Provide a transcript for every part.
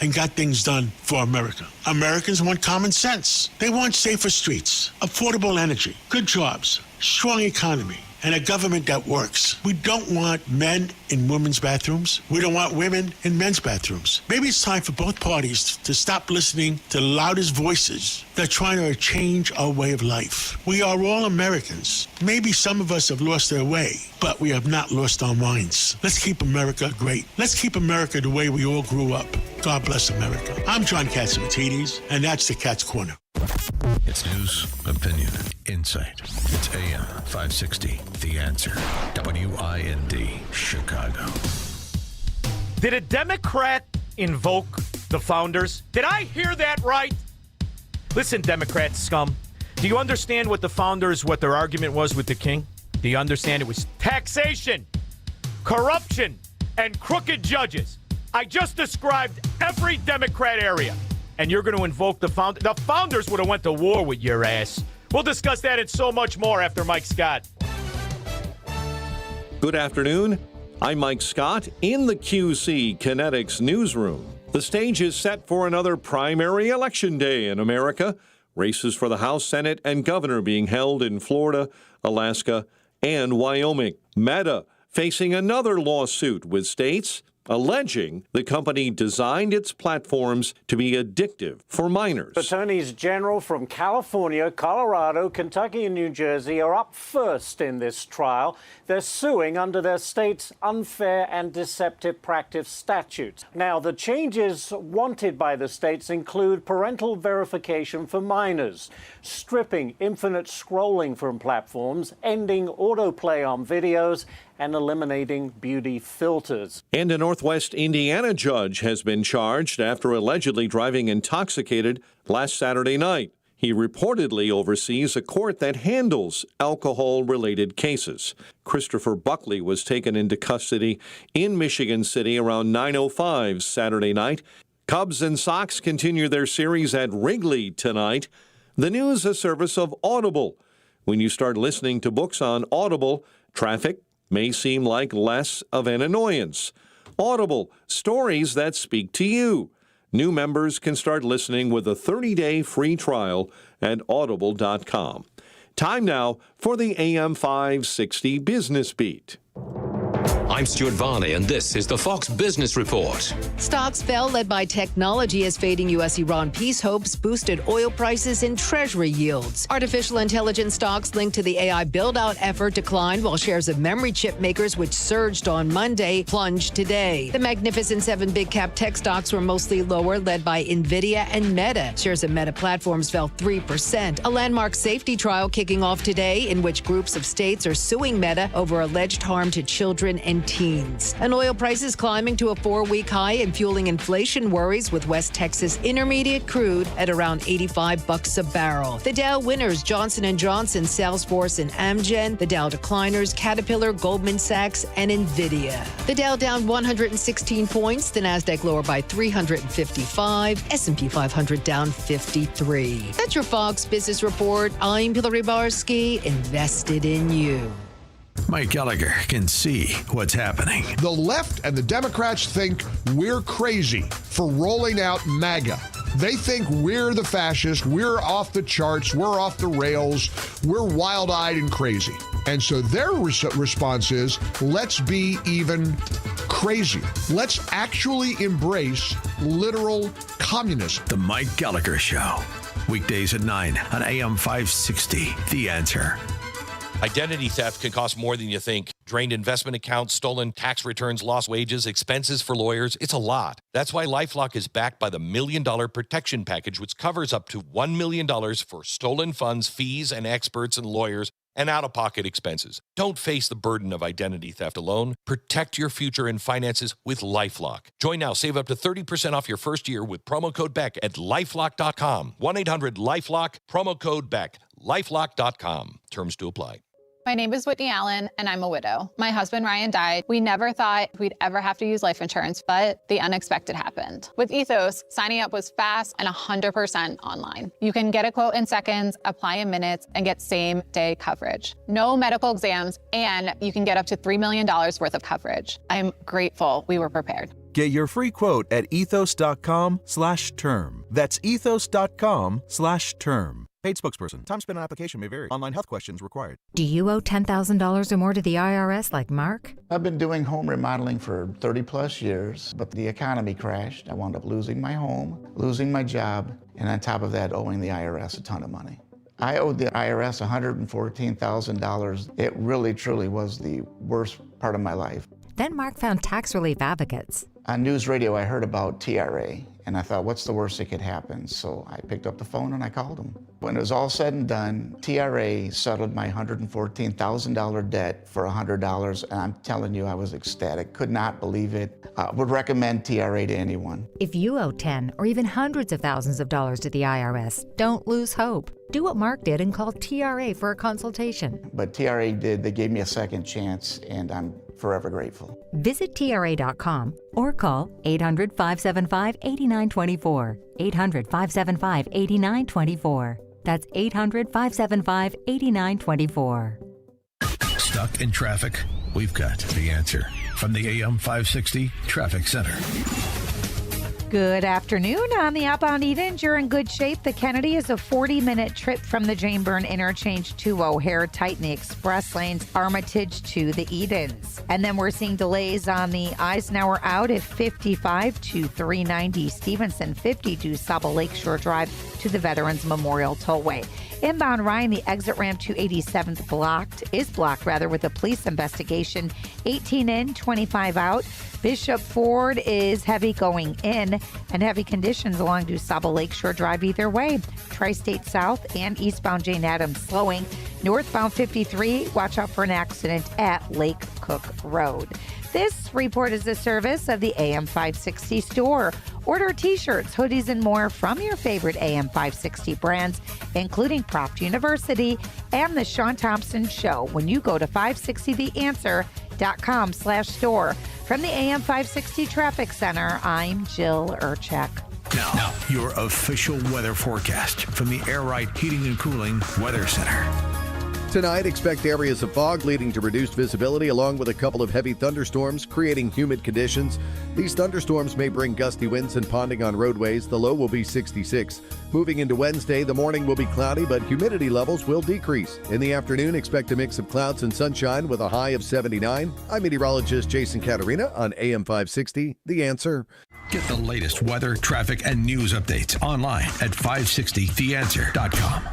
and got things done for America. Americans want common sense. They want safer streets, affordable energy, good jobs, strong economy, and a government that works. We don't want men in women's bathrooms. We don't want women in men's bathrooms. Maybe it's time for both parties to stop listening to the loudest voices that are trying to change our way of life. We are all Americans. Maybe some of us have lost their way, but we have not lost our minds. Let's keep America great. Let's keep America the way we all grew up. God bless America. I'm John Katsimatidis, and that's the Cat's Corner. It's news, opinion, insight. It's AM 560, The Answer. WIND, Chicago. Did a Democrat invoke the founders? Did I hear that right? Listen, Democrat scum. Do you understand what their argument was with the king? Do you understand it was taxation, corruption, and crooked judges? I just described every Democrat area. And you're going to invoke the founders. The founders would have went to war with your ass. We'll discuss that and so much more after Mike Scott. Good afternoon. I'm Mike Scott in the QC Kinetics newsroom. The stage is set for another primary election day in America. Races for the House, Senate, and governor being held in Florida, Alaska, and Wyoming. Meta facing another lawsuit with states alleging the company designed its platforms to be addictive for minors. Attorneys general from California, Colorado, Kentucky, and New Jersey are up first in this trial. They're suing under their state's unfair and deceptive practice statutes. Now, the changes wanted by the states include parental verification for minors, stripping infinite scrolling from platforms, ending autoplay on videos, and eliminating beauty filters. And a Northwest Indiana judge has been charged after allegedly driving intoxicated last Saturday night. He reportedly oversees a court that handles alcohol-related cases. Christopher Buckley was taken into custody in Michigan City around 9:05 Saturday night. Cubs and Sox continue their series at Wrigley tonight. The news a service of Audible. When you start listening to books on Audible, traffic may seem like less of an annoyance. Audible, stories that speak to you. New members can start listening with a 30-day free trial at audible.com. Time now for the AM 560 Business Beat. I'm Stuart Varney, and this is the Fox Business Report. Stocks fell, led by technology, as fading U.S.-Iran peace hopes boosted oil prices and Treasury yields. Artificial intelligence stocks linked to the AI build-out effort declined, while shares of memory chip makers, which surged on Monday, plunged today. The Magnificent Seven big-cap tech stocks were mostly lower, led by NVIDIA and Meta. Shares of Meta platforms fell 3%. A landmark safety trial kicking off today, in which groups of states are suing Meta over alleged harm to children and teens. And oil prices climbing to a 4-week high and fueling inflation worries, with West Texas Intermediate crude at around $85 a barrel. The Dow winners: Johnson & Johnson, Salesforce, and Amgen. The Dow decliners: Caterpillar, Goldman Sachs, and NVIDIA. The Dow down 116 points. The Nasdaq lower by 355. S&P 500 down 53. That's your Fox Business Report. I'm Hillary Barsky, invested in you. Mike Gallagher can see what's happening. The left and the Democrats think we're crazy for rolling out MAGA. They think we're the fascists, we're off the charts, we're off the rails, we're wild-eyed and crazy. And so their response is, let's be even crazier. Let's actually embrace literal communism. The Mike Gallagher Show. Weekdays at 9 on AM 560. The Answer. Identity theft can cost more than you think. Drained investment accounts, stolen tax returns, lost wages, expenses for lawyers. It's a lot. That's why LifeLock is backed by the $1 Million Protection Package, which covers up to $1 million for stolen funds, fees, and experts and lawyers, and out-of-pocket expenses. Don't face the burden of identity theft alone. Protect your future and finances with LifeLock. Join now. Save up to 30% off your first year with promo code BECK at LifeLock.com. 1-800-LifeLock, promo code BECK. LifeLock.com. Terms to apply. My name is Whitney Allen, and I'm a widow. My husband, Ryan, died. We never thought we'd ever have to use life insurance, but the unexpected happened. With Ethos, signing up was fast and 100% online. You can get a quote in seconds, apply in minutes, and get same-day coverage. No medical exams, and you can get up to $3 million worth of coverage. I'm grateful we were prepared. Get your free quote at ethos.com/term. That's ethos.com/term. Paid spokesperson. Time spent on application may vary. Online health questions required. Do you owe $10,000 or more to the IRS like Mark? I've been doing home remodeling for 30 plus years, but the economy crashed. I wound up losing my home, losing my job, and on top of that, owing the IRS a ton of money. I owed the IRS $114,000. It really, truly was the worst part of my life. Then Mark found tax relief advocates. On news radio, I heard about TRA, and I thought, what's the worst that could happen? So I picked up the phone and I called them. When it was all said and done, TRA settled my $114,000 debt for $100, and I'm telling you, I was ecstatic. Could not believe it. Would recommend TRA to anyone. If you owe 10 or even hundreds of thousands of dollars to the IRS, don't lose hope. Do what Mark did and call TRA for a consultation. But TRA did. They gave me a second chance, and I'm forever grateful. Visit TRA.com or call 800-575-8924. 800-575-8924. That's 800-575-8924. Stuck in traffic? We've got the answer from the AM 560 Traffic Center. Good afternoon. On the outbound Edens, you're in good shape. The Kennedy is a 40-minute trip from the Jane Byrne interchange to O'Hare. Tighten the express lanes, Armitage to the Edens. And then we're seeing delays on the Eisenhower out at 55 to 390 Stevenson, 50 to Saba Lakeshore Drive to the Veterans Memorial Tollway. Inbound Ryan, the exit ramp to 87th is blocked with a police investigation. 18 in, 25 out. Bishop Ford is heavy going in, and heavy conditions along to Saba Lakeshore Drive either way. Tri-State South and eastbound Jane Addams slowing. Northbound 53, watch out for an accident at Lake Cook Road. This report is a service of the AM 560 store. Order t-shirts, hoodies, and more from your favorite AM 560 brands, including Proft University and The Shaun Thompson Show when you go to 560theanswer.com/store. From the AM 560 Traffic Center, I'm Jill Urchek. Now, your official weather forecast from the Air Right Heating and Cooling Weather Center. Tonight, expect areas of fog leading to reduced visibility along with a couple of heavy thunderstorms, creating humid conditions. These thunderstorms may bring gusty winds and ponding on roadways. The low will be 66. Moving into Wednesday, the morning will be cloudy, but humidity levels will decrease. In the afternoon, expect a mix of clouds and sunshine with a high of 79. I'm meteorologist Jason Caterina on AM 560, The Answer. Get the latest weather, traffic, and news updates online at 560theanswer.com.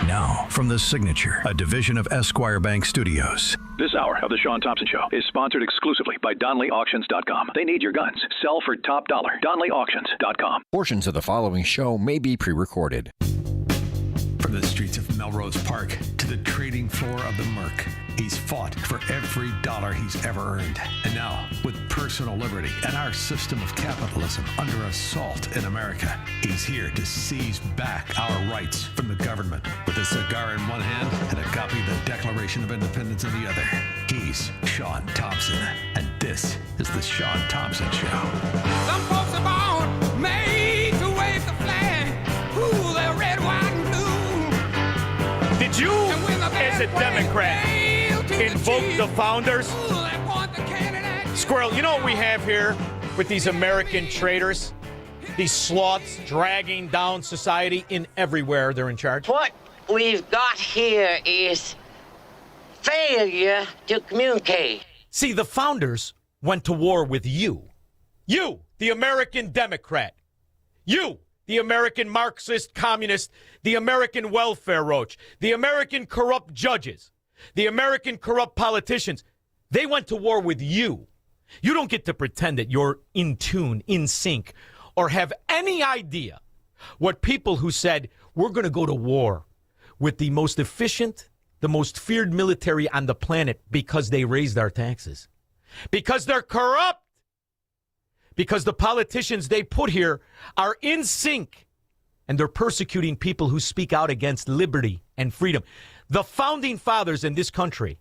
Now, from The Signature, a division of Esquire Bank Studios. This hour of The Shaun Thompson Show is sponsored exclusively by DonleyAuctions.com. They need your guns. Sell for top dollar. DonleyAuctions.com. Portions of the following show may be pre-recorded. From the streets of Melrose Park to the trading floor of the Merc, he's fought for every dollar he's ever earned. And now, with personal liberty and our system of capitalism under assault in America, he's here to seize back our rights from the government. With a cigar in one hand and a copy of the Declaration of Independence in the other, he's Shaun Thompson. And this is the Shaun Thompson Show. Some folks are born made to wave the flag. Ooh, they're red, white, and blue. Did you, as a Democrat, invoke the founders? Squirrel, you know what we have here with these American traitors? These sloths dragging down society in everywhere they're in charge. What we've got here is failure to communicate. See, the founders went to war with you. You, the American Democrat. You, the American Marxist communist, the American welfare roach, the American corrupt judges, the American corrupt politicians. They went to war with you. You don't get to pretend that you're in tune, in sync, or have any idea what people who said, we're going to go to war with the most efficient, the most feared military on the planet because they raised our taxes, because they're corrupt, because the politicians they put here are in sync, and they're persecuting people who speak out against liberty and freedom. The founding fathers in this country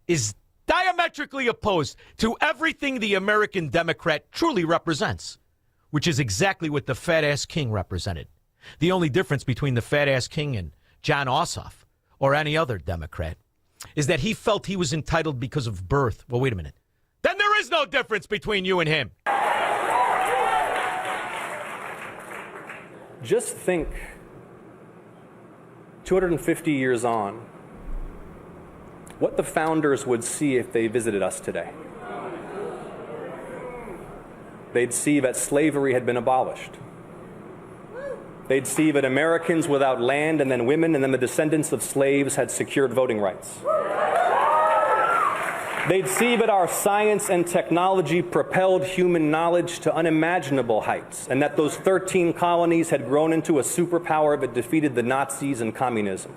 is diametrically opposed to everything the American Democrat truly represents, which is exactly what the fat-ass king represented. The only difference between the fat-ass king and John Ossoff or any other Democrat is that he felt he was entitled because of birth. Well, wait a minute. Then there is no difference between you and him. Just think, 250 years on, what the founders would see if they visited us today. They'd see that slavery had been abolished. They'd see that Americans without land and then women and then the descendants of slaves had secured voting rights. They'd see that our science and technology propelled human knowledge to unimaginable heights, and that those 13 colonies had grown into a superpower that defeated the Nazis and communism.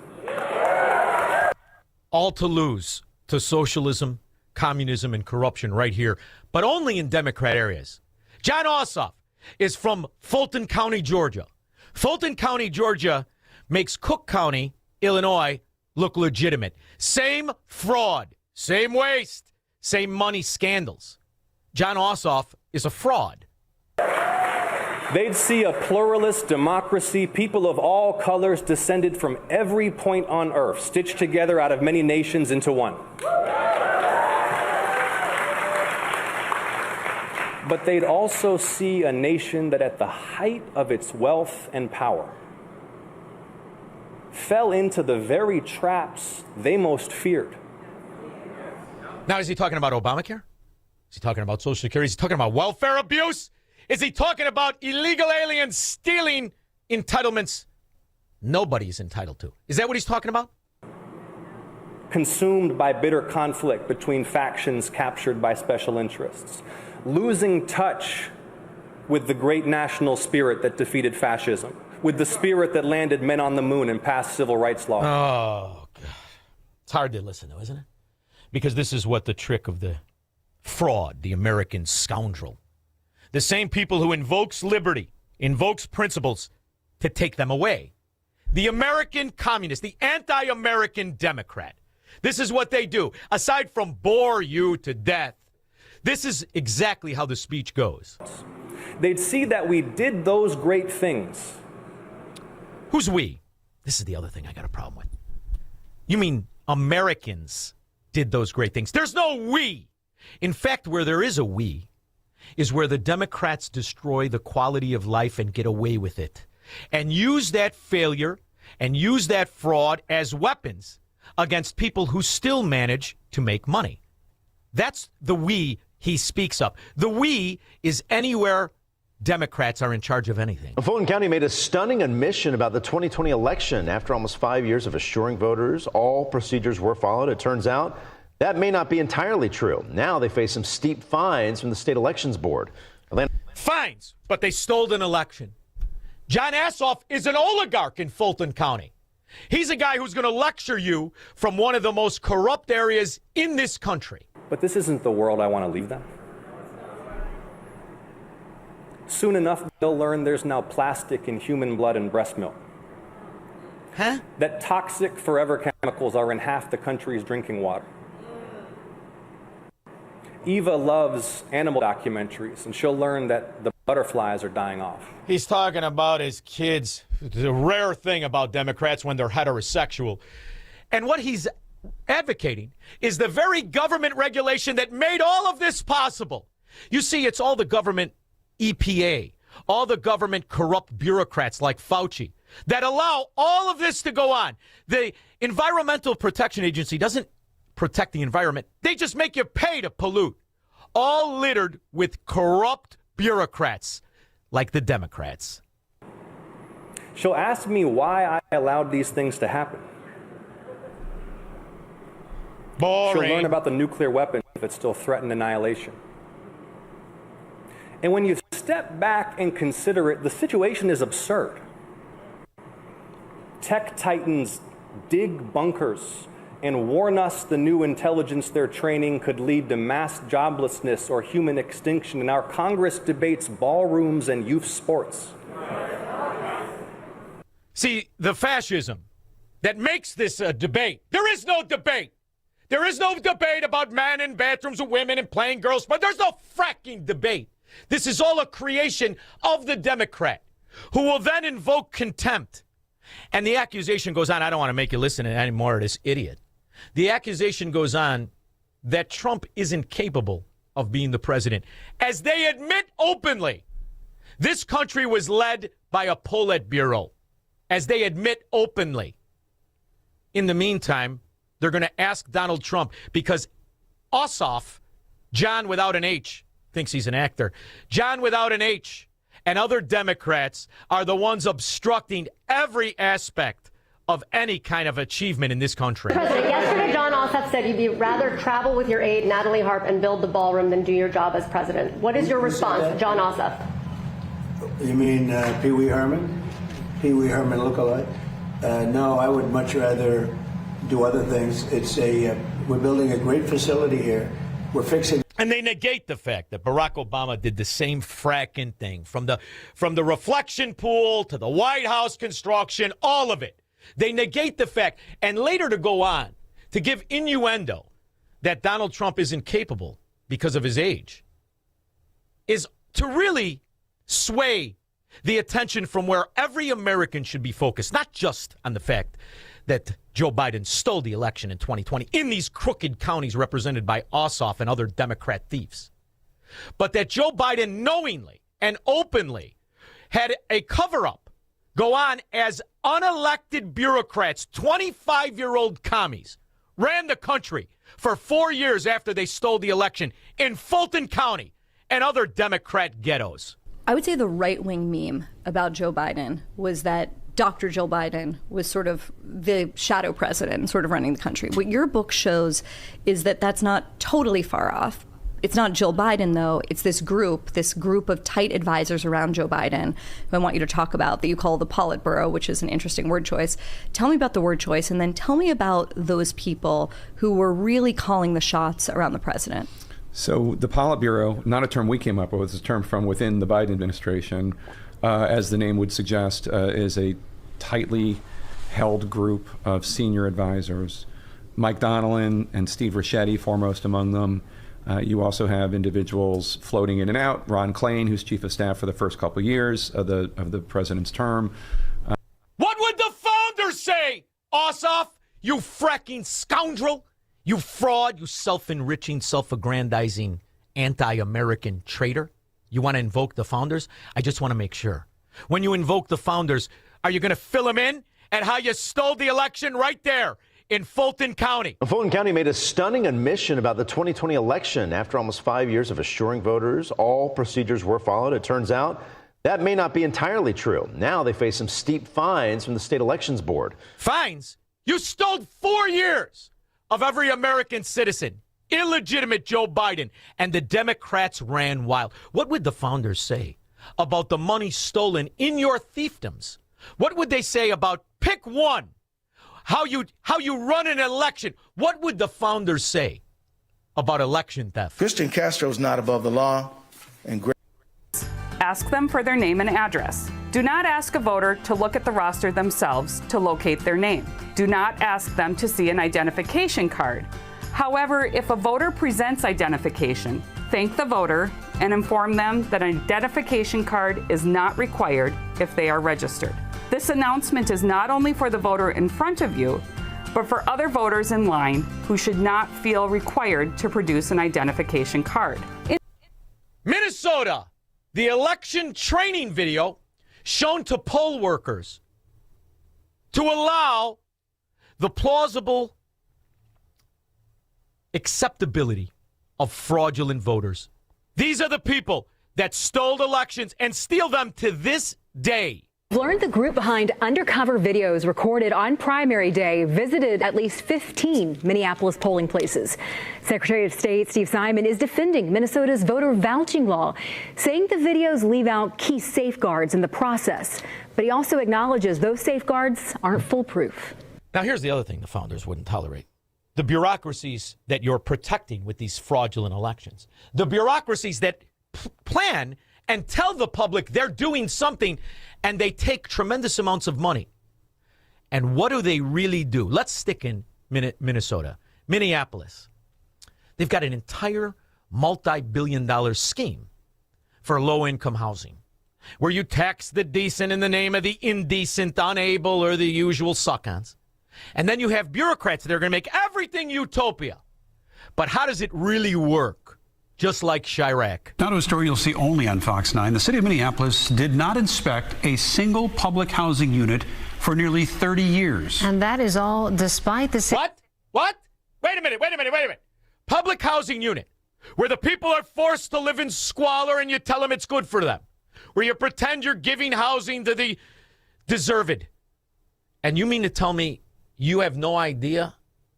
All to lose to socialism, communism, and corruption right here, but only in Democrat areas. John Ossoff is from Fulton County, Georgia. Fulton County, Georgia makes Cook County, Illinois, look legitimate. Same fraud, same waste, same money scandals. John Ossoff is a fraud. They'd see a pluralist democracy, people of all colors descended from every point on earth, stitched together out of many nations into one. But they'd also see a nation that at the height of its wealth and power fell into the very traps they most feared. Now, is he talking about Obamacare? Is he talking about Social Security? Is he talking about welfare abuse? Is he talking about illegal aliens stealing entitlements nobody's entitled to? Is that what he's talking about? Consumed by bitter conflict between factions captured by special interests. Losing touch with the great national spirit that defeated fascism, with the spirit that landed men on the moon and passed civil rights law. Oh, God. It's hard to listen, though, isn't it? Because this is what the trick of the fraud, the American scoundrel. The same people who invokes liberty, invokes principles to take them away. The American communist, the anti-American Democrat. This is what they do. Aside from bore you to death, this is exactly how the speech goes. They'd see that we did those great things. Who's we? This is the other thing I got a problem with. You mean Americans did those great things? There's no we. In fact, where there is a we is where the Democrats destroy the quality of life and get away with it, and use that failure and use that fraud as weapons against people who still manage to make money. That's the we he speaks of. The we is anywhere Democrats are in charge of anything. Fulton County made a stunning admission about the 2020 election. After almost 5 years of assuring voters all procedures were followed, it turns out that may not be entirely true. Now they face some steep fines from the state elections board. Fines, but they stole an election. John Ossoff is an oligarch in Fulton County. He's a guy who's going to lecture you from one of the most corrupt areas in this country. But this isn't the world I want to leave them. Soon enough, they'll learn there's now plastic in human blood and breast milk. Huh? That toxic forever chemicals are in half the country's drinking water. Eva loves animal documentaries, and she'll learn that the butterflies are dying off. He's talking about his kids. The rare thing about Democrats when they're heterosexual. And what he's advocating is the very government regulation that made all of this possible. You see, it's all the government EPA, all the government corrupt bureaucrats like Fauci that allow all of this to go on. The Environmental Protection Agency doesn't protect the environment. They just make you pay to pollute. All littered with corrupt bureaucrats like the Democrats. She'll ask me why I allowed these things to happen. Boring. She'll learn about the nuclear weapons that still threaten annihilation. And when you step back and consider it, the situation is absurd. Tech titans dig bunkers and warn us the new intelligence they're training could lead to mass joblessness or human extinction, and our Congress debates ballrooms and youth sports. See, the fascism that makes this a debate, there is no debate. There is no debate about man in bathrooms with women and playing girls, but there's no fracking debate. This is all a creation of the Democrat, who will then invoke contempt. And the accusation goes on, I don't want to make you listen to any more of this idiot. The accusation goes on that Trump isn't capable of being the president, as they admit openly This country was led by a Politburo, as they admit openly. In the meantime, they're going to ask Donald Trump, because Ossoff, John without an H, thinks he's an actor. John without an H and other Democrats are the ones obstructing every aspect of any kind of achievement in this country. President, yesterday John Ossoff said you'd rather travel with your aide, Natalie Harp, and build the ballroom than do your job as president. What is your response to John Ossoff? You mean Pee Wee Herman? Pee Wee Herman lookalike? No, I would much rather do other things. We're building a great facility here. We're fixing. And they negate the fact that Barack Obama did the same fracking thing, from the reflection pool to the White House construction, all of it. They negate the fact, and later to go on to give innuendo that Donald Trump is incapable because of his age, is to really sway the attention from where every American should be focused, not just on the fact that Joe Biden stole the election in 2020 in these crooked counties represented by Ossoff and other Democrat thieves, but that Joe Biden knowingly and openly had a cover-up go on as unelected bureaucrats, 25-year-old commies, ran the country for 4 years after they stole the election in Fulton County and other Democrat ghettos. I would say the right-wing meme about Joe Biden was that Dr. Joe Biden was sort of the shadow president, sort of running the country. What your book shows is that that's not totally far off. It's not Jill Biden, though. It's this group of tight advisors around Joe Biden who I want you to talk about, that you call the Politburo, which is an interesting word choice. Tell me about the word choice, and then tell me about those people who were really calling the shots around the president. So the Politburo, not a term we came up with, it's a term from within the Biden administration, as the name would suggest, is a tightly held group of senior advisors. Mike Donnellan and Steve Ricchetti, foremost among them. You also have individuals floating in and out. Ron Klain, who's chief of staff for the first couple of years of the president's term. What would the founders say, Ossoff? You fracking scoundrel! You fraud! You self-enriching, self-aggrandizing, anti-American traitor! You want to invoke the founders? I just want to make sure. When you invoke the founders, are you going to fill them in at how you stole the election right there in Fulton County? Fulton County made a stunning admission about the 2020 election. After almost 5 years of assuring voters all procedures were followed, it turns out that may not be entirely true. Now they face some steep fines from the state elections board. Fines? You stole 4 years of every American citizen. Illegitimate Joe Biden. And the Democrats ran wild. What would the founders say about the money stolen in your fiefdoms? What would they say about pick one? How you run an election? What would the founders say about election theft? Christian Castro's not above the law. And ask them for their name and address. Do not ask a voter to look at the roster themselves to locate their name. Do not ask them to see an identification card. However, if a voter presents identification, thank the voter and inform them that an identification card is not required if they are registered. This announcement is not only for the voter in front of you, but for other voters in line who should not feel required to produce an identification card. Minnesota, the election training video shown to poll workers to allow the plausible acceptability of fraudulent voters. These are the people that stole elections and steal them to this day. Learned the group behind undercover videos recorded on primary day visited at least 15 Minneapolis polling places. Secretary of State Steve Simon is defending Minnesota's voter vouching law, saying the videos leave out key safeguards in the process. But he also acknowledges those safeguards aren't foolproof. Now, here's the other thing the founders wouldn't tolerate. The bureaucracies that you're protecting with these fraudulent elections. The bureaucracies that plan and tell the public they're doing something, and they take tremendous amounts of money. And what do they really do? Let's stick in Minnesota. Minneapolis. They've got an entire multi-billion-dollar scheme for low-income housing, where you tax the decent in the name of the indecent, unable, or the usual suck-ons. And then you have bureaucrats that are going to make everything utopia. But how does it really work? just like Chirac. Now to a story you'll see only on Fox 9. The city of Minneapolis did not inspect a single public housing unit for nearly 30 years. And that is all despite the... What? Wait a minute. Public housing unit, where the people are forced to live in squalor and you tell them it's good for them. Where you pretend you're giving housing to the deserved. And you mean to tell me you have no idea?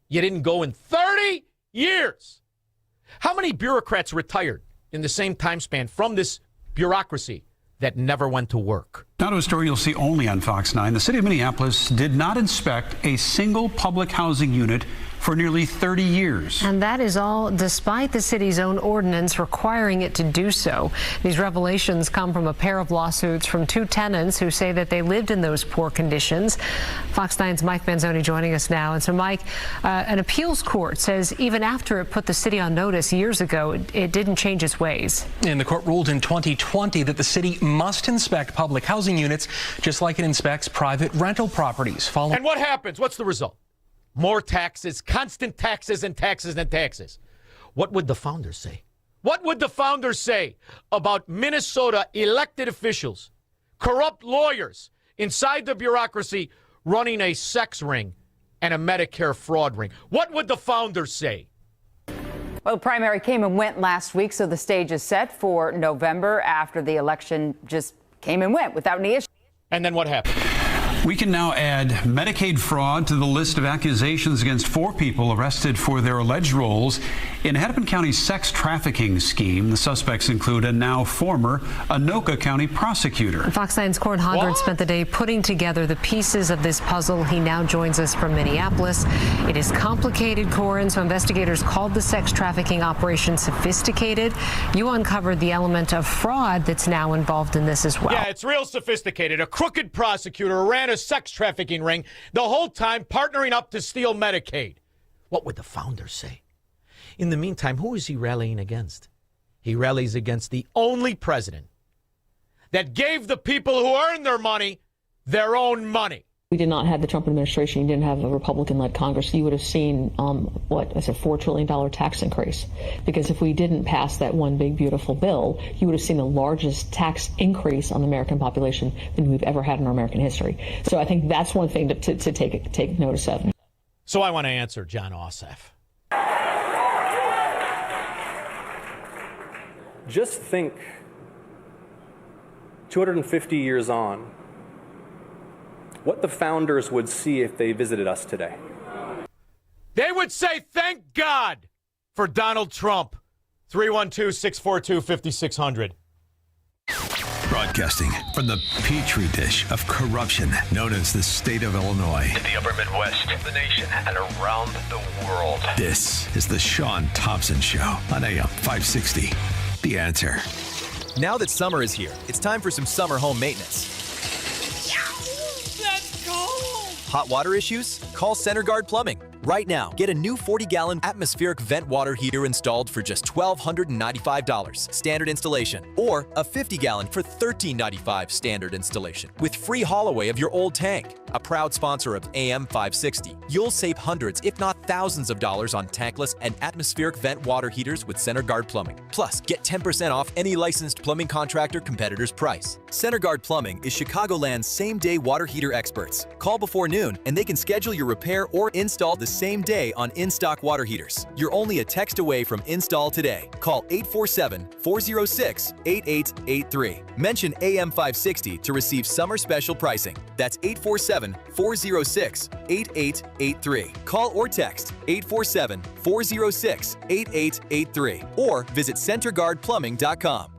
You didn't go in 30 years. How many bureaucrats retired in the same time span from this bureaucracy that never went to work? Now to a story you'll see only on Fox 9. The city of Minneapolis did not inspect a single public housing unit for nearly 30 years. And that is all despite the city's own ordinance requiring it to do so. These revelations come from a pair of lawsuits from two tenants who say that they lived in those poor conditions. Fox 9's Mike Manzoni joining us now. And so, Mike, an appeals court says even after it put the city on notice years ago, it didn't change its ways. And the court ruled in 2020 that the city must inspect public housing units just like it inspects private rental properties. And what happens? What's the result? More taxes, constant taxes and taxes and taxes. What would the founders say? What would the founders say about Minnesota elected officials, corrupt lawyers inside the bureaucracy running a sex ring and a Medicare fraud ring? What would the founders say? Well, the primary came and went last week, so the stage is set for November after the election just came and went without any issue. And then what happened? We can now add Medicaid fraud to the list of accusations against 4 people arrested for their alleged roles in Hennepin County's sex trafficking scheme. The suspects include a now former Anoka County prosecutor. Fox 9's Corin Hondren spent the day putting together the pieces of this puzzle. He now joins us from Minneapolis. It is complicated, Corin, so investigators called the sex trafficking operation sophisticated. You uncovered the element of fraud that's now involved in this as well. Yeah, it's real sophisticated. A crooked prosecutor ran a sex trafficking ring, the whole time partnering up to steal Medicaid. What would the founders say? In the meantime, who is he rallying against? He rallies against the only president that gave the people who earned their money their own money. We did not have the Trump administration. You didn't have a Republican-led Congress. You would have seen, $4 trillion tax increase. Because if we didn't pass that one big, beautiful bill, you would have seen the largest tax increase on the American population than we've ever had in our American history. So I think that's one thing to take notice of. So I want to answer John Ossoff. Just think, 250 years on, what the founders would see if they visited us today. They would say, thank God for Donald Trump. 312-642-5600. Broadcasting from the petri dish of corruption known as the state of Illinois. In the upper Midwest, the nation, and around the world. This is the Shaun Thompson Show on AM 560. The Answer. Now that summer is here, it's time for some summer home maintenance. That's cold! Hot water issues? Call Center Guard Plumbing. Right now, get a new 40-gallon atmospheric vent water heater installed for just $1,295 standard installation, or a 50-gallon for $1,395 standard installation, with free haul away of your old tank. A proud sponsor of AM 560. You'll save hundreds, if not thousands of dollars on tankless and atmospheric vent water heaters with Center Guard Plumbing. Plus, get 10% off any licensed plumbing contractor competitor's price. Center Guard Plumbing is Chicagoland's same-day water heater experts. Call before noon, and they can schedule your repair or install the same day on in-stock water heaters. You're only a text away from install today. Call 847-406-8883. Mention AM 560 to receive summer special pricing. That's 847-406-8883. Call or text 847-406-8883 or visit centerguardplumbing.com.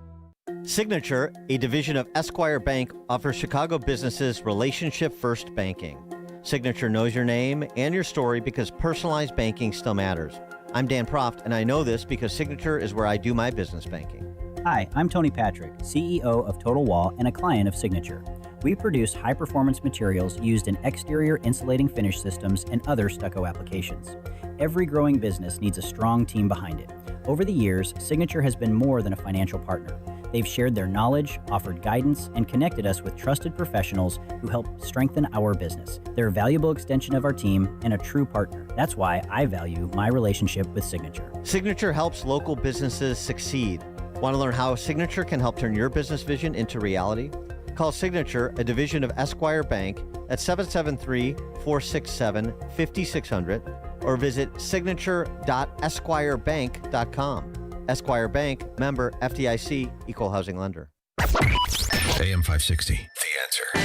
Signature, a division of Esquire Bank, offers Chicago businesses relationship-first banking. Signature knows your name and your story because personalized banking still matters. I'm Dan Proft, and I know this because Signature is where I do my business banking. Hi, I'm Tony Patrick, CEO of Total Wall and a client of Signature. We produce high-performance materials used in exterior insulating finish systems and other stucco applications. Every growing business needs a strong team behind it. Over the years, Signature has been more than a financial partner. They've shared their knowledge, offered guidance, and connected us with trusted professionals who help strengthen our business. They're a valuable extension of our team and a true partner. That's why I value my relationship with Signature. Signature helps local businesses succeed. Want to learn how Signature can help turn your business vision into reality? Call Signature, a division of Esquire Bank, at 773-467-5600 or visit signature.esquirebank.com. Esquire Bank, member FDIC, equal housing lender. AM 560, The Answer. Oh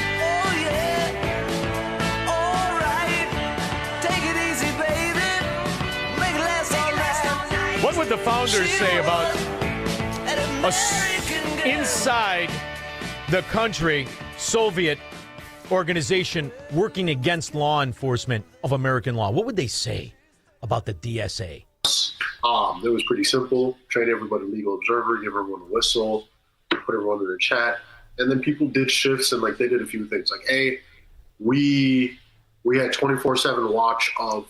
yeah, all right. Take it easy, baby. Make it last all night. What would the founders say about inside the country Soviet organization working against law enforcement of American law? What would they say about the DSA? It was pretty simple. Train everybody legal observer, give everyone a whistle, put everyone in a chat. And then people did shifts and they did a few things. We had 24/7 watch of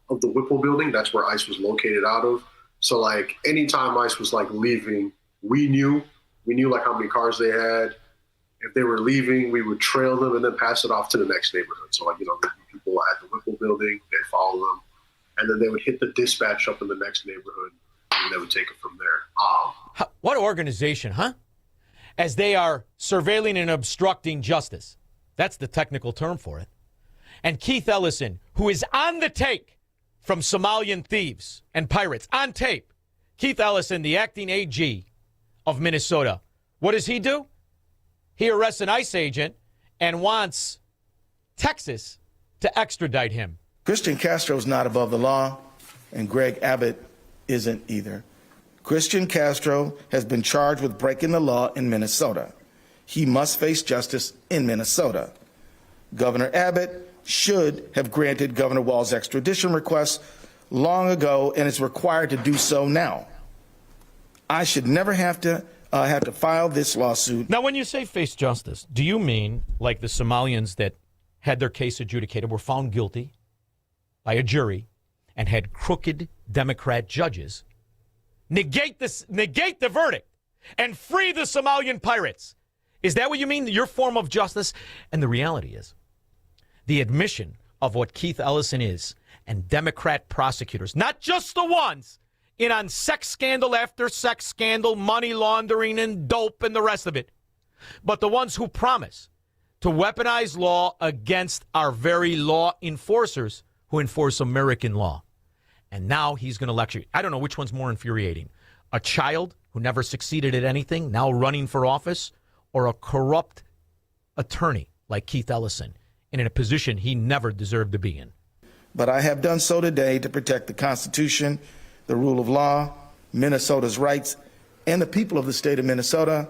the Whipple building. That's where ICE was located out of. So anytime ICE was leaving, we knew how many cars they had. If they were leaving, we would trail them and then pass it off to the next neighborhood. So there'd be people at the Whipple building, they'd follow them. And then they would hit the dispatch up in the next neighborhood, and they would take it from there. What organization, huh? As they are surveilling and obstructing justice. That's the technical term for it. And Keith Ellison, who is on the take from Somalian thieves and pirates, on tape. Keith Ellison, the acting AG of Minnesota. What does he do? He arrests an ICE agent and wants Texas to extradite him. Christian Castro is not above the law, and Greg Abbott isn't either. Christian Castro has been charged with breaking the law in Minnesota. He must face justice in Minnesota. Governor Abbott should have granted Governor Walz's extradition request long ago and is required to do so now. I should never have to file this lawsuit. Now, when you say face justice, do you mean like the Somalians that had their case adjudicated, were found guilty by a jury, and had crooked Democrat judges negate the verdict and free the Somalian pirates? Is that what you mean, your form of justice? And the reality is, the admission of what Keith Ellison is, and Democrat prosecutors, not just the ones in on sex scandal after sex scandal, money laundering and dope and the rest of it, but the ones who promise to weaponize law against our very law enforcers who enforce American law. And now he's going to lecture. I don't know which one's more infuriating. A child who never succeeded at anything, now running for office, or a corrupt attorney like Keith Ellison in a position he never deserved to be in. But I have done so today to protect the Constitution, the rule of law, Minnesota's rights, and the people of the state of Minnesota,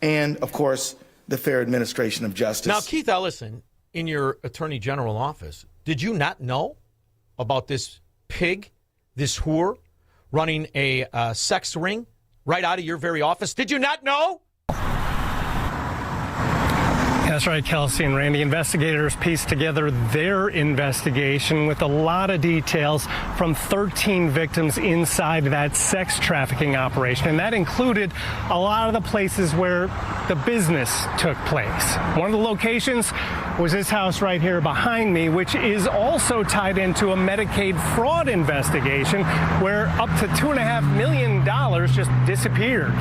and, of course, the fair administration of justice. Now, Keith Ellison, in your Attorney General office, did you not know about this pig, this whore, running a sex ring right out of your very office? Did you not know? That's right, Kelsey and Randy. Investigators pieced together their investigation with a lot of details from 13 victims inside that sex trafficking operation. And that included a lot of the places where the business took place. One of the locations was this house right here behind me, which is also tied into a Medicaid fraud investigation where up to $2.5 million just disappeared.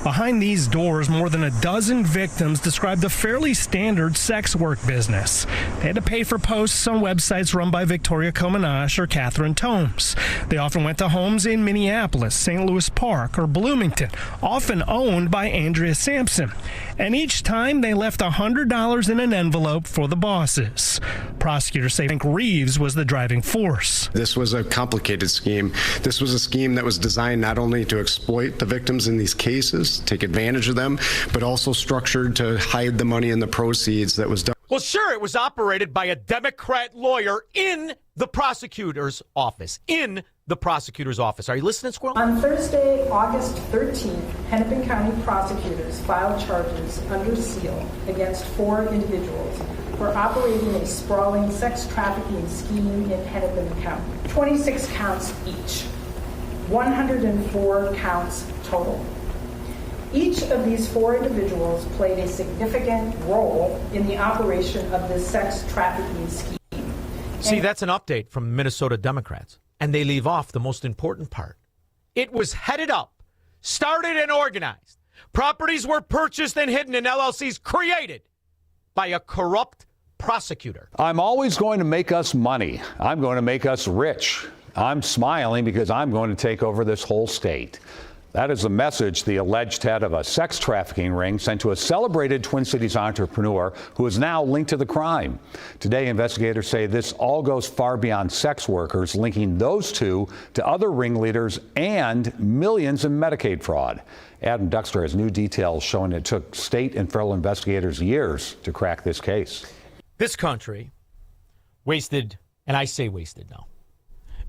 Behind these doors, more than a dozen victims described a fairly standard sex work business. They had to pay for posts on websites run by Victoria Comanache or Catherine Tomes. They often went to homes in Minneapolis, St. Louis Park, or Bloomington, often owned by Andrea Sampson. And each time they left $100 in an envelope for the bosses. Prosecutors say Frank Reeves was the driving force. This was a complicated scheme. This was a scheme that was designed not only to exploit the victims in these cases, take advantage of them, but also structured to hide the money and the proceeds that was done. Well, sure, it was operated by a Democrat lawyer in the prosecutor's office. Are you listening, Squirrel? On Thursday, August 13th, Hennepin County prosecutors filed charges under seal against 4 individuals for operating a sprawling sex trafficking scheme in Hennepin County. 26 counts each, 104 counts total. Each of these 4 individuals played a significant role in the operation of this sex trafficking scheme. See, that's an update from Minnesota Democrats, and they leave off the most important part. It was headed up, started and organized. Properties were purchased and hidden in LLCs created by a corrupt prosecutor. I'm always going to make us money. I'm going to make us rich. I'm smiling because I'm going to take over this whole state. That is the message the alleged head of a sex trafficking ring sent to a celebrated Twin Cities entrepreneur who is now linked to the crime. Today, investigators say this all goes far beyond sex workers, linking those two to other ringleaders and millions in Medicaid fraud. Adam Dexter has new details showing it took state and federal investigators years to crack this case. This country wasted, and I say wasted now,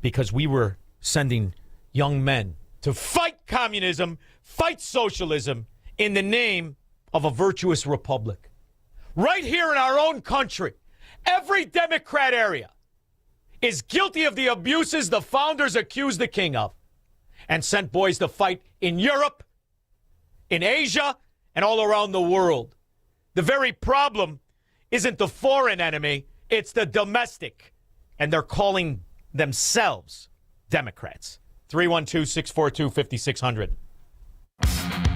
because we were sending young men to fight communism, fight socialism in the name of a virtuous republic. Right here in our own country, every Democrat area is guilty of the abuses the founders accused the king of and sent boys to fight in Europe, in Asia, and all around the world. The very problem isn't the foreign enemy, it's the domestic. And they're calling themselves Democrats. 312-642-5600.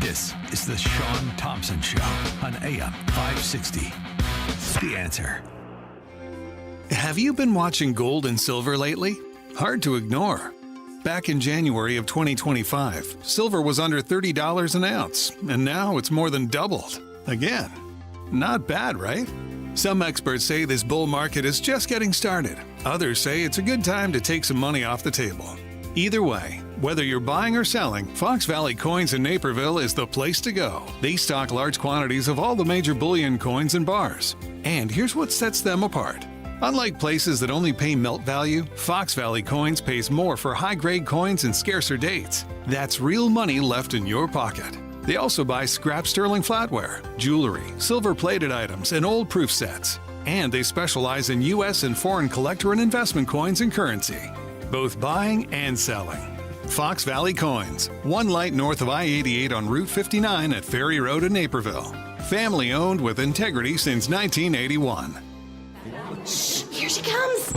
This is the Shaun Thompson Show on AM 560. The Answer. Have you been watching gold and silver lately? Hard to ignore. Back in January of 2025, silver was under $30 an ounce, and now it's more than doubled. Again. Not bad, right? Some experts say this bull market is just getting started. Others say it's a good time to take some money off the table. Either way, whether you're buying or selling, Fox Valley Coins in Naperville is the place to go. They stock large quantities of all the major bullion coins and bars. And here's what sets them apart. Unlike places that only pay melt value, Fox Valley Coins pays more for high-grade coins and scarcer dates. That's real money left in your pocket. They also buy scrap sterling flatware, jewelry, silver-plated items, and old proof sets. And they specialize in U.S. and foreign collector and investment coins and currency, both buying and selling. Fox Valley Coins, one light north of I-88 on Route 59 at Ferry Road in Naperville. Family owned with integrity since 1981. Shh, here she comes.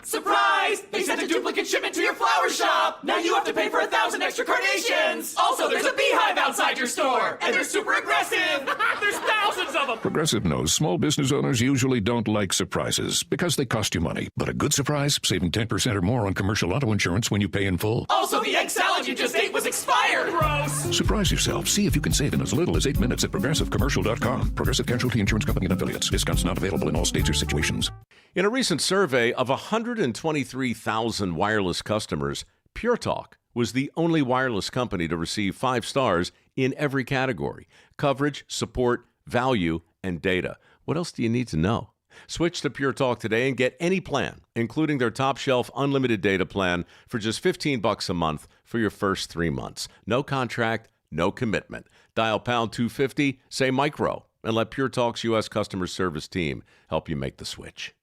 Surprise! They sent a duplicate shipment to your flower shop. Now you have to pay for 1,000 extra carnations. Also, there's a beehive outside your store, and they're super aggressive. There's thousands of them. Progressive knows small business owners usually don't like surprises because they cost you money. But a good surprise, saving 10% or more on commercial auto insurance when you pay in full. Also, the egg salad you just ate was expired. Gross. Surprise yourself. See if you can save in as little as 8 minutes at progressivecommercial.com. Progressive Casualty Insurance Company and affiliates. Discounts not available in all states or situations. In a recent survey of 123,000 wireless customers, Pure Talk was the only wireless company to receive 5 stars in every category: coverage, support, value, and data. What else do you need to know? Switch to Pure Talk today and get any plan, including their top shelf unlimited data plan for just $15 a month for your first 3 months. No contract, no commitment. Dial pound 250, say micro, and let Pure Talk's U.S. customer service team help you make the switch.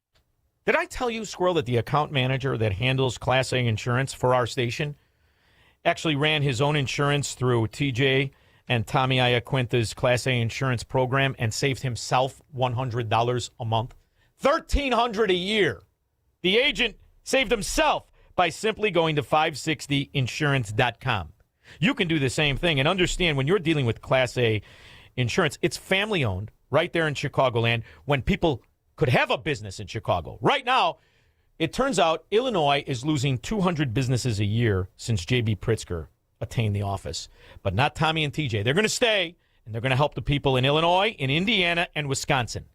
Did I tell you, Squirrel, that the account manager that handles Class A insurance for our station actually ran his own insurance through TJ and Tommy Iaquinta's Class A insurance program and saved himself $100 a month? $1,300 a year. The agent saved himself by simply going to 560insurance.com. You can do the same thing and understand when you're dealing with Class A insurance, it's family-owned right there in Chicagoland when people could have a business in Chicago. Right now, it turns out Illinois is losing 200 businesses a year since J.B. Pritzker attained the office. But not Tommy and TJ. They're going to stay, and they're going to help the people in Illinois, in Indiana, and Wisconsin.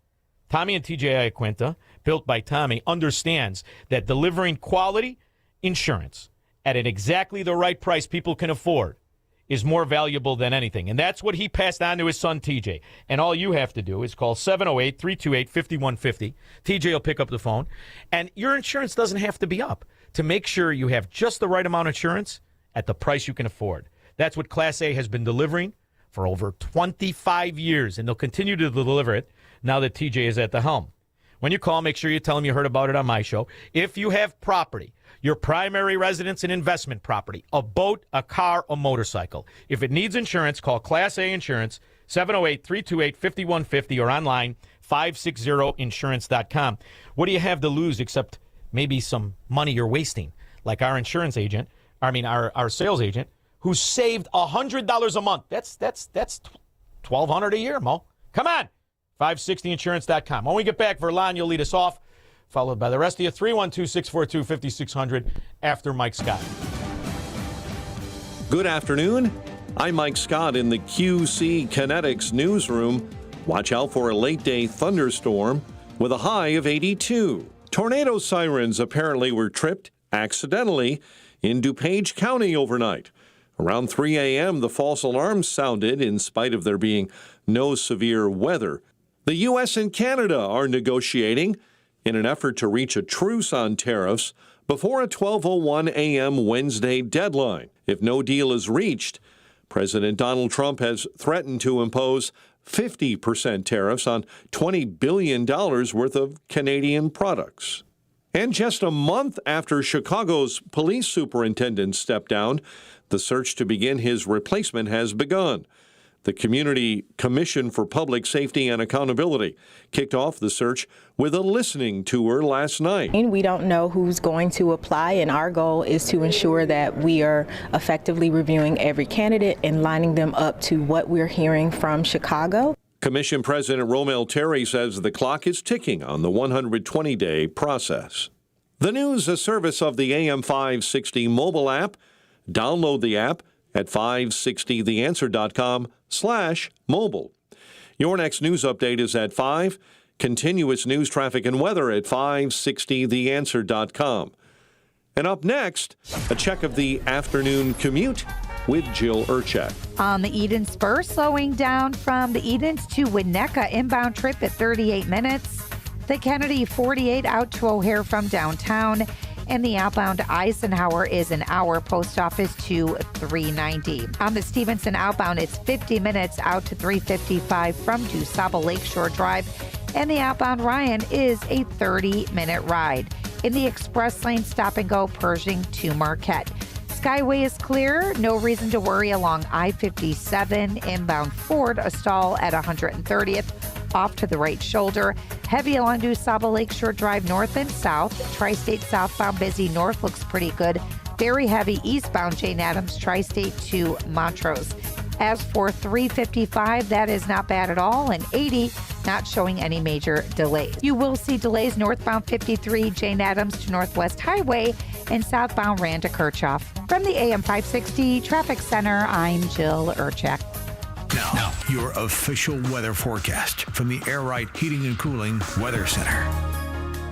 Tommy and TJ Iaquinta, built by Tommy, understands that delivering quality insurance at an exactly the right price people can afford is more valuable than anything. And that's what he passed on to his son, TJ. And all you have to do is call 708-328-5150. TJ will pick up the phone. And your insurance doesn't have to be up to make sure you have just the right amount of insurance at the price you can afford. That's what Class A has been delivering for over 25 years, and they'll continue to deliver it now that TJ is at the helm. When you call, make sure you tell them you heard about it on my show. If you have property, your primary residence and investment property, a boat, a car, a motorcycle, if it needs insurance, call Class A Insurance, 708-328-5150, or online, 560insurance.com. What do you have to lose except maybe some money you're wasting? Like our insurance agent, our sales agent, who saved $100 a month. That's $1,200 a year, Mo. Come on, 560insurance.com. When we get back, Verlon, you'll lead us off, followed by the rest of you. 312-642-5600 after Mike Scott. Good afternoon. I'm Mike Scott in the QC Kinetics newsroom. Watch out for a late-day thunderstorm with a high of 82. Tornado sirens apparently were tripped accidentally in DuPage County overnight. Around 3 a.m., the false alarms sounded in spite of there being no severe weather. The U.S. and Canada are negotiating in an effort to reach a truce on tariffs before a 12:01 a.m. Wednesday deadline. If no deal is reached, President Donald Trump has threatened to impose 50% tariffs on $20 billion worth of Canadian products. And just a month after Chicago's police superintendent stepped down, the search to begin his replacement has begun. The Community Commission for Public Safety and Accountability kicked off the search with a listening tour last night. We don't know who's going to apply, and our goal is to ensure that we are effectively reviewing every candidate and lining them up to what we're hearing from Chicago. Commission President Romel Terry says the clock is ticking on the 120-day process. The news, a service of the AM 560 mobile app. Download the app at 560theanswer.com/mobile. Your next news update is at 5. Continuous news, traffic, and weather at 560theanswer.com. And up next, a check of the afternoon commute with Jill Urchak. On the Eden Spur, slowing down from the Edens to Winnetka, inbound trip at 38 minutes. The Kennedy 48 out to O'Hare from downtown. And the outbound Eisenhower is an hour, post office to 390. On the Stevenson outbound, it's 50 minutes out to 355 from DuSable Lakeshore Drive. And the outbound Ryan is a 30-minute ride. In the express lane, stop and go Pershing to Marquette. Skyway is clear. No reason to worry along I-57. Inbound Ford, a stall at 130th. Off to the right shoulder. Heavy along DuSable Lakeshore Drive north and south. Tri-State southbound busy north looks pretty good. Very heavy eastbound Jane Addams Tri-State to Montrose. As for 355, that is not bad at all. And 80, not showing any major delays. You will see delays northbound 53 Jane Addams to Northwest Highway and southbound Rand to Kirchhoff. From the AM 560 Traffic Center, I'm Jill Urchak. Now, your official weather forecast from the Air Right Heating and Cooling Weather Center.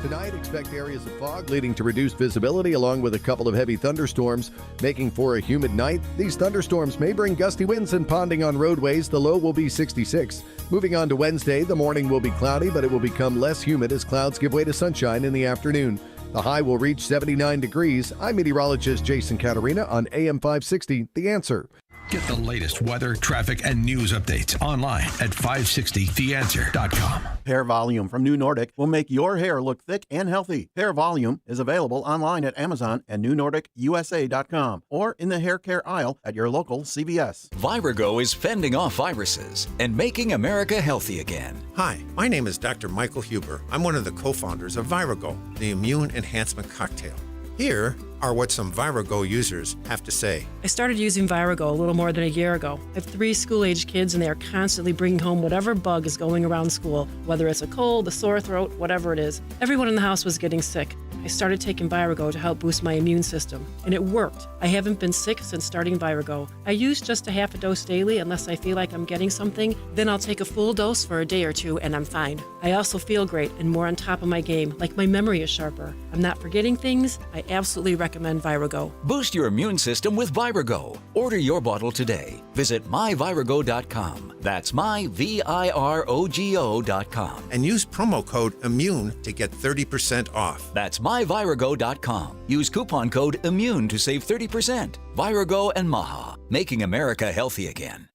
Tonight, expect areas of fog leading to reduced visibility along with a couple of heavy thunderstorms, making for a humid night. These thunderstorms may bring gusty winds and ponding on roadways. The low will be 66. Moving on to Wednesday, the morning will be cloudy, but it will become less humid as clouds give way to sunshine in the afternoon. The high will reach 79 degrees. I'm meteorologist Jason Caterina on AM 560, The Answer. Get the latest weather, traffic, and news updates online at 560theanswer.com. Hair Volume from New Nordic will make your hair look thick and healthy. Hair Volume is available online at Amazon and newnordicusa.com or in the hair care aisle at your local CVS. Virago is fending off viruses and making America healthy again. Hi, my name is Dr. Michael Huber. I'm one of the co-founders of Virago, the immune enhancement cocktail. Here are what some Virago users have to say. I started using Virago a little more than a year ago. I have 3 school-age kids, and they are constantly bringing home whatever bug is going around school, whether it's a cold, a sore throat, whatever it is. Everyone in the house was getting sick. I started taking Virago to help boost my immune system, and it worked. I haven't been sick since starting Virago. I use just a half a dose daily unless I feel like I'm getting something. Then I'll take a full dose for a day or two, and I'm fine. I also feel great and more on top of my game, like my memory is sharper. I'm not forgetting things. I absolutely recommend Virago. Boost your immune system with Virago. Order your bottle today. Visit myvirago.com. That's myvirago.com. And use promo code IMMUNE to get 30% off. That's myvirago.com. Use coupon code IMMUNE to save 30%. Virago and Maha, making America healthy again.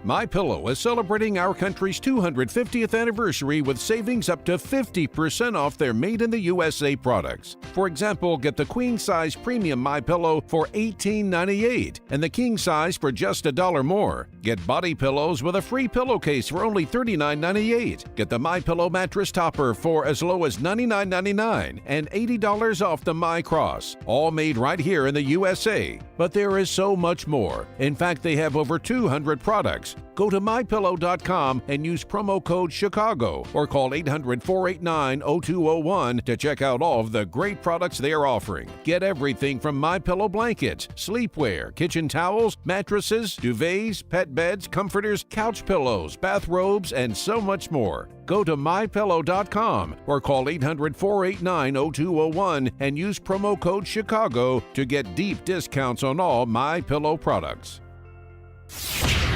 MyPillow is celebrating our country's 250th anniversary with savings up to 50% off their Made in the USA products. For example, get the queen size premium MyPillow for $18.98 and the king size for just $1 more. Get body pillows with a free pillowcase for only $39.98. Get the MyPillow mattress topper for as low as $99.99 and $80 off the MyCross, all made right here in the USA. But there is so much more. In fact, they have over 200 products. Go to MyPillow.com and use promo code Chicago or call 800-489-0201 to check out all of the great products they are offering. Get everything from MyPillow blankets, sleepwear, kitchen towels, mattresses, duvets, pet beds, comforters, couch pillows, bathrobes, and so much more. Go to MyPillow.com or call 800-489-0201 and use promo code Chicago to get deep discounts on all MyPillow products.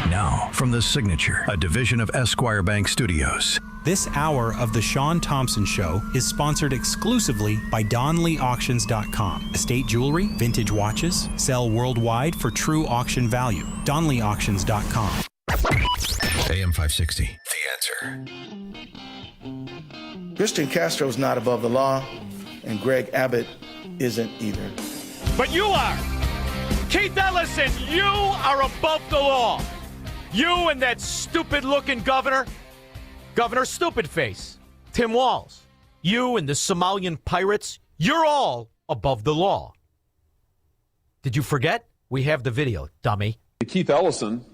Now, from The Signature, a division of Esquire Bank Studios. This hour of The Shaun Thompson Show is sponsored exclusively by DonleyAuctions.com. Estate jewelry, vintage watches, sell worldwide for true auction value. DonleyAuctions.com. AM 560, The Answer. Christian Castro is not above the law, and Greg Abbott isn't either. But you are! Keith Ellison, you are above the law. You and that stupid-looking Governor Stupid Face, Tim Walz. You and the Somalian pirates, you're all above the law. Did you forget? We have the video, dummy. Keith Ellison,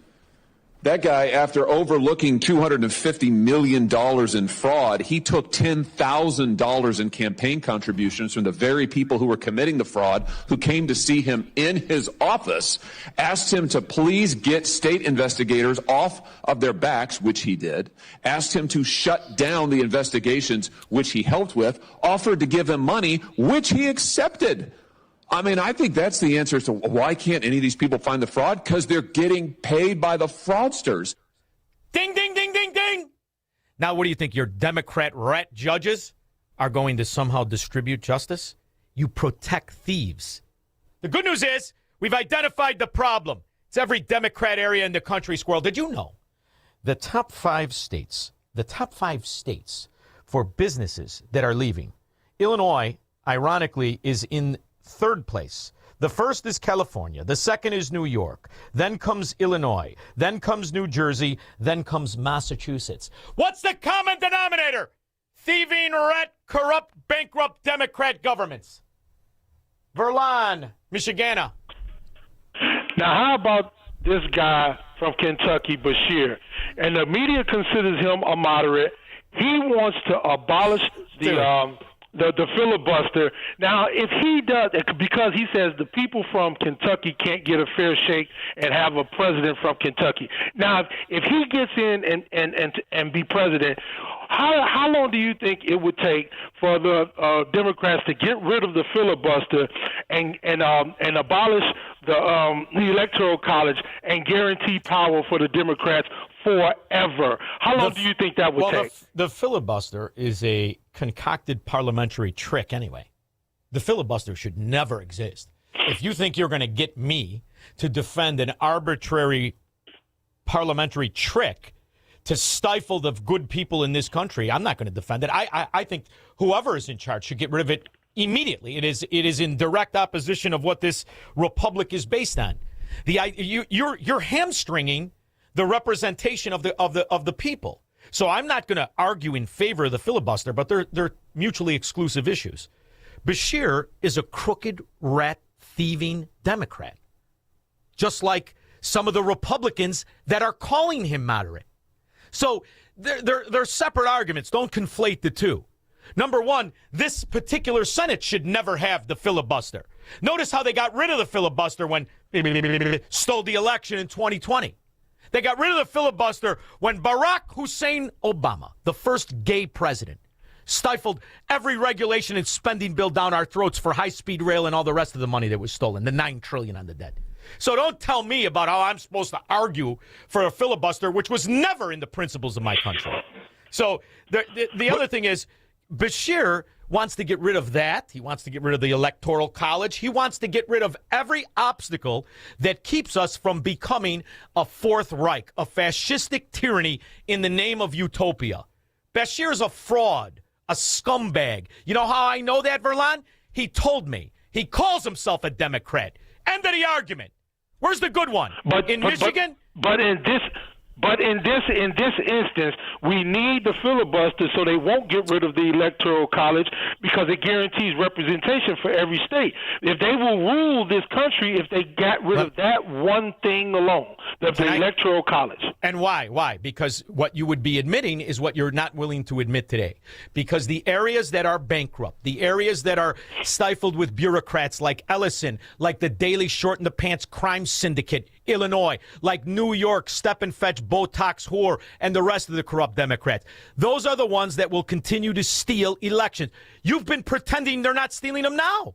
that guy, after overlooking $250 million in fraud, he took $10,000 in campaign contributions from the very people who were committing the fraud, who came to see him in his office, asked him to please get state investigators off of their backs, which he did, asked him to shut down the investigations, which he helped with, offered to give him money, which he accepted. I mean, I think that's the answer to why can't any of these people find the fraud? Because they're getting paid by the fraudsters. Ding, ding, ding, ding, ding. Now, what do you think? Your Democrat rat judges are going to somehow distribute justice? You protect thieves. The good news is we've identified the problem. It's every Democrat area in the country, Squirrel. Did you know the top 5 states for businesses that are leaving? Illinois, ironically, is in 3rd place. The first is California. The second is New York. Then comes Illinois. Then comes New Jersey. Then comes Massachusetts. What's the common denominator? Thieving, rat, corrupt, bankrupt Democrat governments. Verlon, Michigana. Now, how about this guy from Kentucky, Bashir? And the media considers him a moderate. He wants to abolish the filibuster. Now, if he does, because he says the people from Kentucky can't get a fair shake and have a president from Kentucky. Now, if he gets in and be president, how long do you think it would take for the Democrats to get rid of the filibuster and abolish the Electoral College and guarantee power for the Democrats forever? How long do you think that would take? The filibuster is a concocted parliamentary trick anyway. The filibuster should never exist. If you think you're going to get me to defend an arbitrary parliamentary trick to stifle the good people in this country, I'm not going to defend it. I think whoever is in charge should get rid of it immediately. It is in direct opposition of what this republic is based on. You're hamstringing the representation of the people. So I'm not going to argue in favor of the filibuster, but they're mutually exclusive issues. Bashir is a crooked, rat, thieving Democrat, just like some of the Republicans that are calling him moderate. So they're separate arguments. Don't conflate the two. Number one, this particular Senate should never have the filibuster. Notice how they got rid of the filibuster when stole the election in 2020. They got rid of the filibuster when Barack Hussein Obama, the first gay president, stifled every regulation and spending bill down our throats for high-speed rail and all the rest of the money that was stolen, the $9 trillion on the debt. So don't tell me about how I'm supposed to argue for a filibuster, which was never in the principles of my country. So the other thing is, Bashir wants to get rid of that. He wants to get rid of the Electoral College. He wants to get rid of every obstacle that keeps us from becoming a Fourth Reich, a fascistic tyranny in the name of utopia. Bashir is a fraud, a scumbag. You know how I know that, Verlon? He told me. He calls himself a Democrat. End of the argument. Where's the good one? In Michigan? But in this instance, we need the filibuster so they won't get rid of the Electoral College because it guarantees representation for every state. If they will rule this country if they got rid of that one thing alone, the Electoral College. And why? Why? Because what you would be admitting is what you're not willing to admit today. Because the areas that are bankrupt, the areas that are stifled with bureaucrats like Ellison, like the Daily Short in the Pants crime syndicate, Illinois, like New York, step and fetch, Botox whore, and the rest of the corrupt Democrats. Those are the ones that will continue to steal elections. You've been pretending they're not stealing them now.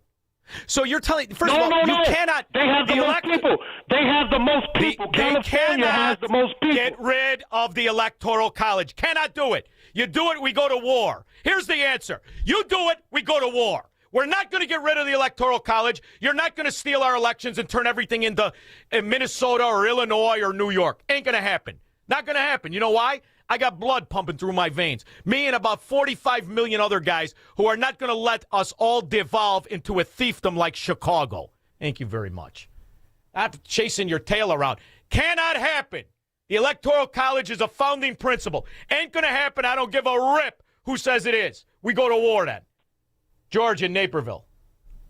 So you're telling, first of all, you cannot. They have the most people. They have the most people. California has the most people. Get rid of the Electoral College. Cannot do it. You do it, we go to war. Here's the answer. You do it, we go to war. We're not going to get rid of the Electoral College. You're not going to steal our elections and turn everything into Minnesota or Illinois or New York. Ain't going to happen. Not going to happen. You know why? I got blood pumping through my veins. Me and about 45 million other guys who are not going to let us all devolve into a fiefdom like Chicago. Thank you very much. Not chasing your tail around. Cannot happen. The Electoral College is a founding principle. Ain't going to happen. I don't give a rip who says it is. We go to war then. George in Naperville.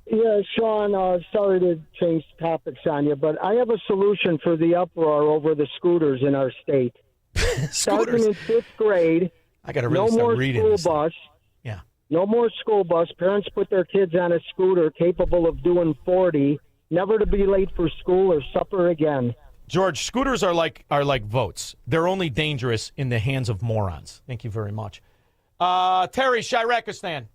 Yeah, Shaun, sorry to change topics on you, but I have a solution for the uproar over the scooters in our state. Starting in 5th grade, I got to really start reading this. No more school bus. Yeah. No more school bus. Parents put their kids on a scooter capable of doing 40, never to be late for school or supper again. George, scooters are like votes. They're only dangerous in the hands of morons. Thank you very much. Terry, Shirakistan.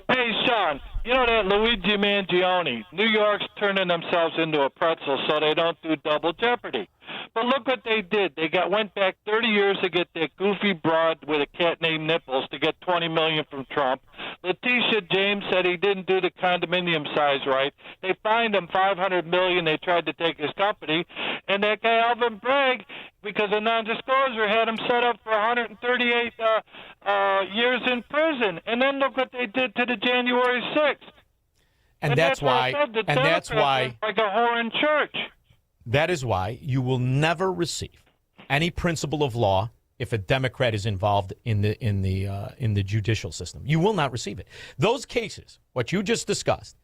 Hey, Shaun, you know that Luigi Mangione? New York's turning themselves into a pretzel so they don't do double jeopardy. But look what they did. They went back 30 years to get that goofy broad with a cat named Nipples to get $20 million from Trump. Letitia James said he didn't do the condominium size right. They fined him $500 million. They tried to take his company. And that guy Alvin Bragg, because of non-disclosure, had him set up for 138 years in prison. And then look what they did to the January 6th. And that's why. Like a whore in church. That is why you will never receive any principle of law if a Democrat is involved in the judicial system. You will not receive it. Those cases, what you just discussed,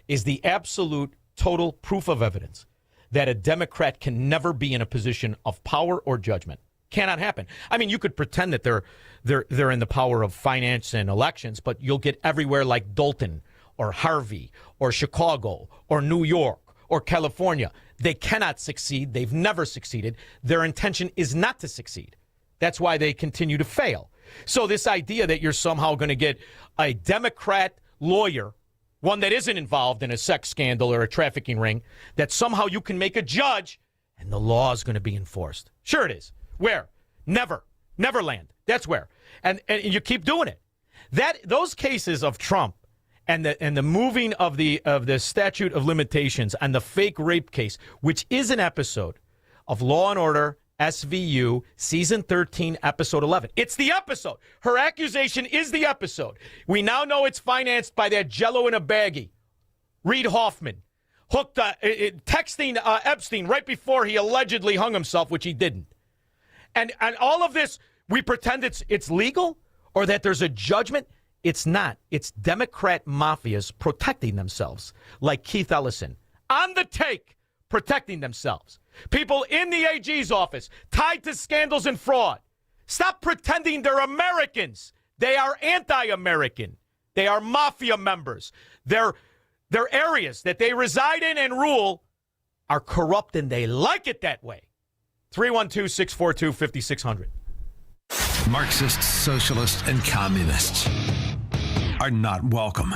is the absolute total proof of evidence that a Democrat can never be in a position of power or judgment. Cannot happen. I mean, you could pretend that they're in the power of finance and elections, but you'll get everywhere like Dalton or Harvey or Chicago or New York or California. They cannot succeed. They've never succeeded. Their intention is not to succeed. That's why they continue to fail. So this idea that you're somehow going to get a Democrat lawyer, one that isn't involved in a sex scandal or a trafficking ring, that somehow you can make a judge and the law is going to be enforced. Sure it is. Where? Never. Neverland. That's where. And you keep doing it. Those cases of Trump and the moving of the statute of limitations and the fake rape case, which is an episode of Law and Order SVU season 13 episode 11. It's the episode. Her accusation is the episode. We now know it's financed by that Jello in a baggie, Reid Hoffman, hooked texting Epstein right before he allegedly hung himself, which he didn't. And all of this, we pretend it's legal or that there's a judgment. It's not. It's Democrat mafias protecting themselves, like Keith Ellison. On the take, protecting themselves. People in the AG's office tied to scandals and fraud. Stop pretending they're Americans. They are anti-American. They are mafia members. Their areas that they reside in and rule are corrupt, and they like it that way. 312-642-5600. Marxists, socialists, and communists are not welcome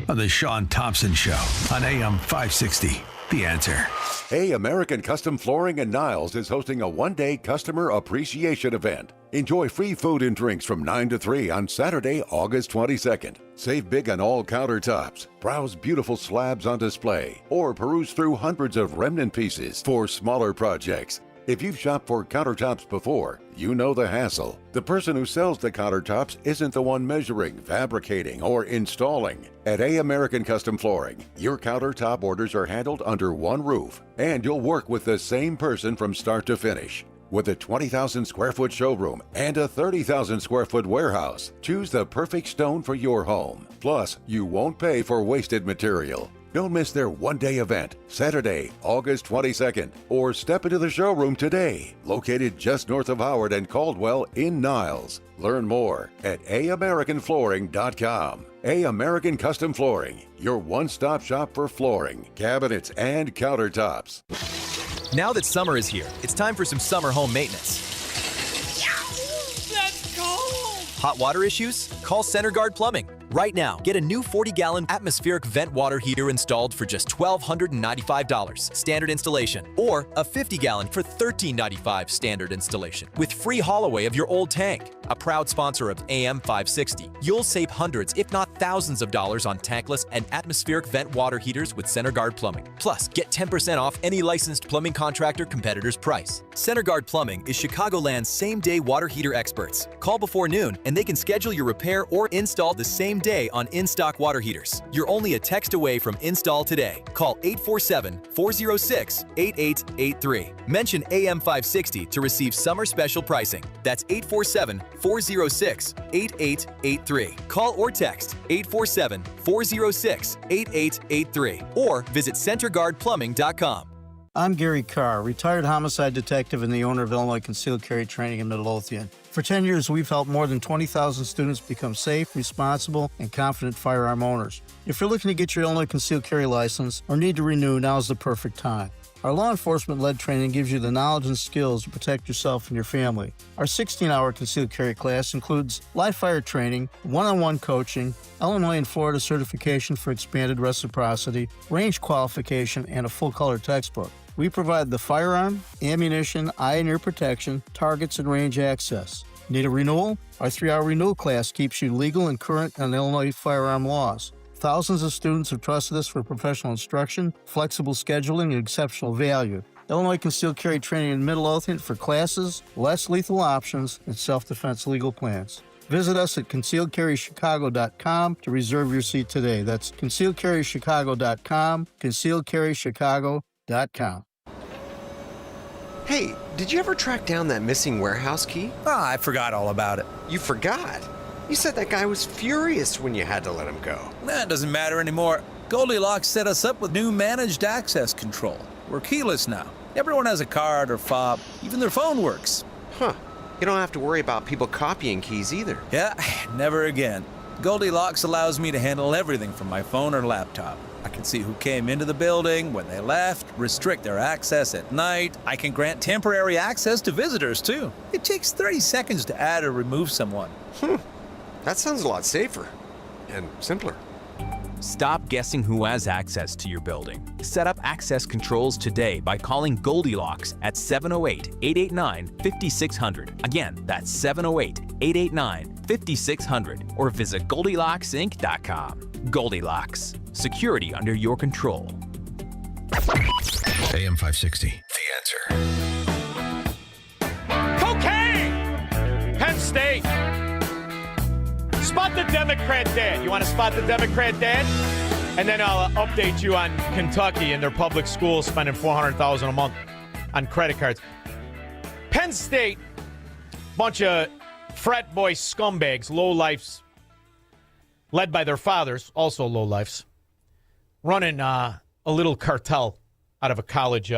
on the Shaun Thompson Show on AM 560. The Answer. Hey, American Custom Flooring in Niles is hosting a one-day customer appreciation event. Enjoy free food and drinks from 9 to 3 on Saturday, August 22nd. Save big on all countertops, browse beautiful slabs on display, or peruse through hundreds of remnant pieces for smaller projects. If you've shopped for countertops before, you know the hassle. The person who sells the countertops isn't the one measuring, fabricating, or installing. At A American Custom Flooring, your countertop orders are handled under one roof, and you'll work with the same person from start to finish. With a 20,000 square foot showroom and a 30,000 square foot warehouse, choose the perfect stone for your home. Plus, you won't pay for wasted material. Don't miss their one-day event, Saturday, August 22nd, or step into the showroom today, located just north of Howard and Caldwell in Niles. Learn more at aamericanflooring.com. A American Custom Flooring, your one-stop shop for flooring, cabinets, and countertops. Now that summer is here, it's time for some summer home maintenance. Let's go! Hot water issues? Call Center Guard Plumbing. Right now, get a new 40-gallon atmospheric vent water heater installed for just $1,295 standard installation, or a 50-gallon for $1,395 standard installation, with free haul away of your old tank. A proud sponsor of AM 560, you'll save hundreds, if not thousands of dollars on tankless and atmospheric vent water heaters with Center Guard Plumbing. Plus, get 10% off any licensed plumbing contractor competitor's price. Center Guard Plumbing is Chicagoland's same-day water heater experts. Call before noon, and they can schedule your repair or install the same day on in-stock water heaters. You're only a text away from install today. Call 847-406-8883. Mention AM 560 to receive summer special pricing. That's 847-406-8883. Call or text 847-406-8883 or visit centerguardplumbing.com. I'm Gary Carr, retired homicide detective and the owner of Illinois Concealed Carry Training in Midlothian. For 10 years, we've helped more than 20,000 students become safe, responsible, and confident firearm owners. If you're looking to get your Illinois Concealed Carry license or need to renew, now is the perfect time. Our law enforcement-led training gives you the knowledge and skills to protect yourself and your family. Our 16-hour concealed carry class includes live fire training, one-on-one coaching, Illinois and Florida certification for expanded reciprocity, range qualification, and a full-color textbook. We provide the firearm, ammunition, eye and ear protection, targets, and range access. Need a renewal? Our 3-hour renewal class keeps you legal and current on Illinois firearm laws. Thousands of students have trusted us for professional instruction, flexible scheduling, and exceptional value. Illinois Concealed Carry Training in Midlothian for classes, less lethal options, and self-defense legal plans. Visit us at concealedcarrychicago.com to reserve your seat today. That's concealedcarrychicago.com, concealedcarrychicago.com. Hey, did you ever track down that missing warehouse key? I forgot all about it. You forgot? You said that guy was furious when you had to let him go. That doesn't matter anymore. Goldilocks set us up with new managed access control. We're keyless now. Everyone has a card or fob. Even their phone works. Huh. You don't have to worry about people copying keys either. Yeah, never again. Goldilocks allows me to handle everything from my phone or laptop. I can see who came into the building, when they left, restrict their access at night. I can grant temporary access to visitors, too. It takes 30 seconds to add or remove someone. That sounds a lot safer and simpler. Stop guessing who has access to your building. Set up access controls today by calling Goldilocks at 708-889-5600. Again, that's 708-889-5600 or visit GoldilocksInc.com. Goldilocks. Security under your control. AM 560. The Answer. Cocaine! Penn State. Spot the Democrat dad. You want to spot the Democrat dad? And then I'll update you on Kentucky and their public schools spending $400,000 a month on credit cards. Penn State, bunch of frat boy scumbags, lowlifes, led by their fathers, also lowlifes, running a little cartel out of a college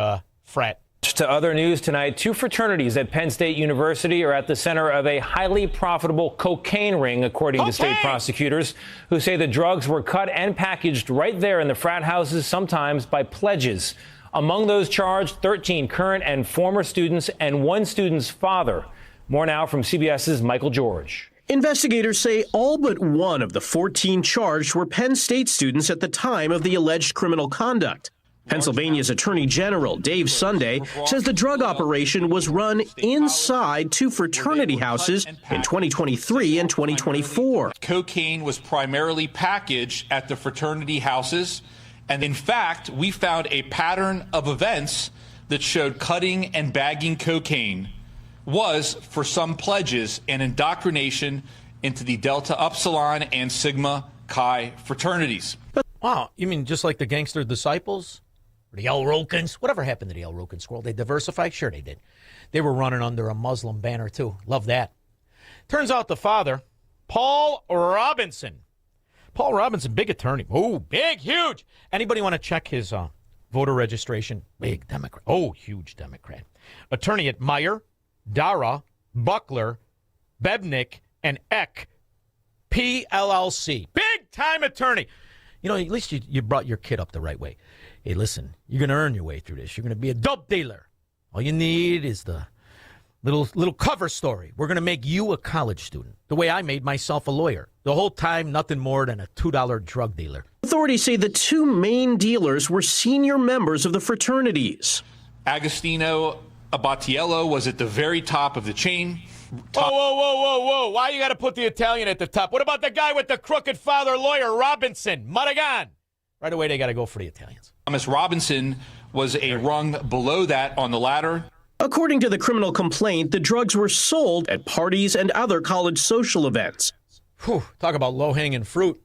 frat. To other news tonight, 2 fraternities at Penn State University are at the center of a highly profitable cocaine ring, according to state prosecutors, who say the drugs were cut and packaged right there in the frat houses, sometimes by pledges. Among those charged, 13 current and former students and 1 student's father. More now from CBS's Michael George. Investigators say all but 1 of the 14 charged were Penn State students at the time of the alleged criminal conduct. Pennsylvania's Attorney General Dave Sunday says the drug operation was run inside two fraternity houses in 2023 and 2024. Cocaine was primarily packaged at the fraternity houses, and in fact, we found a pattern of events that showed cutting and bagging cocaine was, for some pledges, an indoctrination into the Delta Upsilon and Sigma Chi fraternities. Wow, you mean just like the gangster disciples? Or the El Rokans? Whatever happened to the El Rokan squirrel? They diversified? Sure they did. They were running under a Muslim banner, too. Love that. Turns out the father, Paul Robinson. Paul Robinson, big attorney. Oh, big, huge. Anybody want to check his voter registration? Big Democrat. Oh, huge Democrat. Attorney at Meyer, Dara, Buckler, Bebnick, and Eck, PLLC. Big-time attorney. You know, at least you brought your kid up the right way. Hey, listen, you're going to earn your way through this. You're going to be a dope dealer. All you need is the little cover story. We're going to make you a college student, the way I made myself a lawyer. The whole time, nothing more than a $2 drug dealer. Authorities say the two main dealers were senior members of the fraternities. Agostino Abatiello was at the very top of the chain. Whoa. Why you got to put the Italian at the top? What about the guy with the crooked father lawyer, Robinson? Maragan. Right away, they got to go for the Italians. Thomas Robinson was a rung below that on the ladder. According to the criminal complaint, the drugs were sold at parties and other college social events. Whew, talk about low-hanging fruit.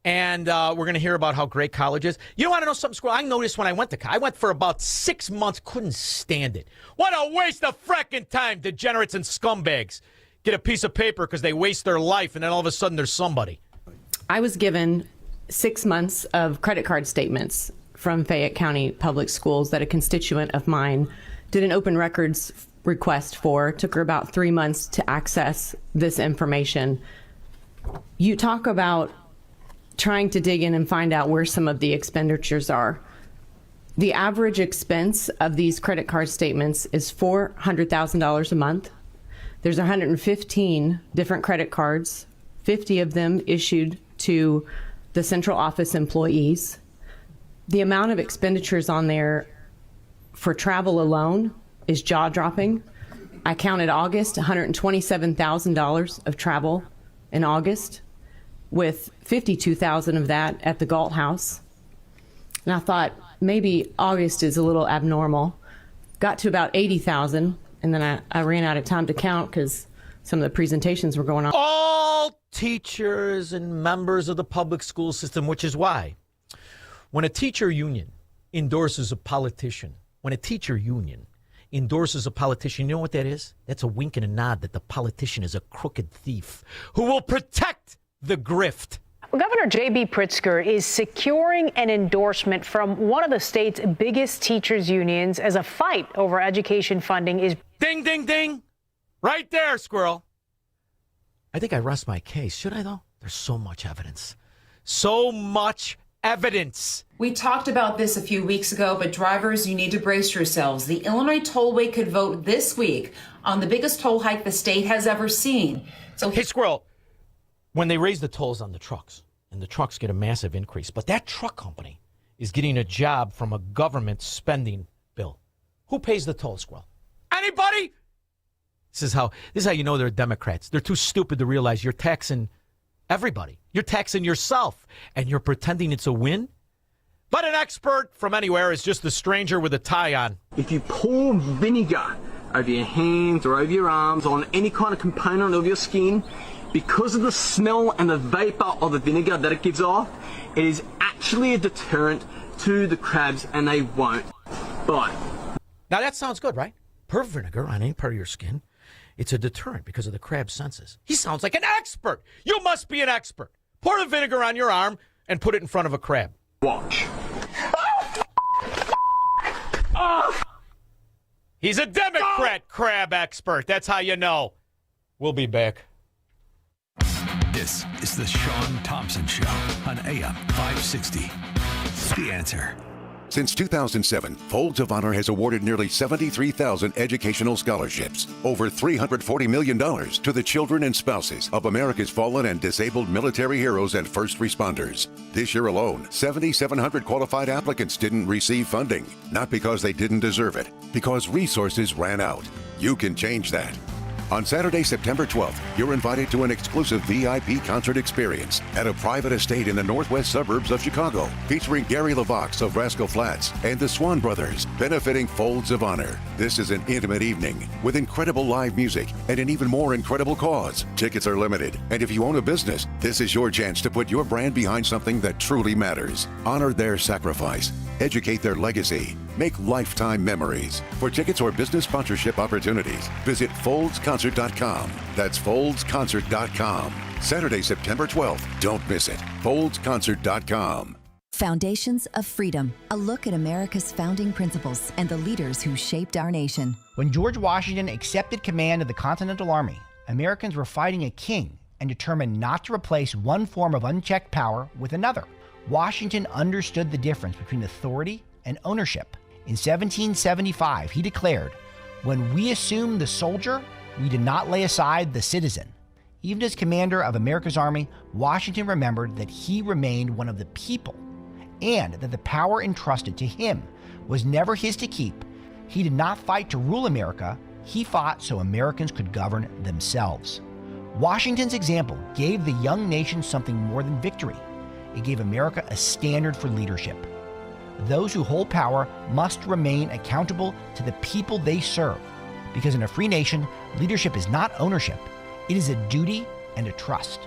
And we're going to hear about how great college is. You want to know something, Squirrel? I noticed when I went to college. I went for about 6 months, couldn't stand it. What a waste of frickin' time, degenerates and scumbags. Get a piece of paper because they waste their life, and then all of a sudden there's somebody. I was given 6 months of credit card statements from Fayette County Public Schools that a constituent of mine did an open records request for. It took her about 3 months to access this information. You talk about trying to dig in and find out where some of the expenditures are. The average expense of these credit card statements is $400,000 a month. There's 115 different credit cards, 50 of them issued to the central office employees. The amount of expenditures on there for travel alone is jaw-dropping. I counted August, $127,000 of travel in August, with $52,000 of that at the Galt House. And I thought maybe August is a little abnormal. Got to about $80,000, and then I ran out of time to count because some of the presentations were going on. All teachers and members of the public school system, which is why when a teacher union endorses a politician, you know what that is? That's a wink and a nod that the politician is a crooked thief who will protect the grift. Well, Governor J.B. Pritzker is securing an endorsement from one of the state's biggest teachers' unions as a fight over education funding is... Ding, ding, ding. Right there, Squirrel. I think I rest my case. Should I, though? There's so much evidence. So much evidence. We talked about this a few weeks ago, but drivers, you need to brace yourselves. The Illinois Tollway could vote this week on the biggest toll hike the state has ever seen. So, hey, Squirrel, when they raise the tolls on the trucks, and the trucks get a massive increase, but that truck company is getting a job from a government spending bill. Who pays the toll, Squirrel? Anybody? This is how you know they're Democrats. They're too stupid to realize you're taxing everybody. You're taxing yourself, and you're pretending it's a win? But an expert from anywhere is just a stranger with a tie on. If you pour vinegar over your hands or over your arms, on any kind of component of your skin, because of the smell and the vapor of the vinegar that it gives off, it is actually a deterrent to the crabs, and they won't bite. Now that sounds good, right? Pour vinegar on any part of your skin. It's a deterrent because of the crab senses. He sounds like an expert. You must be an expert. Pour the vinegar on your arm and put it in front of a crab. Watch. He's a Democrat crab expert. That's how you know. We'll be back. This is the Shaun Thompson Show on AM 560. The Answer. Since 2007, Folds of Honor has awarded nearly 73,000 educational scholarships, over $340 million to the children and spouses of America's fallen and disabled military heroes and first responders. This year alone, 7,700 qualified applicants didn't receive funding, not because they didn't deserve it, because resources ran out. You can change that. On Saturday, September 12th, you're invited to an exclusive VIP concert experience at a private estate in the northwest suburbs of Chicago, featuring Gary LaVox of Rascal Flatts and the Swan Brothers, benefiting Folds of Honor. This is an intimate evening with incredible live music and an even more incredible cause. Tickets are limited, and if you own a business, this is your chance to put your brand behind something that truly matters. Honor their sacrifice, educate their legacy, make lifetime memories. For tickets or business sponsorship opportunities, visit foldsconcert.com. That's foldsconcert.com. Saturday, September 12th. Don't miss it. foldsconcert.com. Foundations of Freedom, a look at America's founding principles and the leaders who shaped our nation. When George Washington accepted command of the Continental Army, Americans were fighting a king and determined not to replace one form of unchecked power with another. Washington understood the difference between authority and ownership. In 1775, he declared, "When we assumed the soldier, we did not lay aside the citizen." Even as commander of America's army, Washington remembered that he remained one of the people, and that the power entrusted to him was never his to keep. He did not fight to rule America, he fought so Americans could govern themselves. Washington's example gave the young nation something more than victory. It gave America a standard for leadership. Those who hold power must remain accountable to the people they serve, because in a free nation, leadership is not ownership, it is a duty and a trust.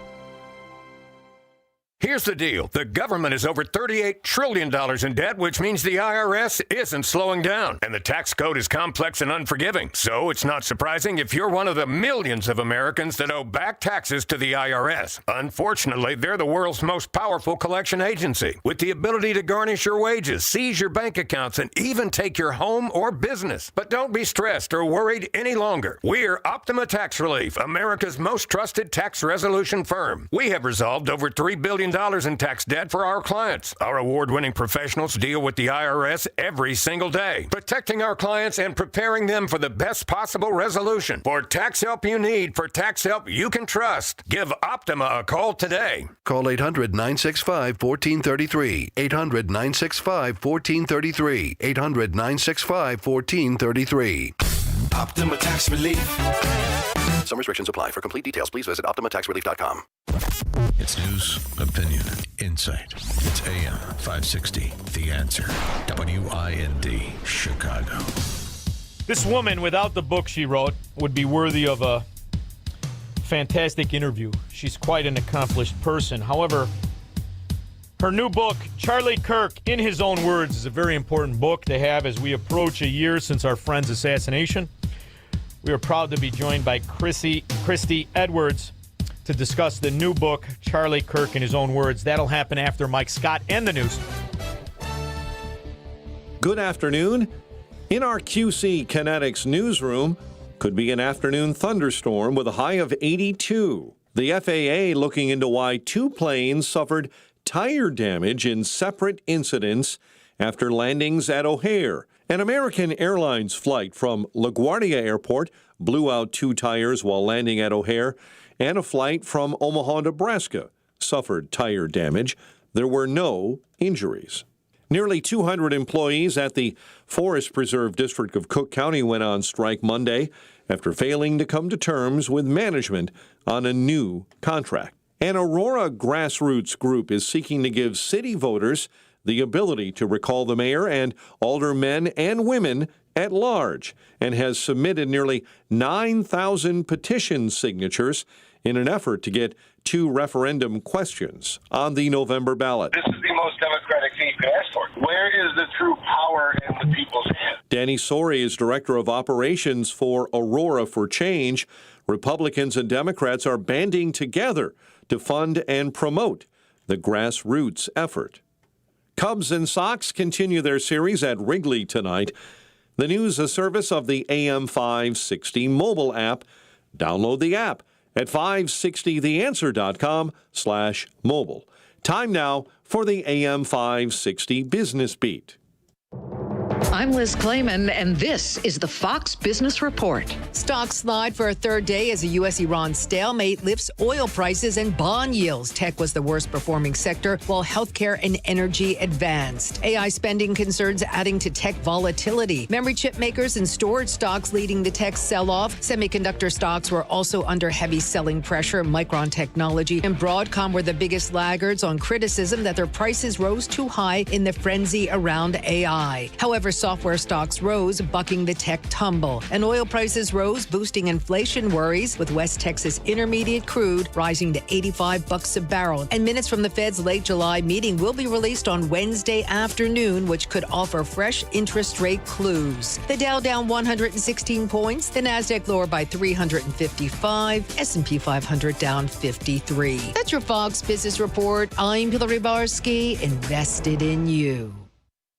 Here's the deal. The government is over $38 trillion in debt, which means the IRS isn't slowing down. And the tax code is complex and unforgiving. So it's not surprising if you're one of the millions of Americans that owe back taxes to the IRS. Unfortunately, they're the world's most powerful collection agency, with the ability to garnish your wages, seize your bank accounts, and even take your home or business. But don't be stressed or worried any longer. We're Optima Tax Relief, America's most trusted tax resolution firm. We have resolved over $3 billion in tax debt for our clients. Our award-winning professionals deal with the IRS every single day, protecting our clients and preparing them for the best possible resolution. For tax help you need, for tax help you can trust, give Optima a call today. Call 800-965-1433. 800-965-1433. 800-965-1433. Optima Tax Relief. Some restrictions apply. For complete details, please visit OptimaTaxRelief.com. It's news, opinion, insight. It's AM 560, The Answer. WIND, Chicago. This woman, without the book she wrote, would be worthy of a fantastic interview. She's quite an accomplished person. However, her new book, Charlie Kirk, in his own words, is a very important book to have as we approach a year since our friend's assassination. We are proud to be joined by Christy Edwards to discuss the new book, Charlie Kirk, in his own words. That'll happen after Mike Scott and the news. Good afternoon. In our QC Kinetics newsroom, could be an afternoon thunderstorm with a high of 82. The FAA looking into why two planes suffered tire damage in separate incidents after landings at O'Hare. An American Airlines flight from LaGuardia Airport blew out two tires while landing at O'Hare, and a flight from Omaha, Nebraska suffered tire damage. There were no injuries. Nearly 200 employees at the Forest Preserve District of Cook County went on strike Monday after failing to come to terms with management on a new contract. An Aurora grassroots group is seeking to give city voters the ability to recall the mayor and aldermen and women at large, and has submitted nearly 9,000 petition signatures in an effort to get two referendum questions on the November ballot. This is the most democratic thing you could ask for. Where is the true power in the people's hands? Danny Sori is director of operations for Aurora for Change. Republicans and Democrats are banding together to fund and promote the grassroots effort. Cubs and Sox continue their series at Wrigley tonight. The news, a service of the AM 560 mobile app. Download the app at 560theanswer.com/mobile. Time now for the AM 560 Business Beat. I'm Liz Clayman, and this is the Fox Business Report. Stocks slide for a third day as a U.S.-Iran stalemate lifts oil prices and bond yields. Tech was the worst performing sector, while healthcare and energy advanced. AI spending concerns adding to tech volatility. Memory chip makers and storage stocks leading the tech sell-off. Semiconductor stocks were also under heavy selling pressure. Micron Technology and Broadcom were the biggest laggards on criticism that their prices rose too high in the frenzy around AI. However, software stocks rose, bucking the tech tumble. And oil prices rose, boosting inflation worries, with West Texas Intermediate crude rising to $85 a barrel. And minutes from the Fed's late July meeting will be released on Wednesday afternoon, which could offer fresh interest rate clues. The Dow down 116 points, the Nasdaq lower by 355, S&P 500 down 53. That's your Fox Business Report. I'm Hillary Barsky, invested in you.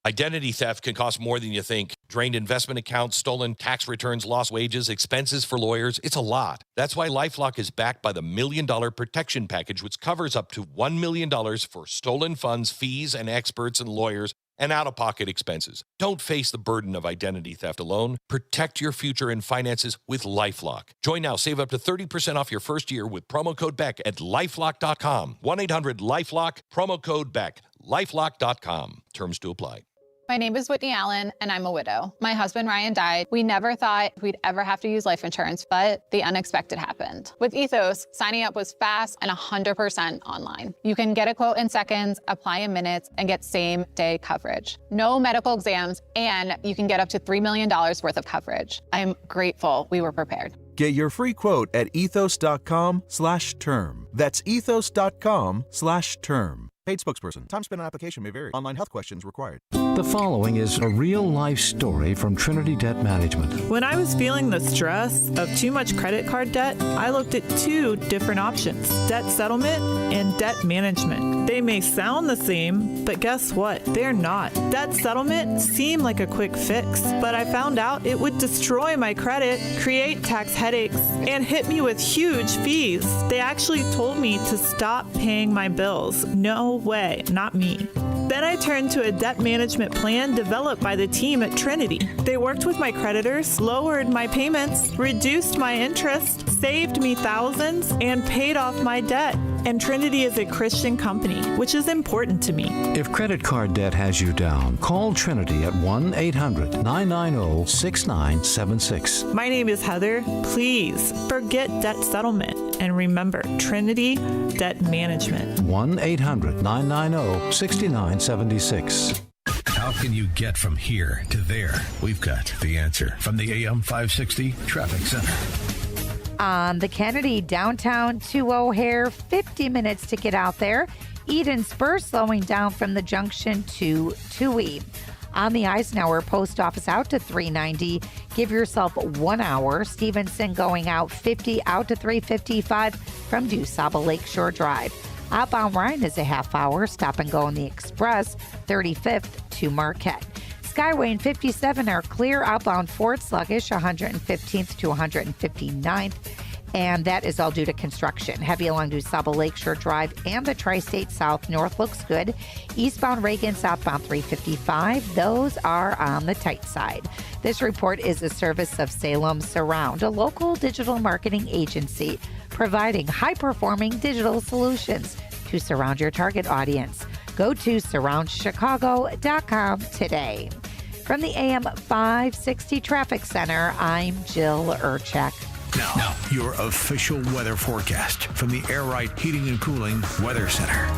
Identity theft can cost more than you think. Drained investment accounts, stolen tax returns, lost wages, expenses for lawyers. It's a lot. That's why LifeLock is backed by the $1 Million Protection Package, which covers up to $1 million for stolen funds, fees, and experts and lawyers, and out-of-pocket expenses. Don't face the burden of identity theft alone. Protect your future and finances with LifeLock. Join now. Save up to 30% off your first year with promo code BECK at LifeLock.com. 1-800-LifeLock, promo code BECK. LifeLock.com. Terms to apply. My name is Whitney Allen, and I'm a widow. My husband, Ryan, died. We never thought we'd ever have to use life insurance, but the unexpected happened. With Ethos, signing up was fast and 100% online. You can get a quote in seconds, apply in minutes, and get same-day coverage. No medical exams, and you can get up to $3 million worth of coverage. I'm grateful we were prepared. Get your free quote at ethos.com/term. That's ethos.com/term. Paid spokesperson. Time spent on application may vary. Online health questions required. The following is a real-life story from Trinity Debt Management. When I was feeling the stress of too much credit card debt, I looked at two different options: debt settlement and debt management. They may sound the same, but guess what? They're not. Debt settlement seemed like a quick fix, but I found out it would destroy my credit, create tax headaches, and hit me with huge fees. They actually told me to stop paying my bills. No way, not me. Then I turned to a debt management plan developed by the team at Trinity. They worked with my creditors, lowered my payments, reduced my interest, saved me thousands, and paid off my debt. And Trinity is a Christian company, which is important to me. If credit card debt has you down, call Trinity at 1-800-990-6976. My name is Heather. Please forget debt settlement and remember Trinity Debt Management. 1-800-990-6976. How can you get from here to there? We've got the answer from the AM 560 Traffic Center. On the Kennedy downtown to O'Hare, 50 minutes to get out there. Eden Spur slowing down from the junction to Toohey. On the Eisenhower post office out to 390, give yourself 1 hour. Stevenson going out 50 out to 355 from DuSable Lakeshore Drive. Outbound Ryan is a half hour. Stop and go on the Express 35th to Marquette. Skyway and 57 are clear. Outbound Ford sluggish 115th to 159th. And that is all due to construction. Heavy along DuSable Lakeshore Drive and the Tri-State South. North looks good. Eastbound Reagan, southbound 355. Those are on the tight side. This report is a service of Salem Surround, a local digital marketing agency providing high-performing digital solutions to surround your target audience. Go to surroundchicago.com today. From the AM 560 Traffic Center, I'm Jill Urchek. Now, your official weather forecast from the Air Right Heating and Cooling Weather Center.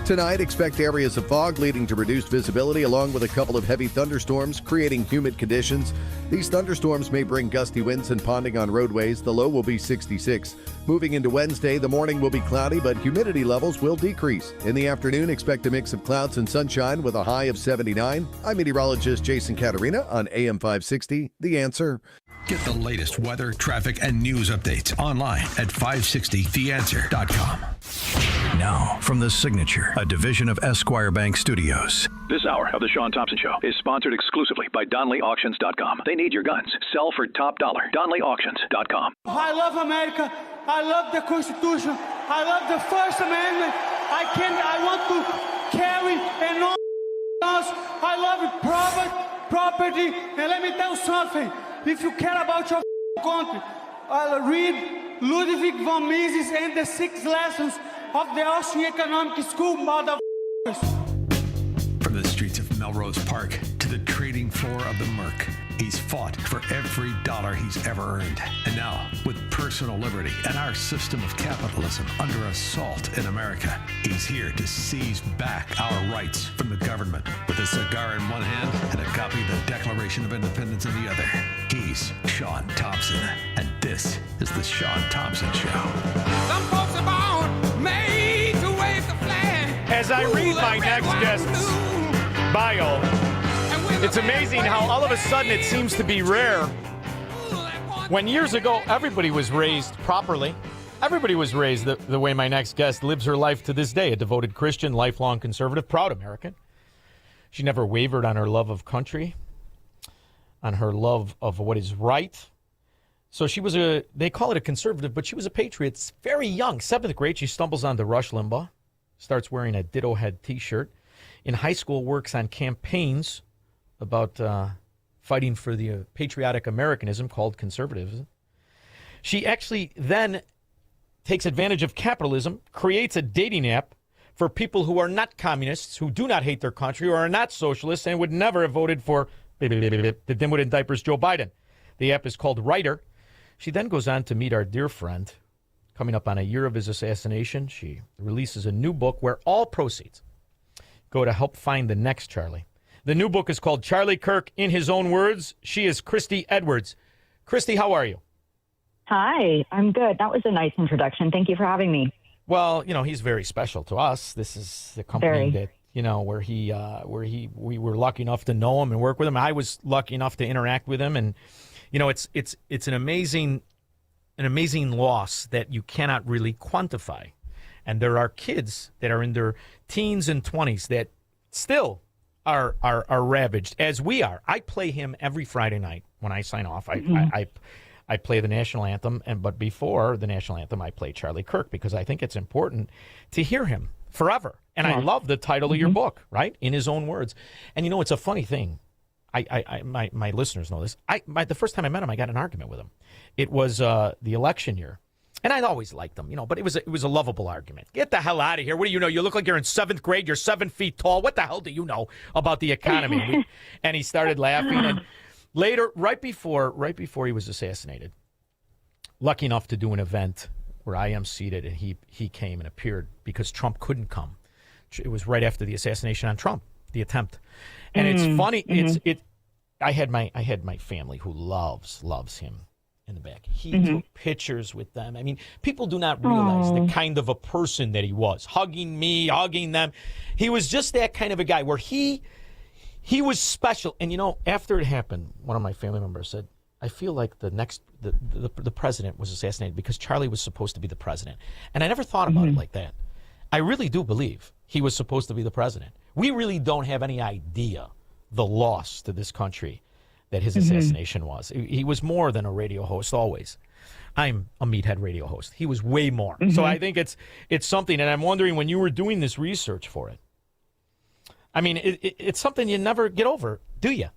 Tonight, expect areas of fog leading to reduced visibility along with a couple of heavy thunderstorms, creating humid conditions. These thunderstorms may bring gusty winds and ponding on roadways. The low will be 66. Moving into Wednesday, the morning will be cloudy, but humidity levels will decrease. In the afternoon, expect a mix of clouds and sunshine with a high of 79. I'm meteorologist Jason Caterina on AM 560, The Answer. Get the latest weather, traffic, and news updates online at 560theanswer.com. Now, from The Signature, a division of Esquire Bank Studios. This hour of the Shaun Thompson Show is sponsored exclusively by DonleyAuctions.com. They need your guns. Sell for top dollar. DonleyAuctions.com. I love America. I love the Constitution. I love the First Amendment. I want to carry and all because I love property. And let me tell you something. If you care about your country, read Ludwig von Mises and the 6 lessons of the Austrian Economic School, motherfuckers. From the streets of Melrose Park to the trading floor of the Merc, he's fought for every dollar he's ever earned. And now, with personal liberty and our system of capitalism under assault in America, he's here to seize back our rights from the government. With a cigar in one hand and a copy of the Declaration of Independence in the other, he's Shaun Thompson. And this is the Shaun Thompson Show. Some folks are born made to wave the flag. As I read my next guest's bio, it's amazing how all of a sudden it seems to be rare when years ago everybody was raised properly. Everybody was raised the way my next guest lives her life to this day, a devoted Christian, lifelong conservative, proud American. She never wavered on her love of country, on her love of what is right. So she was they call it a conservative, but she was a patriot. Very young, 7th grade, she stumbles onto Rush Limbaugh, starts wearing a Ditto Head t-shirt. In high school, works on campaigns about fighting for the patriotic Americanism called conservatism. She actually then takes advantage of capitalism, creates a dating app for people who are not communists, who do not hate their country, or are not socialists, and would never have voted for the dimwit in diapers Joe Biden. The app is called Writer. She then goes on to meet our dear friend. Coming up on a year of his assassination, she releases a new book where all proceeds go to help find the next Charlie. The new book is called Charlie Kirk in His Own Words. She is Christy Edwards. Christy, how are you? Hi, I'm good. That was a nice introduction. Thank you for having me. Well, he's very special to us. This is the company that, where we were lucky enough to know him and work with him. I was lucky enough to interact with him, and it's an amazing loss that you cannot really quantify. And there are kids that are in their teens and 20s that still are ravaged, as we are. I play him every Friday night when I sign off. I play the national anthem, but before the national anthem, I play Charlie Kirk because I think it's important to hear him forever. And I love the title of your book, right? In His Own Words. And it's a funny thing. My listeners know this. The first time I met him, I got in an argument with him. It was the election year. And I always liked him, but it was a lovable argument. Get the hell out of here. What do you know? You look like you're in 7th grade. You're 7 feet tall. What the hell do you know about the economy? And he started laughing. And later, right before he was assassinated, lucky enough to do an event where I am seated, and he came and appeared because Trump couldn't come. It was right after the assassination on Trump, the attempt. And it's funny. I had my family who loves him in the back. He took pictures with them. I mean, people do not realize the kind of a person that he was. Hugging me, hugging them. He was just that kind of a guy where he was special. And after it happened, one of my family members said, I feel like the president was assassinated because Charlie was supposed to be the president. And I never thought about it like that. I really do believe he was supposed to be the president. We really don't have any idea the loss to this country that his assassination was. He was more than a radio host always. I'm a meathead radio host. He was way more. So I think it's something, and I'm wondering when you were doing this research for it, I mean, it's something you never get over, do you?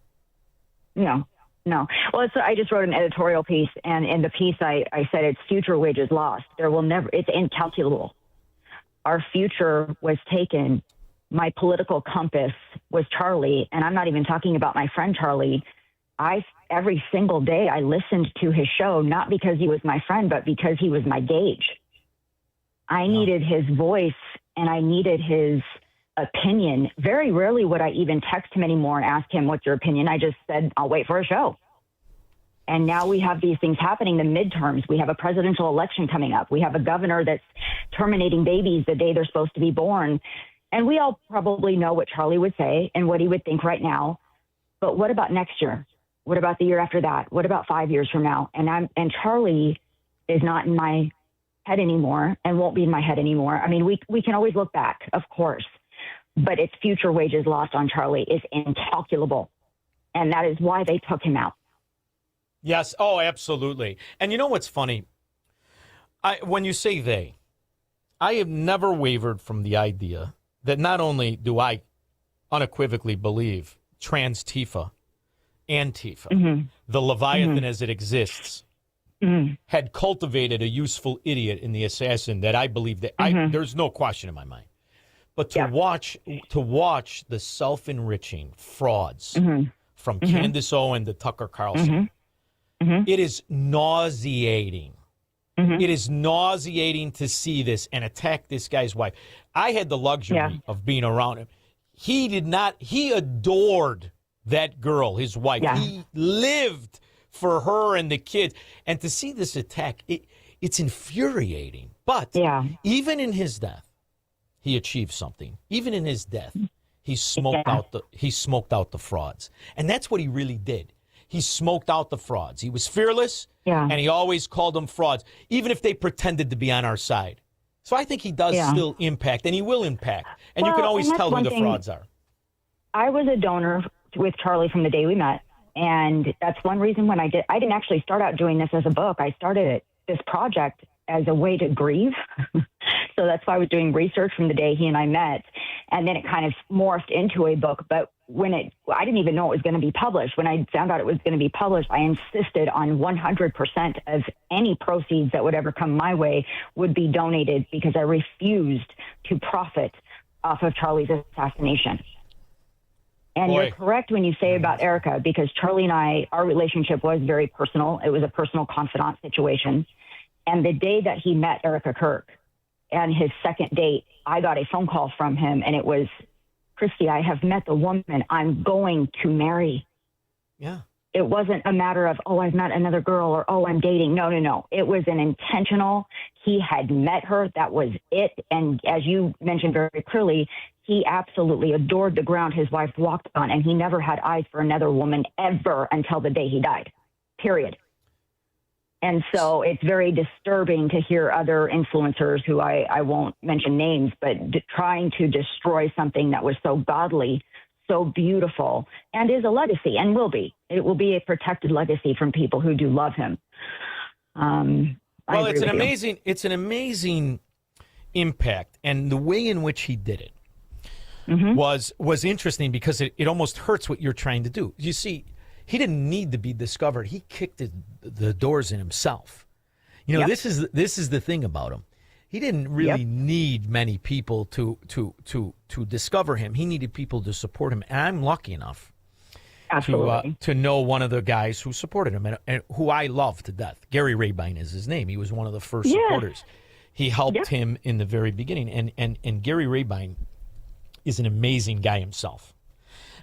No. Well, I just wrote an editorial piece, and in the piece I said it's future wages lost. It's incalculable. Our future was taken. My political compass was Charlie, and I'm not even talking about my friend Charlie. Every single day I listened to his show, not because he was my friend, but because he was my gauge. I needed his voice, and I needed his opinion. Very rarely would I even text him anymore and ask him, what's your opinion? I just said, I'll wait for a show. And now we have these things happening, the midterms. We have a presidential election coming up. We have a governor that's terminating babies the day they're supposed to be born. And we all probably know what Charlie would say and what he would think right now. But what about next year? What about the year after that? What about 5 years from now? And Charlie is not in my head anymore and won't be in my head anymore. I mean, we can always look back, of course, but its future wages lost on Charlie is incalculable. And that is why they took him out. Yes. Oh, absolutely. And you know what's funny? When you say they, I have never wavered from the idea that not only do I unequivocally believe Trans-Tifa, Antifa, the Leviathan as it exists, had cultivated a useful idiot in the assassin that I believe that there's no question in my mind. But to watch the self-enriching frauds from Candace Owen to Tucker Carlson, it is nauseating. It is nauseating to see this and attack this guy's wife. I had the luxury of being around him. He adored that girl, his wife. He lived for her and the kids. And to see this attack, it's infuriating. But even in his death, he achieved something. Even in his death, he smoked out the frauds. And that's what he really did. He smoked out the frauds. He was fearless, and he always called them frauds, even if they pretended to be on our side. So I think he does still impact, and he will impact. And you can always tell who the frauds are. I was a donor with Charlie from the day we met, and that's one reason when I didn't actually start out doing this as a book. I started this project as a way to grieve. So that's why I was doing research from the day he and I met. And then it kind of morphed into a book. But I didn't even know it was going to be published. When I found out it was going to be published, I insisted on 100% of any proceeds that would ever come my way would be donated, because I refused to profit off of Charlie's assassination. And you're correct when you say about Erica, because Charlie and I, our relationship was very personal. It was a personal confidant situation. And the day that he met Erica Kirk and his second date, I got a phone call from him, and it was, Christy, I have met the woman I'm going to marry. Yeah. It wasn't a matter of, oh, I've met another girl, or, oh, I'm dating. No. It was an intentional, he had met her. That was it. And as you mentioned very clearly, he absolutely adored the ground his wife walked on, and he never had eyes for another woman ever until the day he died, period. And so it's very disturbing to hear other influencers who I won't mention names, but trying to destroy something that was so godly, so beautiful, and is a legacy, and will be. It will be a protected legacy from people who do love him. Well, it's an amazing impact, and the way in which he did it was interesting, because it almost hurts what you're trying to do. You see, he didn't need to be discovered. He kicked the doors in himself. You know, this is the thing about him. He didn't really need many people to discover him. He needed people to support him. And I'm lucky enough to know one of the guys who supported him, and who I love to death. Gary Rabine is his name. He was one of the first supporters. He helped him in the very beginning. And Gary Rabine is an amazing guy himself.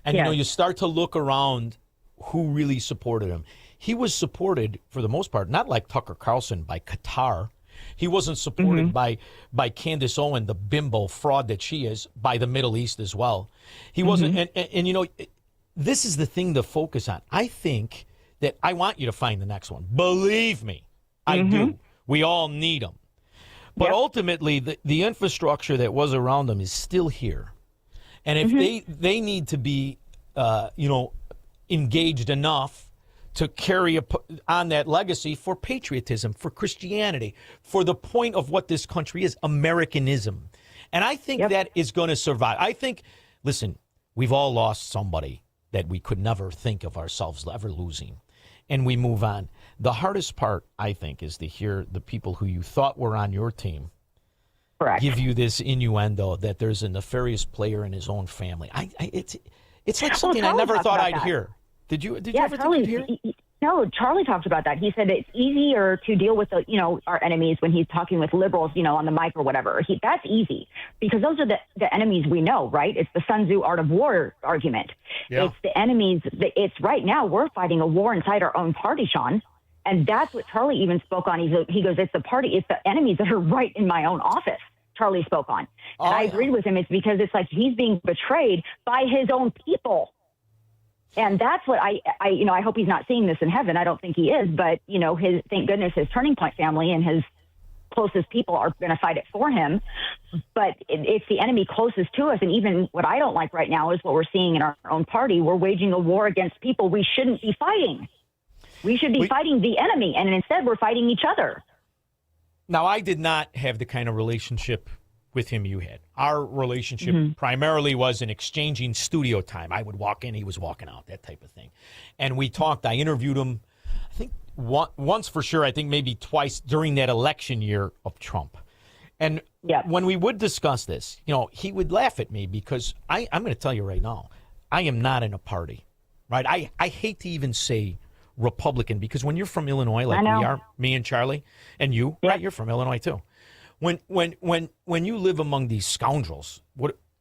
And, you know, you start to look around who really supported him. He was supported, for the most part, not like Tucker Carlson, by Qatar. He wasn't supported by Candace Owen, the bimbo fraud that she is, by the Middle East as well. He wasn't, and you know, this is the thing to focus on. I think that I want you to find the next one. Believe me, I do. We all need them. But ultimately, the infrastructure that was around them is still here. And if they need to be, you know, engaged enough to carry on that legacy for patriotism, for Christianity, for the point of what this country is, Americanism. And I think that is going to survive. I think, listen, we've all lost somebody that we could never think of ourselves ever losing, and we move on. The hardest part, I think, is to hear the people who you thought were on your team give you this innuendo that there's a nefarious player in his own family. It's like something I never thought I'd hear. Did you ever think you'd hear? No, Charlie talked about that. He said it's easier to deal with our enemies when he's talking with liberals, on the mic or whatever. That's easy, because those are the enemies we know, right? It's the Sun Tzu Art of War argument. Yeah. It's the enemies. It's right now we're fighting a war inside our own party, Shaun. And that's what Charlie even spoke on. He goes, it's the enemies that are right in my own office. Charlie spoke on. And I agreed with him. It's because it's like he's being betrayed by his own people. And that's what I hope he's not seeing this in heaven. I don't think he is, but thank goodness his Turning Point family and his closest people are going to fight it for him. But it's the enemy closest to us. And even what I don't like right now is what we're seeing in our own party. We're waging a war against people we shouldn't be fighting. We should be fighting the enemy, and instead we're fighting each other. Now, I did not have the kind of relationship with him you had. Our relationship primarily was in exchanging studio time. I would walk in, he was walking out, that type of thing. And we talked. I interviewed him, I think once for sure, I think maybe twice during that election year of Trump. And when we would discuss this, he would laugh at me because I'm going to tell you right now, I am not in a party, right? I hate to even say Republican because when you're from Illinois, like we are, me and Charlie, and you, right? You're from Illinois too. When you live among these scoundrels,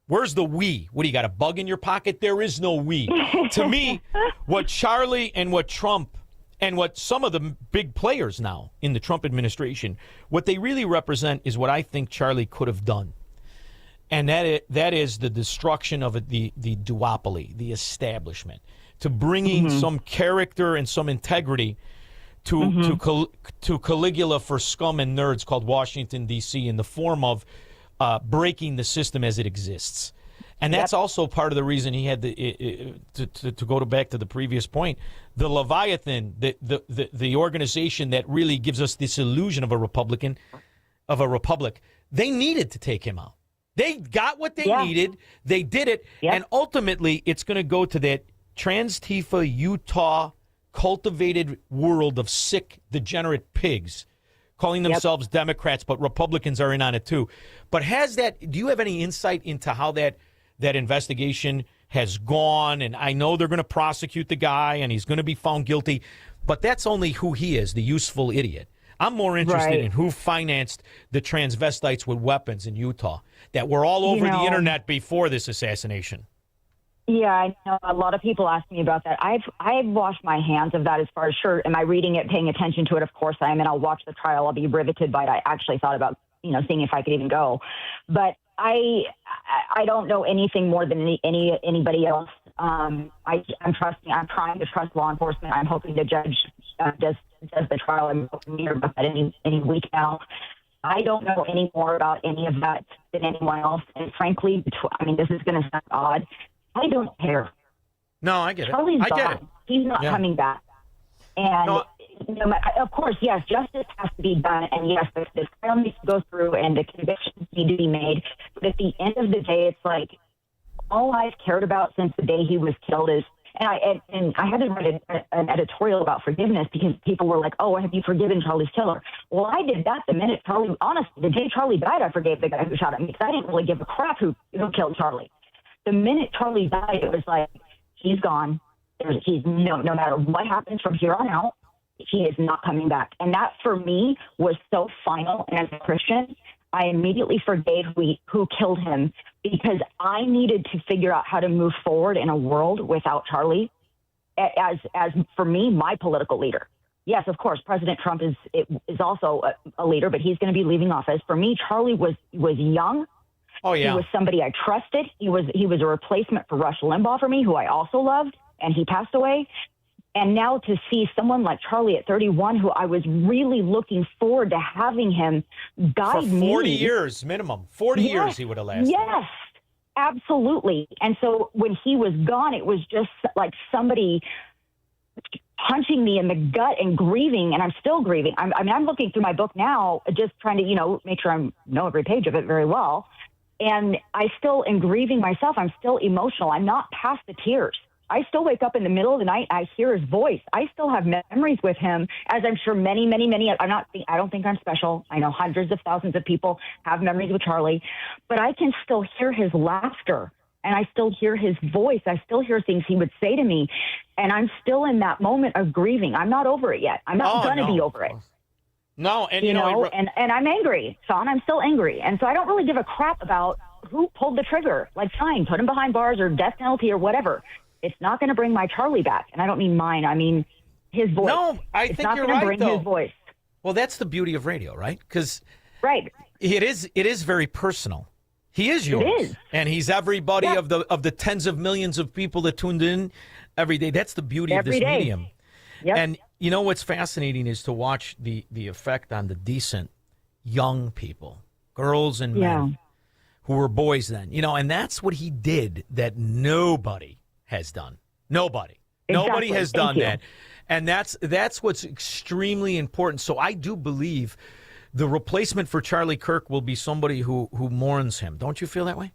where's the we? What do you got, a bug in your pocket? There is no we. To me, what Charlie and what Trump and what some of the big players now in the Trump administration, what they really represent is what I think Charlie could have done. And that is the destruction of the duopoly, the establishment, to bringing some character and some integrity to Caligula for scum and nerds called Washington, D.C. in the form of breaking the system as it exists. And that's also part of the reason he had to go back to the previous point. The Leviathan, the organization that really gives us this illusion of a republic, they needed to take him out. They got what they needed. They did it. And ultimately, it's going to go to that trans-Tifa, Utah, cultivated world of sick, degenerate pigs calling themselves Democrats, but Republicans are in on it too. But do you have any insight into how that investigation has gone? And I know they're going to prosecute the guy and he's going to be found guilty, but that's only who he is, the useful idiot. I'm more interested in who financed the transvestites with weapons in Utah that were all over the internet before this assassination. Yeah, I know a lot of people ask me about that. I've washed my hands of that as far as sure. Am I reading it, paying attention to it? Of course I am, and I'll watch the trial. I'll be riveted by it. I actually thought about seeing if I could even go, but I don't know anything more than anybody else. I'm trying to trust law enforcement. I'm hoping the judge does the trial. I'm hoping to hear about that any week now. I don't know any more about any of that than anyone else. And frankly, this is going to sound odd. I don't care. No, I get it. Charlie's I gone. get it. He's not coming back. And of course, yes, justice has to be done. And yes, the trial needs to go through and the convictions need to be made. But at the end of the day, it's like all I've cared about since the day he was killed is, and I had to write an editorial about forgiveness because people were like, oh, have you forgiven Charlie's killer? Well, I did that the minute Charlie, honestly, the day Charlie died, I forgave the guy who shot him because I didn't really give a crap who killed Charlie. The minute Charlie died, it was like, he's gone. He's no matter what happens from here on out, he is not coming back. And that for me was so final. And as a Christian, I immediately forgave who killed him because I needed to figure out how to move forward in a world without Charlie as for me, my political leader. Yes, of course, President Trump is also a leader, but he's going to be leaving office. For me, Charlie was young. Oh, yeah. He was somebody I trusted. He was a replacement for Rush Limbaugh for me, who I also loved, and he passed away. And now to see someone like Charlie at 31, who I was really looking forward to having him guide me. For 40 years minimum. 40 years he would have lasted. Yes, absolutely. And so when he was gone, it was just like somebody punching me in the gut and grieving, and I'm still grieving. I'm looking through my book now, just trying to, make sure I know every page of it very well. And I still am grieving myself. I'm still emotional. I'm not past the tears. I still wake up in the middle of the night. I hear his voice. I still have memories with him, as I'm sure many, many, many. I don't think I'm special. I know hundreds of thousands of people have memories with Charlie, but I can still hear his laughter and I still hear his voice. I still hear things he would say to me, and I'm still in that moment of grieving. I'm not over it yet. I'm not going to be over it. No, and and I'm angry, Shaun. I'm still angry, and so I don't really give a crap about who pulled the trigger. Like, fine, put him behind bars or death penalty or whatever. It's not going to bring my Charlie back, and I don't mean mine. I mean his voice. No, I think you're right. It's not going to bring his voice. Well, that's the beauty of radio, right? Because it is very personal. He is yours, it is. And he's everybody of the tens of millions of people that tuned in every day. That's the beauty of this medium. Yep. And you know what's fascinating is to watch the effect on the decent young people, girls and men who were boys then. And that's what he did that nobody has done. Nobody has done that. And that's what's extremely important. So I do believe the replacement for Charlie Kirk will be somebody who mourns him. Don't you feel that way?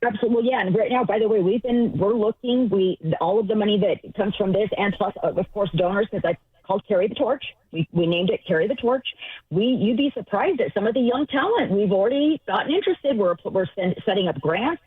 Absolutely, yeah. And right now, by the way, we're looking. All of the money that comes from this, and plus, of course, donors, because I called Carry the Torch. We named it Carry the Torch. You'd be surprised at some of the young talent. We've already gotten interested. We're setting up grants.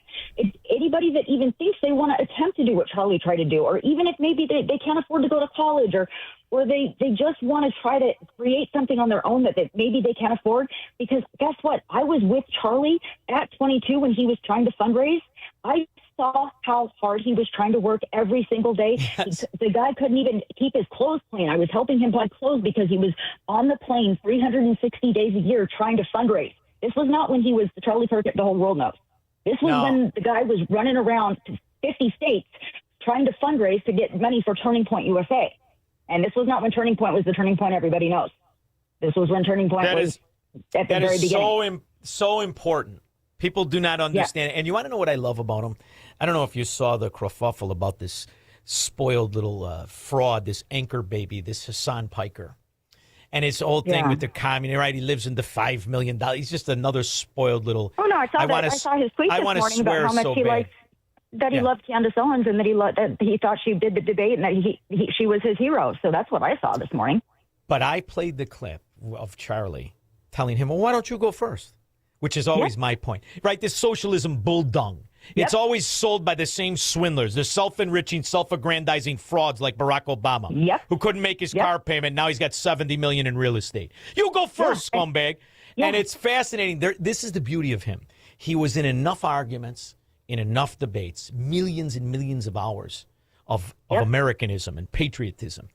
Anybody that even thinks they want to attempt to do what Charlie tried to do, or even if maybe they can't afford to go to college, or they just want to try to create something on their own that maybe they can't afford. Because guess what? I was with Charlie at 22 when he was trying to fundraise. I saw how hard he was trying to work every single day. Yes. The guy couldn't even keep his clothes clean. I was helping him buy clothes because he was on the plane 360 days a year trying to fundraise. This was not when he was the Charlie Kirk that the whole world knows. This was when the guy was running around 50 states trying to fundraise to get money for Turning Point USA. And this was not when Turning Point was the Turning Point everybody knows. This was when Turning Point was at the very beginning. So important. People do not understand. Yeah. And you want to know what I love about him? I don't know if you saw the kerfuffle about this spoiled little fraud, this anchor baby, this Hassan Piker. And his whole thing with the communist, right? He lives in the $5 million. He's just another spoiled little... Oh, no, I saw his tweet this morning about how much he likes... That he loved Candace Owens and that he thought she did the debate and that she was his hero. So that's what I saw this morning. But I played the clip of Charlie telling him, well, why don't you go first? Which is always my point. Right? This socialism bull dung. It's always sold by the same swindlers, the self-enriching, self-aggrandizing frauds like Barack Obama, who couldn't make his car payment. Now he's got $70 million in real estate. You go first, scumbag. And it's fascinating. This is the beauty of him. He was in enough arguments, in enough debates, millions and millions of hours of Americanism and patriotism.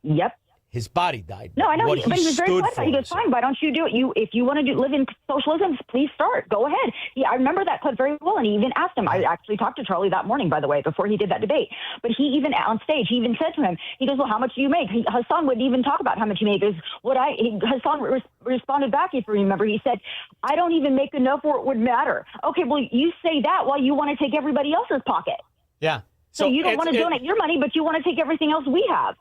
Yep. His body died. No, I know, but he was very fun. He goes, fine, why don't you do it? If you want to live in socialism, please start. Go ahead. I remember that clip very well, and he even asked him. I actually talked to Charlie that morning, by the way, before he did that debate. But he even, on stage, he even said to him, he goes, well, how much do you make? Hassan wouldn't even talk about how much he made. Hassan responded back, if you remember. He said, I don't even make enough where it would matter. Okay, well, you say that while you want to take everybody else's pocket. Yeah. So you don't want to donate your money, but you want to take everything else we have.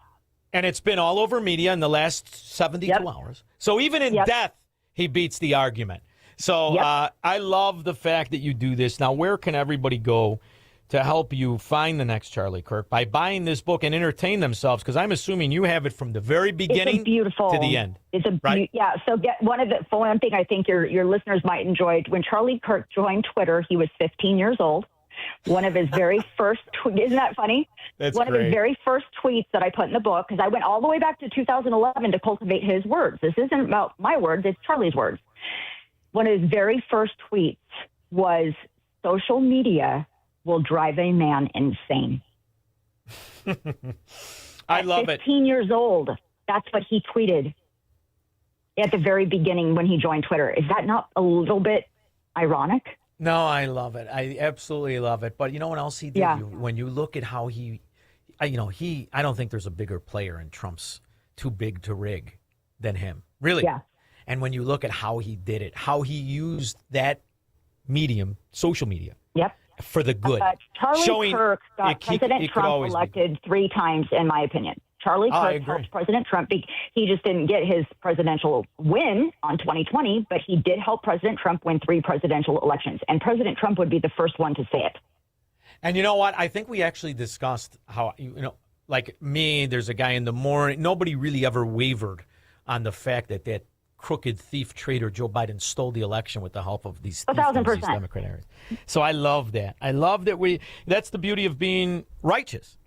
And it's been all over media in the last 72 hours. So even in death, he beats the argument. So I love the fact that you do this. Now, where can everybody go to help you find the next Charlie Kirk? By buying this book and entertain themselves, because I'm assuming you have it from the very beginning to the end. So get one thing I think your listeners might enjoy. When Charlie Kirk joined Twitter, he was 15 years old. One of his very first isn't that funny? That's one of his very first tweets that I put in the book, because I went all the way back to 2011 to cultivate his words. This isn't about my words, it's Charlie's words. One of his very first tweets was, social media will drive a man insane. I love it. 15 years old, that's what he tweeted at the very beginning when he joined Twitter. Is that not a little bit ironic? No, I love it. I absolutely love it. But you know what else he did? Yeah. When you look at how I don't think there's a bigger player in Trump's too big to rig than him. Really. Yeah. And when you look at how he did it, how he used that medium, social media, for the good. Charlie Kirk got President Trump elected 3 times, in my opinion. Charlie Kirk helped President Trump. He just didn't get his presidential win on 2020, but he did help President Trump win 3 presidential elections. And President Trump would be the first one to say it. And you know what? I think we actually discussed how, like me, there's a guy in the morning. Nobody really ever wavered on the fact that crooked thief traitor Joe Biden stole the election with the help of these 1,000%. These Democrat areas. So I love that. I love that that's the beauty of being righteous.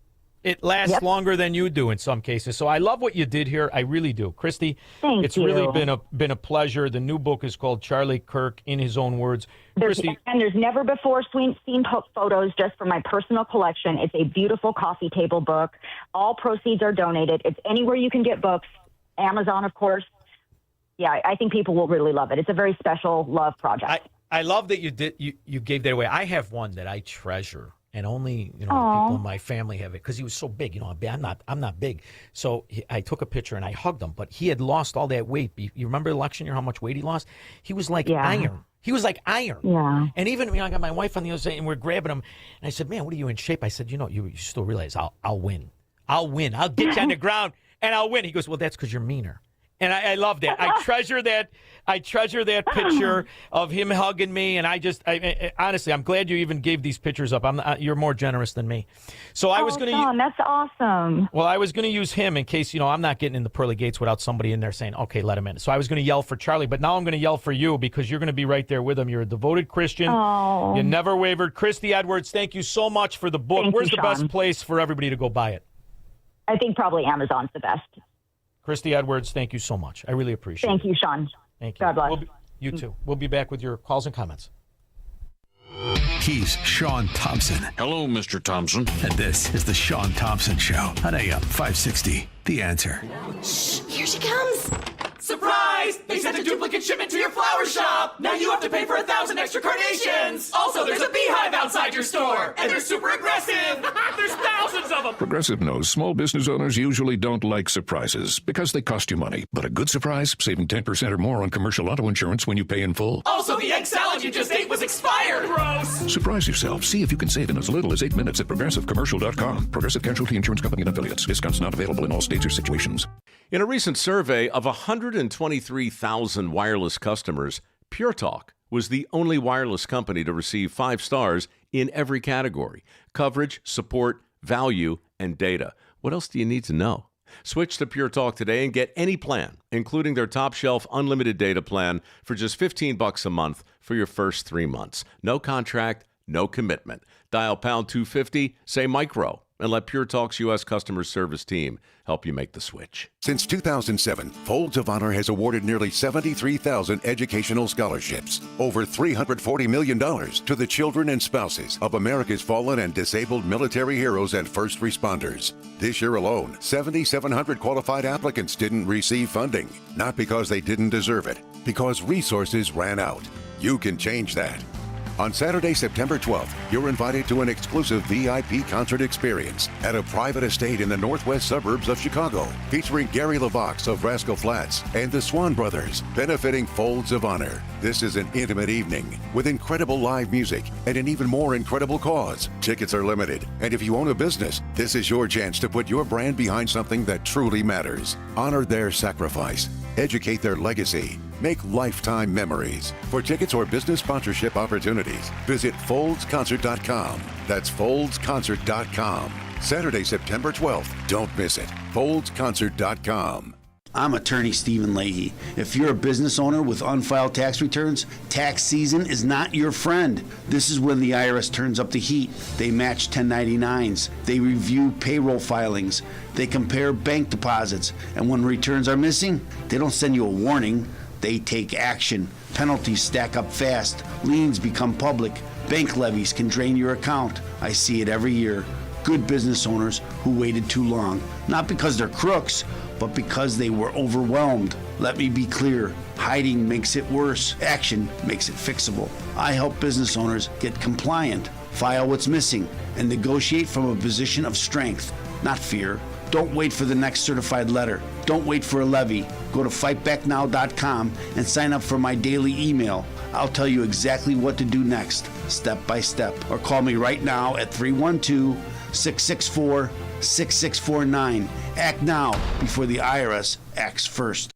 It lasts longer than you do in some cases. So I love what you did here. I really do. Christy, Thank you. Really been a pleasure. The new book is called Charlie Kirk, in his own words. There's never before seen photos just from my personal collection. It's a beautiful coffee table book. All proceeds are donated. It's anywhere you can get books. Amazon, of course. Yeah, I think people will really love it. It's a very special love project. I love that you gave that away. I have one that I treasure. And only people in my family have it because he was so big. I'm not big, so I took a picture and I hugged him. But he had lost all that weight. You remember election year how much weight he lost? He was like iron. He was like iron. Yeah. And even I got my wife on the other side and we're grabbing him. And I said, "Man, what are you in shape?" I said, "You still realize I'll win. I'll win. I'll get you on the ground and I'll win." He goes, "Well, that's because you're meaner." And I love that. I treasure that. I treasure that picture of him hugging me. And I honestly, I'm glad you even gave these pictures up. You're more generous than me. So I was going to. That's awesome. Well, I was going to use him in case, I'm not getting in the pearly gates without somebody in there saying, okay, let him in. So I was going to yell for Charlie, but now I'm going to yell for you because you're going to be right there with him. You're a devoted Christian. Oh. You never wavered. Christy Edwards, thank you so much for the book. Where's the best place for everybody to go buy it? I think probably Amazon's the best. Christy Edwards, thank you so much. I really appreciate it. Thank you, Shaun. Thank you. God bless. You too. We'll be back with your calls and comments. He's Shaun Thompson. Hello, Mr. Thompson. And this is the Shaun Thompson Show on AM 560. The Answer. Shh, here she comes. Surprise! They sent a duplicate shipment to your flower shop. Now you have to pay for 1,000 extra carnations. Also, there's a beehive outside your store, and they're super aggressive. There's thousands of them. Progressive knows small business owners usually don't like surprises because they cost you money. But a good surprise, saving 10% or more on commercial auto insurance when you pay in full. Also, the egg salad you just ate was expired. Gross. Surprise yourself. See if you can save in as little as 8 minutes at progressivecommercial.com. Progressive Casualty Insurance Company and affiliates. Discounts not available in all states or situations. In a recent survey of 123,000 wireless customers, Pure Talk was the only wireless company to receive 5 stars in every category: coverage, support, value, and data. What else do you need to know? Switch to Pure Talk today and get any plan, including their top shelf unlimited data plan for just $15 a month for your first 3 months. No contract, no commitment. Dial pound 250, say micro, and let Pure Talk's U.S. customer service team help you make the switch. Since 2007, Folds of Honor has awarded nearly 73,000 educational scholarships, over $340 million to the children and spouses of America's fallen and disabled military heroes and first responders. This year alone, 7,700 qualified applicants didn't receive funding, not because they didn't deserve it, because resources ran out. You can change that. On Saturday, September 12th, you're invited to an exclusive VIP concert experience at a private estate in the northwest suburbs of Chicago, featuring Gary LaVox of Rascal Flatts and the Swan Brothers, benefiting Folds of Honor. This is an intimate evening with incredible live music and an even more incredible cause. Tickets are limited, and if you own a business, this is your chance to put your brand behind something that truly matters. Honor their sacrifice, educate their legacy, make lifetime memories. For tickets or business sponsorship opportunities, visit foldsconcert.com. That's foldsconcert.com. Saturday, September 12th. Don't miss it. foldsconcert.com. I'm attorney Stephen Leahy. If you're a business owner with unfiled tax returns, tax season is not your friend. This is when the IRS turns up the heat. They match 1099s. They review payroll filings. They compare bank deposits. And when returns are missing, they don't send you a warning. They take action. Penalties stack up fast. Liens become public. Bank levies can drain your account. I see it every year. Good business owners who waited too long. Not because they're crooks, but because they were overwhelmed. Let me be clear. Hiding makes it worse. Action makes it fixable. I help business owners get compliant, file what's missing, and negotiate from a position of strength, not fear. Don't wait for the next certified letter. Don't wait for a levy. Go to fightbacknow.com and sign up for my daily email. I'll tell you exactly what to do next, step by step. Or call me right now at 312-664-6649. Act now before the IRS acts first.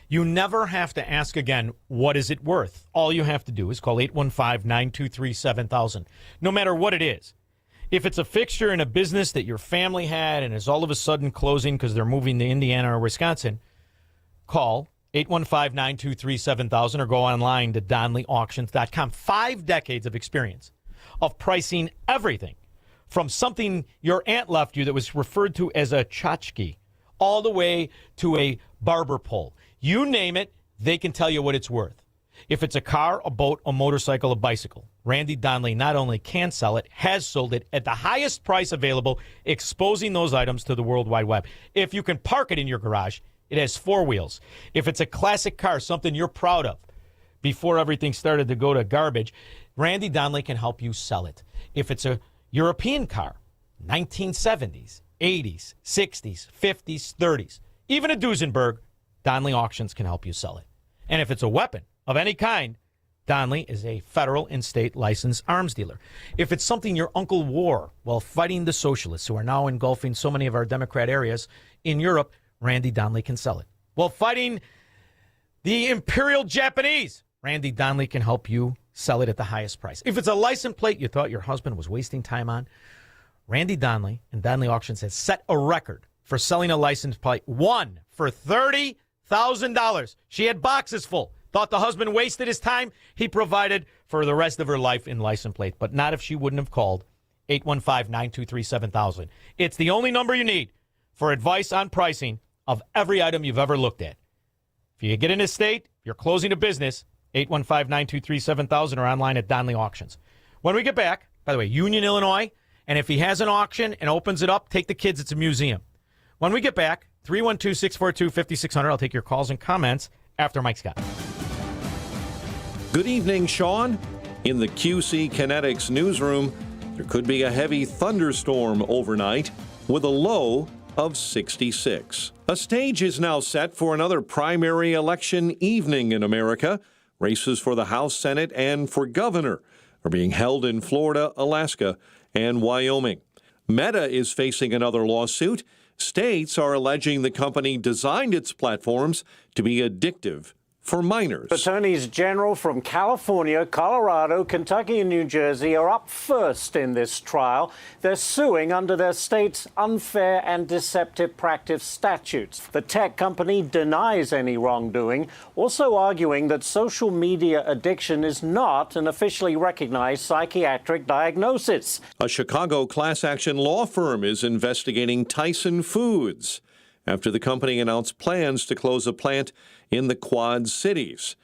You never have to ask again, what is it worth? All you have to do is call 815-923-7000, no matter what it is. If it's a fixture in a business that your family had and is all of a sudden closing because they're moving to Indiana or Wisconsin, call 815-923-7000 or go online to DonleyAuctions.com. 5 decades of experience of pricing everything from something your aunt left you that was referred to as a tchotchke all the way to a barber pole. You name it, they can tell you what it's worth. If it's a car, a boat, a motorcycle, a bicycle, Randy Donley not only can sell it, has sold it at the highest price available, exposing those items to the World Wide Web. If you can park it in your garage, it has 4 wheels. If it's a classic car, something you're proud of, before everything started to go to garbage, Randy Donley can help you sell it. If it's a European car, 1970s, 80s, 60s, 50s, 30s, even a Duesenberg, Donley Auctions can help you sell it. And if it's a weapon of any kind, Donley is a federal and state licensed arms dealer. If it's something your uncle wore while fighting the socialists who are now engulfing so many of our Democrat areas in Europe, Randy Donley can sell it. While fighting the Imperial Japanese, Randy Donnelly can help you sell it at the highest price. If it's a license plate you thought your husband was wasting time on, Randy Donnelly and Donnelly Auctions has set a record for selling a license plate. One for $30,000. She had boxes full. Thought the husband wasted his time. He provided for the rest of her life in license plate, but not if she wouldn't have called 815-923-7000. It's the only number you need for advice on pricing of every item you've ever looked at. If you get an estate, you're closing a business, 815-923-7000 or online at Donnelly Auctions. When we get back, by the way, Union, Illinois, and if he has an auction and opens it up, take the kids. It's a museum. When we get back, 312-642-5600. I'll take your calls and comments after Mike Scott. Good evening, Shaun. In the QC Kinetics newsroom, there could be a heavy thunderstorm overnight with a low of 66. A stage is now set for another primary election evening in America. Races for the House, Senate, and for governor are being held in Florida, Alaska, and Wyoming. Meta is facing another lawsuit. States are alleging the company designed its platforms to be addictive for minors. Attorneys general from California, Colorado, Kentucky, and New Jersey are up first in this trial. They're suing under their state's unfair and deceptive practice statutes. The tech company denies any wrongdoing, also arguing that social media addiction is not an officially recognized psychiatric diagnosis. A Chicago class action law firm is investigating Tyson Foods after the company announced plans to close a plant in the Quad Cities.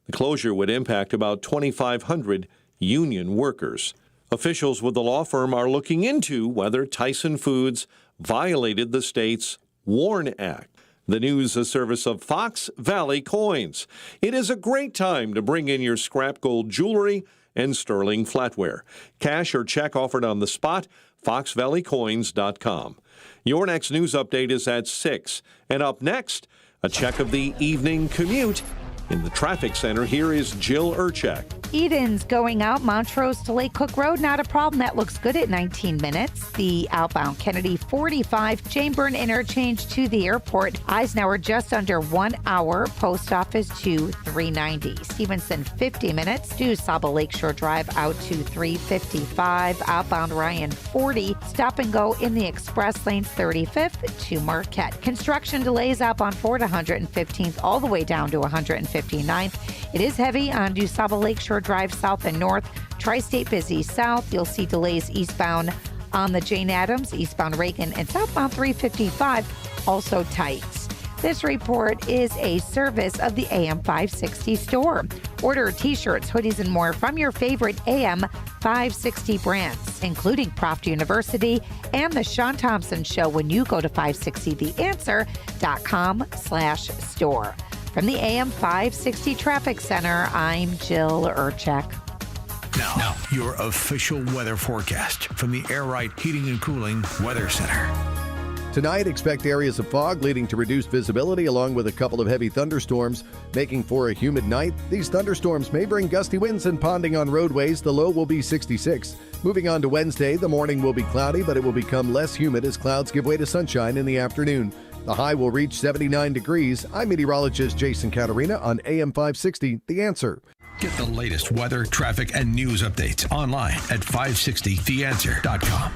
The closure would impact about 2,500 union workers. Officials with the law firm are looking into whether Tyson Foods violated the state's WARN Act. The news, a service of Fox Valley Coins. It is a great time to bring in your scrap gold jewelry and sterling flatware. Cash or check offered on the spot, foxvalleycoins.com. Your next news update is at 6. And up next, a check of the evening commute. In the traffic center, here is Jill Urchek. Eden's going out Montrose to Lake Cook Road, not a problem. That looks good at 19 minutes. The outbound Kennedy 45, Jameburn interchange to the airport. Eisenhower just under 1 hour. Post office to 390. Stevenson 50 minutes. To Saba Lakeshore Drive out to 355. Outbound Ryan 40. Stop and go in the express lanes 35th to Marquette. Construction delays outbound 4 to 115th all the way down to 159th. It is heavy on DuSable Lakeshore Drive south and north. Tri-State busy south. You'll see delays eastbound on the Jane Addams, eastbound Reagan, and southbound 355 also tight. This report is a service of the AM 560 store. Order t-shirts, hoodies, and more from your favorite AM 560 brands, including Proft University and the Shaun Thompson Show when you go to 560theanswer.com/store. From the AM 560 Traffic Center, I'm Jill Urchek. Now, your official weather forecast from the Air Right Heating and Cooling Weather Center. Tonight, expect areas of fog leading to reduced visibility along with a couple of heavy thunderstorms, making for a humid night. These thunderstorms may bring gusty winds and ponding on roadways. The low will be 66. Moving on to Wednesday, the morning will be cloudy, but it will become less humid as clouds give way to sunshine in the afternoon. The high will reach 79 degrees. I'm meteorologist Jason Caterina on AM 560, The Answer. Get the latest weather, traffic, and news updates online at 560theanswer.com.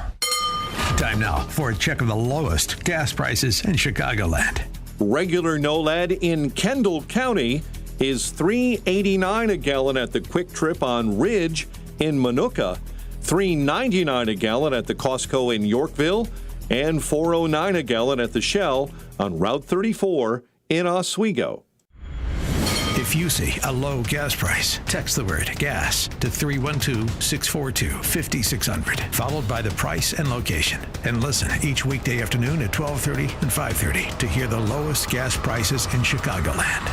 Time now for a check of the lowest gas prices in Chicagoland. Regular NOLAD in Kendall County is $3.89 a gallon at the Quick Trip on Ridge in Manuka, $3.99 a gallon at the Costco in Yorkville, and $4.09 a gallon at the Shell on Route 34 in Oswego. If you see a low gas price, text the word gas to 312-642-5600, followed by the price and location. And listen each weekday afternoon at 12:30 and 5:30 to hear the lowest gas prices in Chicagoland.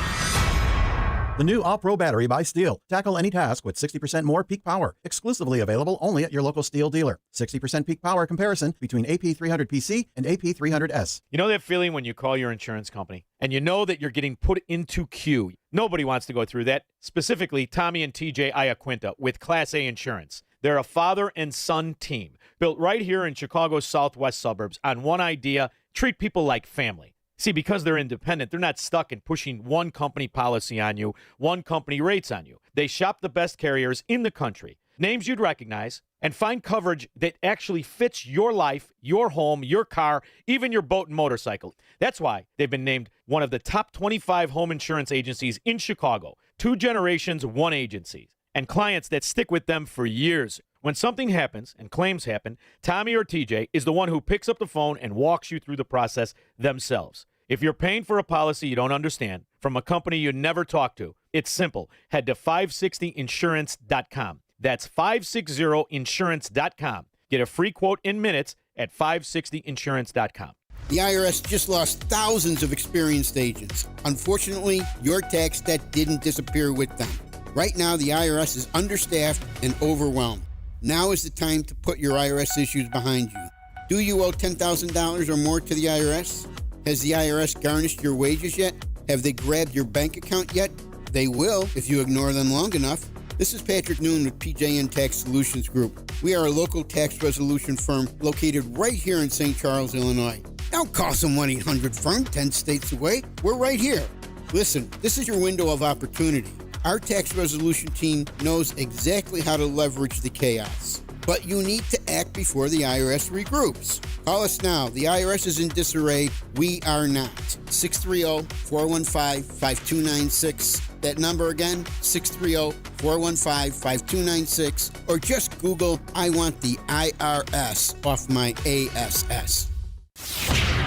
The new All-Pro battery by Steel. Tackle any task with 60% more peak power. Exclusively available only at your local Steel dealer. 60% peak power comparison between AP300PC and AP300S. You know that feeling when you call your insurance company and you know that you're getting put into queue? Nobody wants to go through that. Specifically, Tommy and TJ Iaquinta with Class A Insurance. They're a father and son team built right here in Chicago's southwest suburbs on one idea: treat people like family. See, because they're independent, they're not stuck in pushing one company policy on you, one company rates on you. They shop the best carriers in the country, names you'd recognize, and find coverage that actually fits your life, your home, your car, even your boat and motorcycle. That's why they've been named one of the top 25 home insurance agencies in Chicago. 2 generations, 1 agency. And clients that stick with them for years. When something happens and claims happen, Tommy or TJ is the one who picks up the phone and walks you through the process themselves. If you're paying for a policy you don't understand from a company you never talked to, it's simple. Head to 560insurance.com. That's 560insurance.com. Get a free quote in minutes at 560insurance.com. The IRS just lost thousands of experienced agents. Unfortunately, your tax debt didn't disappear with them. Right now, the IRS is understaffed and overwhelmed. Now is the time to put your IRS issues behind you. Do you owe $10,000 or more to the IRS? Has the IRS garnished your wages yet? Have they grabbed your bank account yet? They will if you ignore them long enough. This is Patrick Noon with PJN Tax Solutions Group. We are a local tax resolution firm located right here in St. Charles, Illinois. Don't call some 1-800-FIRM 10 states away. We're right here. Listen, this is your window of opportunity. Our tax resolution team knows exactly how to leverage the chaos. But you need to act before the IRS regroups. Call us now. The IRS is in disarray. We are not. 630-415-5296. That number again, 630-415-5296. Or just Google, I want the IRS off my ASS.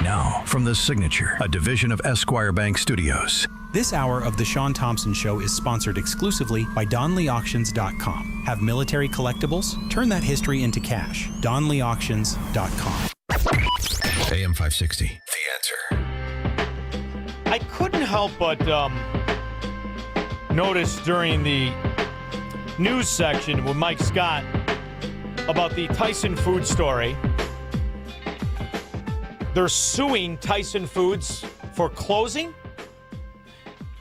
Now, from The Signature, a division of Esquire Bank Studios. This hour of The Shaun Thompson Show is sponsored exclusively by DonleyAuctions.com. Have military collectibles? Turn that history into cash. DonleyAuctions.com. AM 560, The Answer. I couldn't help but notice during the news section with Mike Scott about the Tyson Foods story. They're suing Tyson Foods for closing.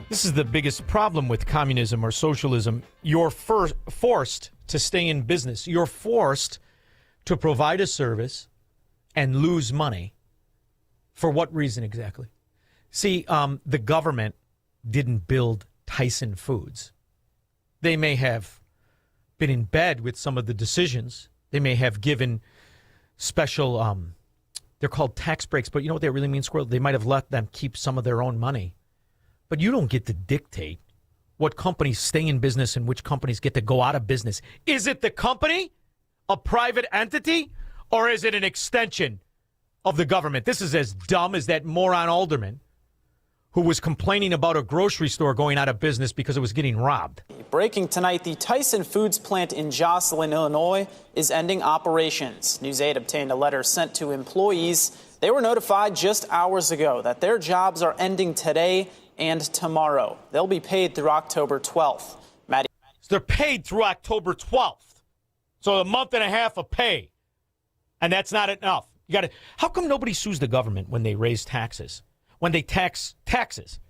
This is the biggest problem with communism or socialism. You're forced to stay in business. You're forced to provide a service and lose money. For what reason exactly? See, the government didn't build Tyson Foods. They may have been in bed with some of the decisions. They may have given special, they're called tax breaks, but you know what that really means, Squirrel? They might have let them keep some of their own money. But you don't get to dictate what companies stay in business and which companies get to go out of business. Is it the company, a private entity, or is it an extension of the government? This is as dumb as that moron alderman who was complaining about a grocery store going out of business because it was getting robbed. Breaking tonight, the Tyson Foods plant in Joslyn, Illinois, is ending operations. News 8 obtained a letter sent to employees. They were notified just hours ago that their jobs are ending today and tomorrow. They'll be paid through October 12th. Maddie. They're paid through October 12th. So a month and a half of pay. And that's not enough. You got to. How come nobody sues the government when they raise taxes? When they tax taxes?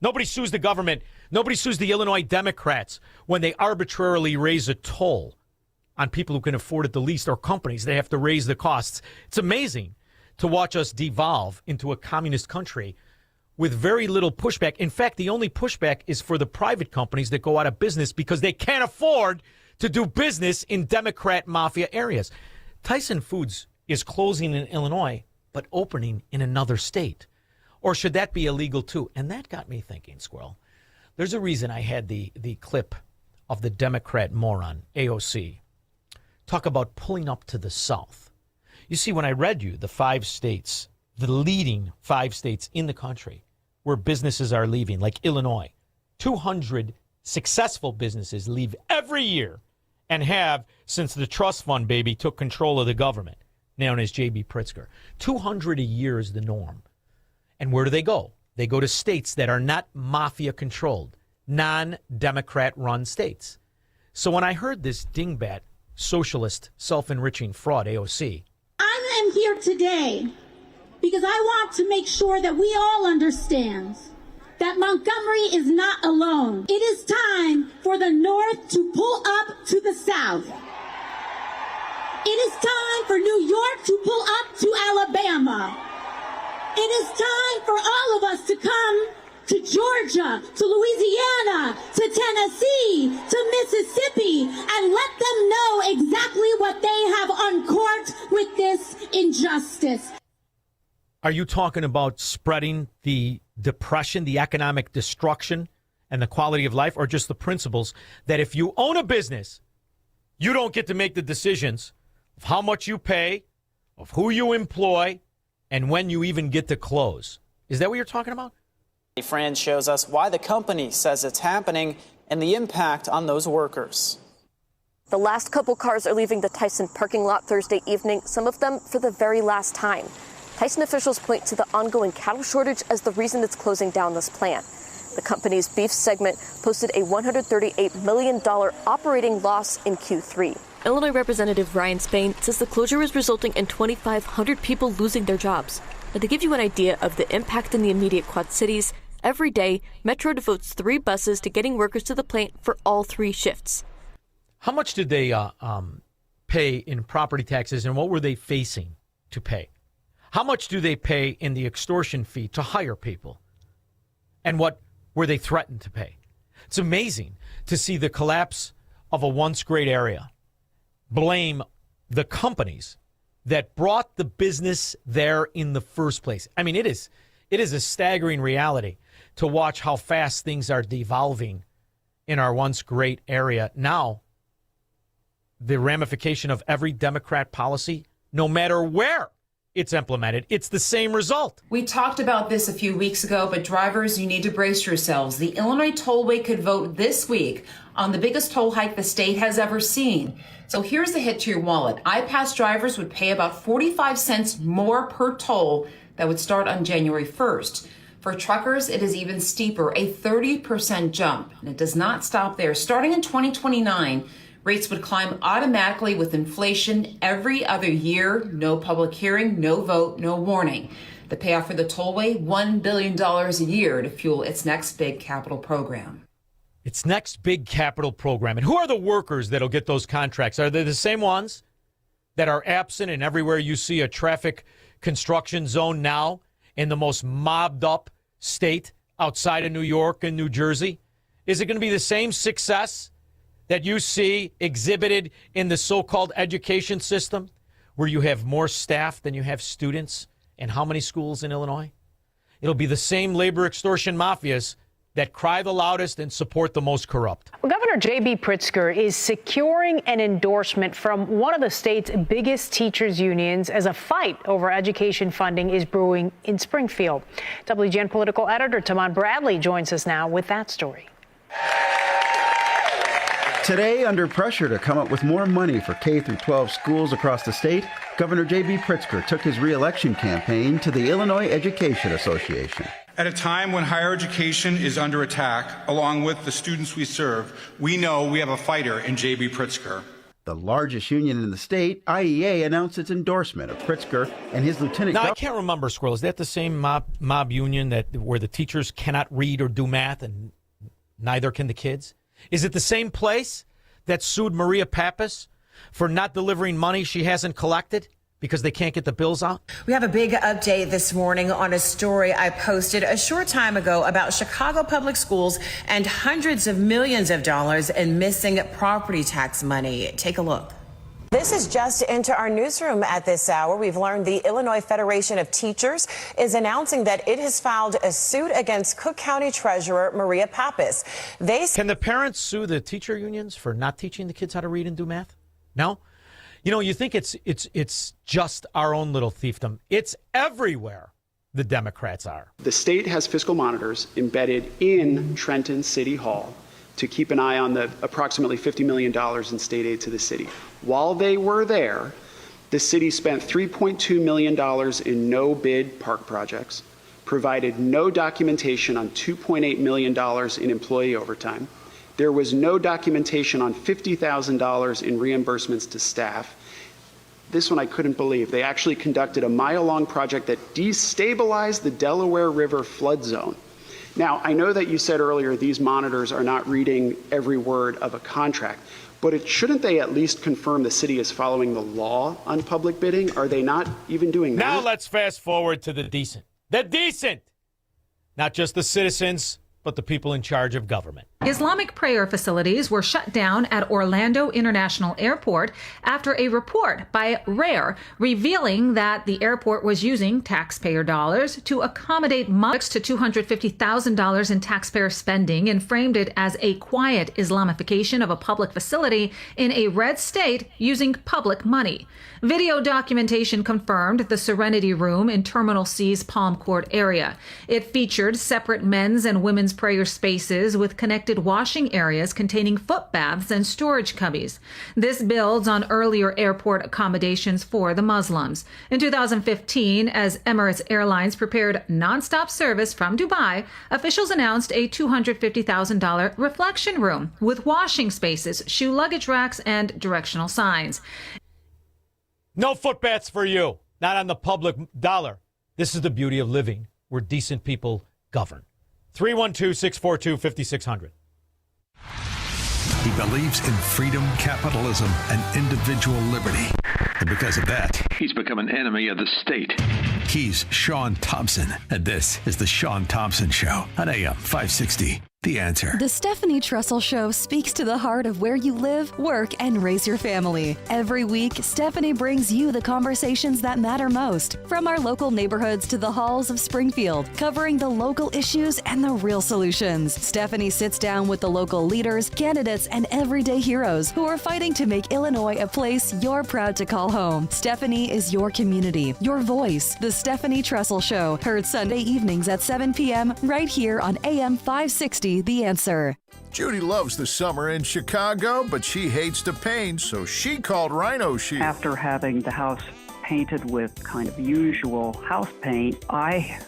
Nobody sues the government. Nobody sues the Illinois Democrats when they arbitrarily raise a toll on people who can afford it the least, or companies. They have to raise the costs. It's amazing to watch us devolve into a communist country with very little pushback. In fact, the only pushback is for the private companies that go out of business because they can't afford to do business in Democrat mafia areas. Tyson Foods is closing in Illinois, but opening in another state. Or should that be illegal too? And that got me thinking, Squirrel. There's a reason I had the clip of the Democrat moron, AOC, talk about pulling up to the South. You see, when I read you the 5 states, the leading 5 states in the country where businesses are leaving, like Illinois, 200 successful businesses leave every year and have since the trust fund baby took control of the government, known as J.B. Pritzker. 200 a year is the norm. And where do they go? They go to states that are not mafia-controlled, non-Democrat-run states. So when I heard this dingbat, socialist, self-enriching fraud, AOC. I am here today because I want to make sure that we all understand that Montgomery is not alone. It is time for the North to pull up to the South. It is time for New York to pull up to Alabama. It is time for all of us to come to Georgia, to Louisiana, to Tennessee, to Mississippi, and let them know exactly what they have uncorked with this injustice. Are you talking about spreading the depression, the economic destruction, and the quality of life, or just the principles that if you own a business, you don't get to make the decisions of how much you pay, of who you employ, and when you even get to close? Is that what you're talking about? Fran shows us why the company says it's happening and the impact on those workers. The last couple cars are leaving the Tyson parking lot Thursday evening, some of them for the very last time. Tyson officials point to the ongoing cattle shortage as the reason it's closing down this plant. The company's beef segment posted a $138 million operating loss in Q3. Illinois Representative Ryan Spain says the closure is resulting in 2,500 people losing their jobs. And to give you an idea of the impact in the immediate Quad Cities, every day, Metro devotes 3 buses to getting workers to the plant for all 3 shifts. How much did they pay in property taxes, and what were they facing to pay? How much do they pay in the extortion fee to hire people? And what were they threatened to pay? It's amazing to see the collapse of a once great area. Blame the companies that brought the business there in the first place. I mean, it is a staggering reality to watch how fast things are devolving in our once great area. Now, the ramification of every Democrat policy, no matter where it's implemented, it's the same result. We talked about this a few weeks ago, but drivers, you need to brace yourselves. The Illinois Tollway could vote this week on the biggest toll hike the state has ever seen. So here's the hit to your wallet. iPass drivers would pay about 45 cents more per toll that would start on January 1st. For truckers, it is even steeper, a 30% jump. And it does not stop there. Starting in 2029, rates would climb automatically with inflation every other year. No public hearing, no vote, no warning. The payoff for the tollway, $1 billion a year to fuel its next big capital program. Its next big capital program. And who are the workers that'll get those contracts? Are they the same ones that are absent and everywhere you see a traffic construction zone now in the most mobbed up state outside of New York and New Jersey? Is it going to be the same success that you see exhibited in the so-called education system, where you have more staff than you have students? And how many schools in Illinois? It'll be the same labor extortion mafias that cry the loudest and support the most corrupt. Well, Governor J.B. Pritzker is securing an endorsement from one of the state's biggest teachers' unions as a fight over education funding is brewing in Springfield. WGN political editor Tamon Bradley joins us now with that story. Today, under pressure to come up with more money for K-12 schools across the state, Governor J.B. Pritzker took his re-election campaign to the Illinois Education Association. At a time when higher education is under attack, along with the students we serve, we know we have a fighter in J.B. Pritzker. The largest union in the state, IEA, announced its endorsement of Pritzker and his lieutenant. Now, I can't remember, Squirrel. Is that the same mob union where the teachers cannot read or do math and neither can the kids? Is it the same place that sued Maria Pappas for not delivering money she hasn't collected because they can't get the bills out? We have a big update this morning on a story I posted a short time ago about Chicago public schools and hundreds of millions of dollars in missing property tax money. Take a look. This is just into our newsroom at this hour. We've learned the Illinois Federation of Teachers is announcing that it has filed a suit against Cook County Treasurer Maria Pappas. Can the parents sue the teacher unions for not teaching the kids how to read and do math? No? You know, you think it's just our own little fiefdom. It's everywhere the Democrats are. The state has fiscal monitors embedded in Trenton City Hall to keep an eye on the approximately $50 million in state aid to the city. While they were there, the city spent $3.2 million in no-bid park projects, provided no documentation on $2.8 million in employee overtime. There was no documentation on $50,000 in reimbursements to staff. This one I couldn't believe. They actually conducted a mile-long project that destabilized the Delaware River flood zone. Now, I know that you said earlier these monitors are not reading every word of a contract, but shouldn't they at least confirm the city is following the law on public bidding? Are they not even doing that? Now let's fast forward to the decent. The decent. Not just the citizens, but the people in charge of government. Islamic prayer facilities were shut down at Orlando International Airport after a report by RARE revealing that the airport was using taxpayer dollars to accommodate mosques to $250,000 in taxpayer spending and framed it as a quiet Islamification of a public facility in a red state using public money. Video documentation confirmed the Serenity Room in Terminal C's Palm Court area. It featured separate men's and women's prayer spaces with connected washing areas containing foot baths and storage cubbies. This builds on earlier airport accommodations for the Muslims. In 2015, as Emirates Airlines prepared nonstop service from Dubai, officials announced a $250,000 reflection room with washing spaces, shoe luggage racks, and directional signs. No footbaths for you. Not on the public dollar. This is the beauty of living where decent people govern. 312-642-5600. He believes in freedom, capitalism, and individual liberty. And because of that, he's become an enemy of the state. He's Shaun Thompson, and this is the Shaun Thompson Show on AM 560. The Answer. The Stephanie Trussell Show speaks to the heart of where you live, work, and raise your family. Every week, Stephanie brings you the conversations that matter most, from our local neighborhoods to the halls of Springfield, covering the local issues and the real solutions. Stephanie sits down with the local leaders, candidates, and everyday heroes who are fighting to make Illinois a place you're proud to call home. Stephanie is your community, your voice. The Stephanie Trussell Show, heard Sunday evenings at 7 p.m. right here on AM 560. The Answer. Judy loves the summer in Chicago, but she hates the paint, so she called Rhino Shield. After having the house painted with kind of usual house paint, I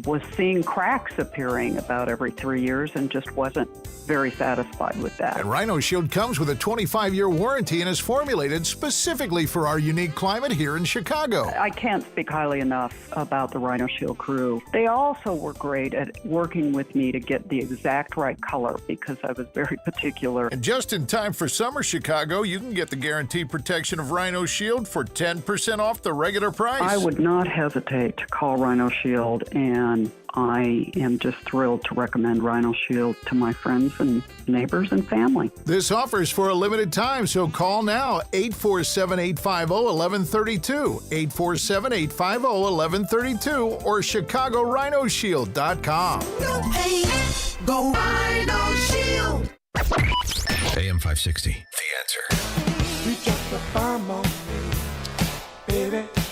was seeing cracks appearing about every 3 years and just wasn't very satisfied with that. And Rhino Shield comes with a 25-year warranty and is formulated specifically for our unique climate here in Chicago. I can't speak highly enough about the Rhino Shield crew. They also were great at working with me to get the exact right color because I was very particular. And just in time for summer, Chicago, you can get the guaranteed protection of Rhino Shield for 10% off the regular price. I would not hesitate to call Rhino Shield, and I am just thrilled to recommend Rhino Shield to my friends and neighbors and family. This offer is for a limited time, so call now, 847-850-1132, 847-850-1132, or ChicagoRhinoShield.com. No pain, go Rhino Shield. AM 560, The Answer.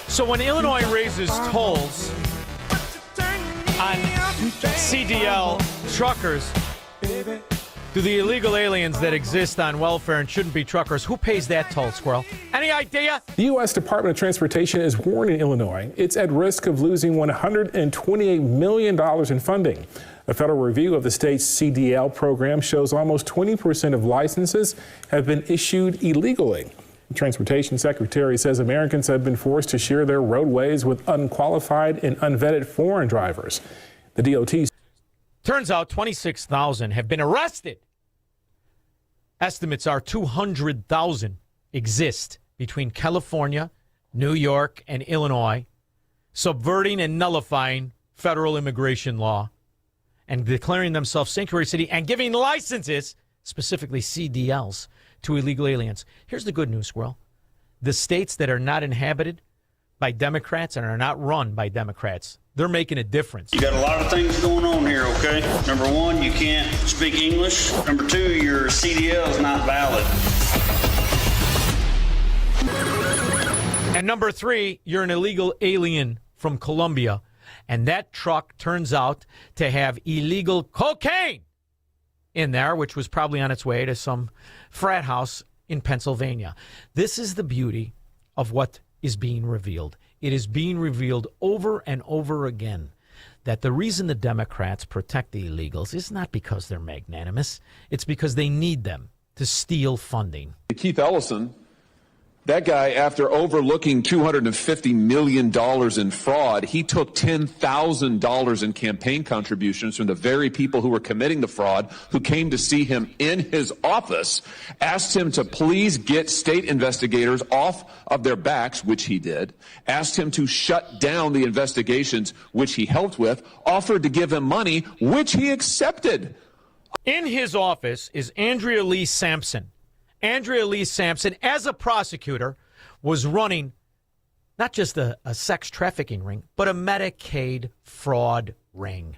So when Illinois raises tolls on CDL truckers, to the illegal aliens that exist on welfare and shouldn't be truckers, who pays that toll, Squirrel? Any idea? The U.S. Department of Transportation is warning Illinois it's at risk of losing $128 million in funding. A federal review of the state's CDL program shows almost 20% of licenses have been issued illegally. The Transportation Secretary says Americans have been forced to share their roadways with unqualified and unvetted foreign drivers. The DOT turns out 26,000 have been arrested. Estimates are 200,000 exist between California, New York, and Illinois, subverting and nullifying federal immigration law and declaring themselves sanctuary city and giving licenses, specifically CDLs, to illegal aliens. Here's the good news, Squirrel. The states that are not inhabited by Democrats and are not run by Democrats, they're making a difference. You got a lot of things going on here, okay? Number one, you can't speak English. Number two, your CDL is not valid. And number three, you're an illegal alien from Colombia, and that truck turns out to have illegal cocaine in there, which was probably on its way to some frat house in Pennsylvania. This is the beauty of what is being revealed. It is being revealed over and over again that the reason the Democrats protect the illegals is not because they're magnanimous. It's because they need them to steal funding. Keith Ellison That guy, after overlooking $250 million in fraud, he took $10,000 in campaign contributions from the very people who were committing the fraud, who came to see him in his office, asked him to please get state investigators off of their backs, which he did, asked him to shut down the investigations, which he helped with, offered to give him money, which he accepted. In his office is Andrea Lee Sampson. Andrea Lee Sampson, as a prosecutor, was running not just a sex trafficking ring, but a Medicaid fraud ring.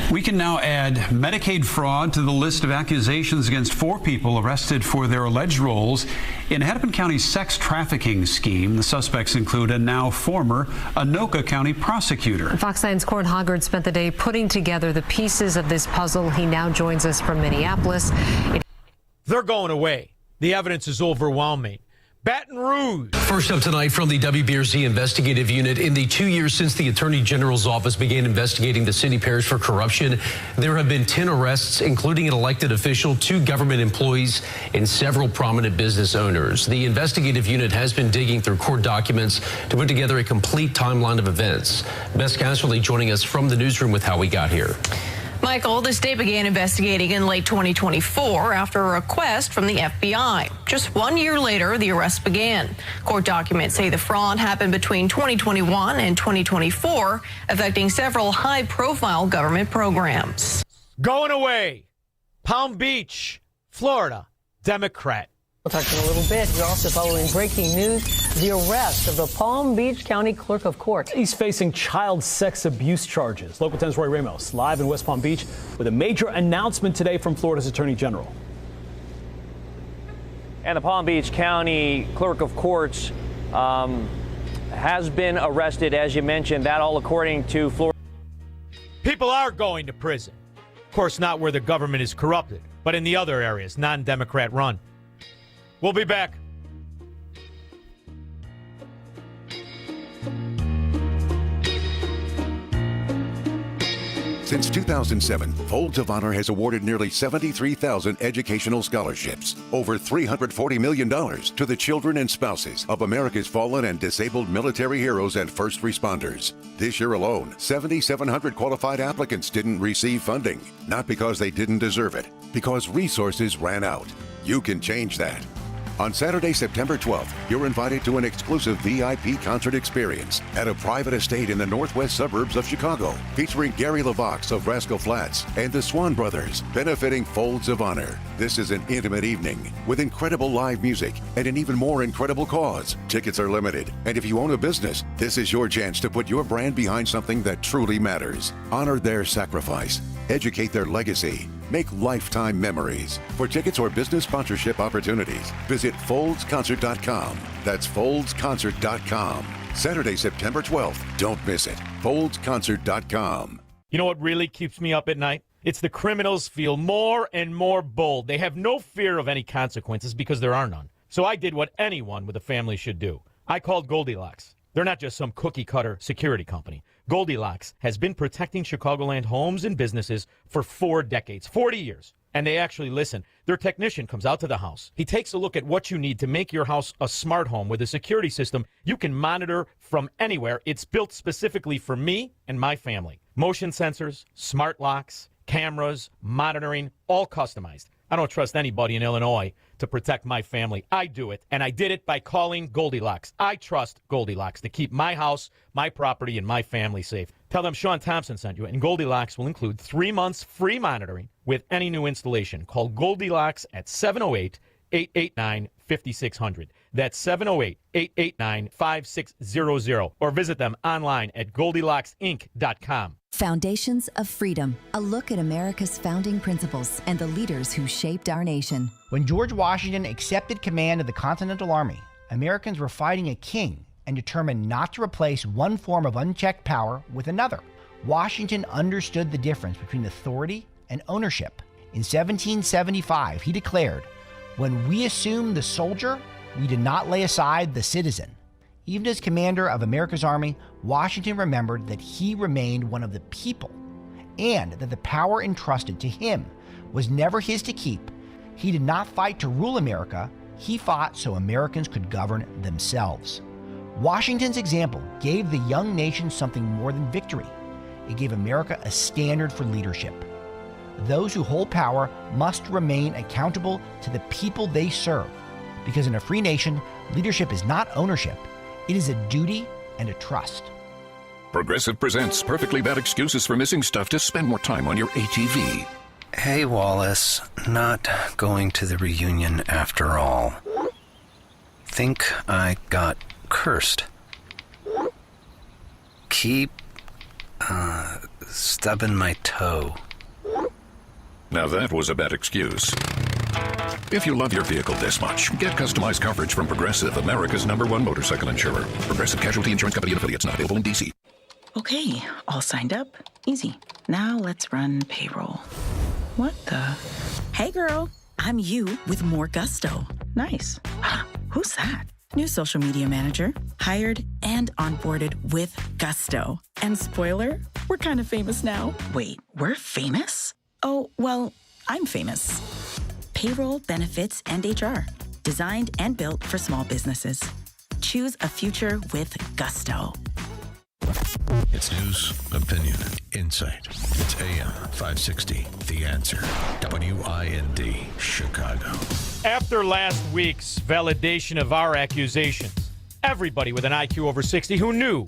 We can now add Medicaid fraud to the list of accusations against 4 people arrested for their alleged roles in Hennepin County's sex trafficking scheme. The suspects include a now former Anoka County prosecutor. Fox 9's Corin Hoggard spent the day putting together the pieces of this puzzle. He now joins us from Minneapolis. They're going away. The evidence is overwhelming. Baton Rouge. First up tonight from the WBRZ investigative unit. In the 2 years since the Attorney General's office began investigating the city parish for corruption, there have been 10 arrests, including an elected official, 2 government employees, and several prominent business owners. The investigative unit has been digging through court documents to put together a complete timeline of events. Bess Casserly joining us from the newsroom with how we got here. Michael, the state began investigating in late 2024 after a request from the FBI. Just 1 year later, the arrest began. Court documents say the fraud happened between 2021 and 2024, affecting several high-profile government programs. Going away. Palm Beach, Florida, Democrat. We'll talk in a little bit. We're also following breaking news, the arrest of the Palm Beach County Clerk of Court. He's facing child sex abuse charges. Local 10's Roy Ramos, live in West Palm Beach, with a major announcement today from Florida's Attorney General. And the Palm Beach County Clerk of Courts has been arrested, as you mentioned, that all according to Florida. People are going to prison. Of course, not where the government is corrupted, but in the other areas, non-Democrat run. We'll be back. Since 2007, Folds of Honor has awarded nearly 73,000 educational scholarships, over $340 million to the children and spouses of America's fallen and disabled military heroes and first responders. This year alone, 7,700 qualified applicants didn't receive funding, not because they didn't deserve it, because resources ran out. You can change that. On Saturday, September 12th, you're invited to an exclusive VIP concert experience at a private estate in the northwest suburbs of Chicago, featuring Gary LaVox of Rascal Flatts and the Swan Brothers, benefiting Folds of Honor. This is an intimate evening with incredible live music and an even more incredible cause. Tickets are limited, and if you own a business, this is your chance to put your brand behind something that truly matters. Honor their sacrifice, educate their legacy, make lifetime memories. For tickets or business sponsorship opportunities, visit foldsconcert.com. That's foldsconcert.com. Saturday, September 12th. Don't miss it. foldsconcert.com. You know what really keeps me up at night? It's the criminals feel more and more bold. They have no fear of any consequences because there are none. So I did what anyone with a family should do. I called Goldilocks. They're not just some cookie-cutter security company. Goldilocks has been protecting Chicagoland homes and businesses for 4 decades, 40 years. And they actually listen. Their technician comes out to the house. He takes a look at what you need to make your house a smart home with a security system you can monitor from anywhere. It's built specifically for me and my family. Motion sensors, smart locks, cameras, monitoring, all customized. I don't trust anybody in Illinois to protect my family. I do it, and I did it by calling Goldilocks. I trust Goldilocks to keep my house, my property, and my family safe. Tell them Shaun Thompson sent you, and Goldilocks will include 3 months free monitoring with any new installation. Call Goldilocks at 708-889-5600. That's 708-889-5600. Or visit them online at GoldilocksInc.com. Foundations of Freedom, a look at America's founding principles and the leaders who shaped our nation. When George Washington accepted command of the Continental Army, Americans were fighting a king and determined not to replace one form of unchecked power with another. Washington understood the difference between authority and ownership. In 1775, he declared, "When we assumed the soldier, we did not lay aside the citizen." Even as commander of America's army, Washington remembered that he remained one of the people and that the power entrusted to him was never his to keep. He did not fight to rule America, He fought so Americans could govern themselves. Washington's example gave the young nation something more than victory. It gave America a standard for leadership. Those who hold power must remain accountable to the people they serve, because in a free nation, leadership is not ownership. It is a duty and a trust. Progressive presents Perfectly Bad Excuses for Missing Stuff to spend more time on your ATV. Hey, Wallace. Not going to the reunion after all. Think I got cursed. Keep, stubbing my toe. Now that was a bad excuse. If you love your vehicle this much, get customized coverage from Progressive, America's #1 motorcycle insurer. Progressive Casualty Insurance Company and affiliates, not available in D.C. Okay, all signed up. Easy. Now let's run payroll. What the? Hey girl, I'm you with more gusto. Nice. Who's that? New social media manager. Hired and onboarded with gusto. And spoiler, we're kind of famous now. Wait, we're famous? Oh, well, I'm famous. Payroll, benefits, and HR. Designed and built for small businesses. Choose a future with gusto. It's news, opinion, insight. It's AM 560, The Answer. WIND, Chicago. After last week's validation of our accusations, everybody with an IQ over 60 who knew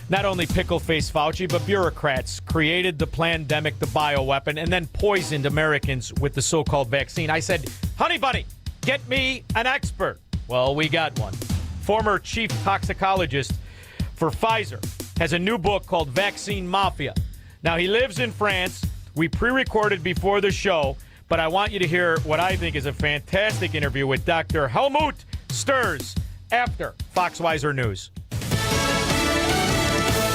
not only pickle-faced Fauci, but bureaucrats created the pandemic, the bioweapon, and then poisoned Americans with the so-called vaccine. I said, honey bunny, get me an expert. Well, we got one. Former chief toxicologist for Pfizer has a new book called Vaccine Mafia. Now, he lives in France. We pre-recorded before the show, but I want you to hear what I think is a fantastic interview with Dr. Helmut Sturs after Fox Weiser News.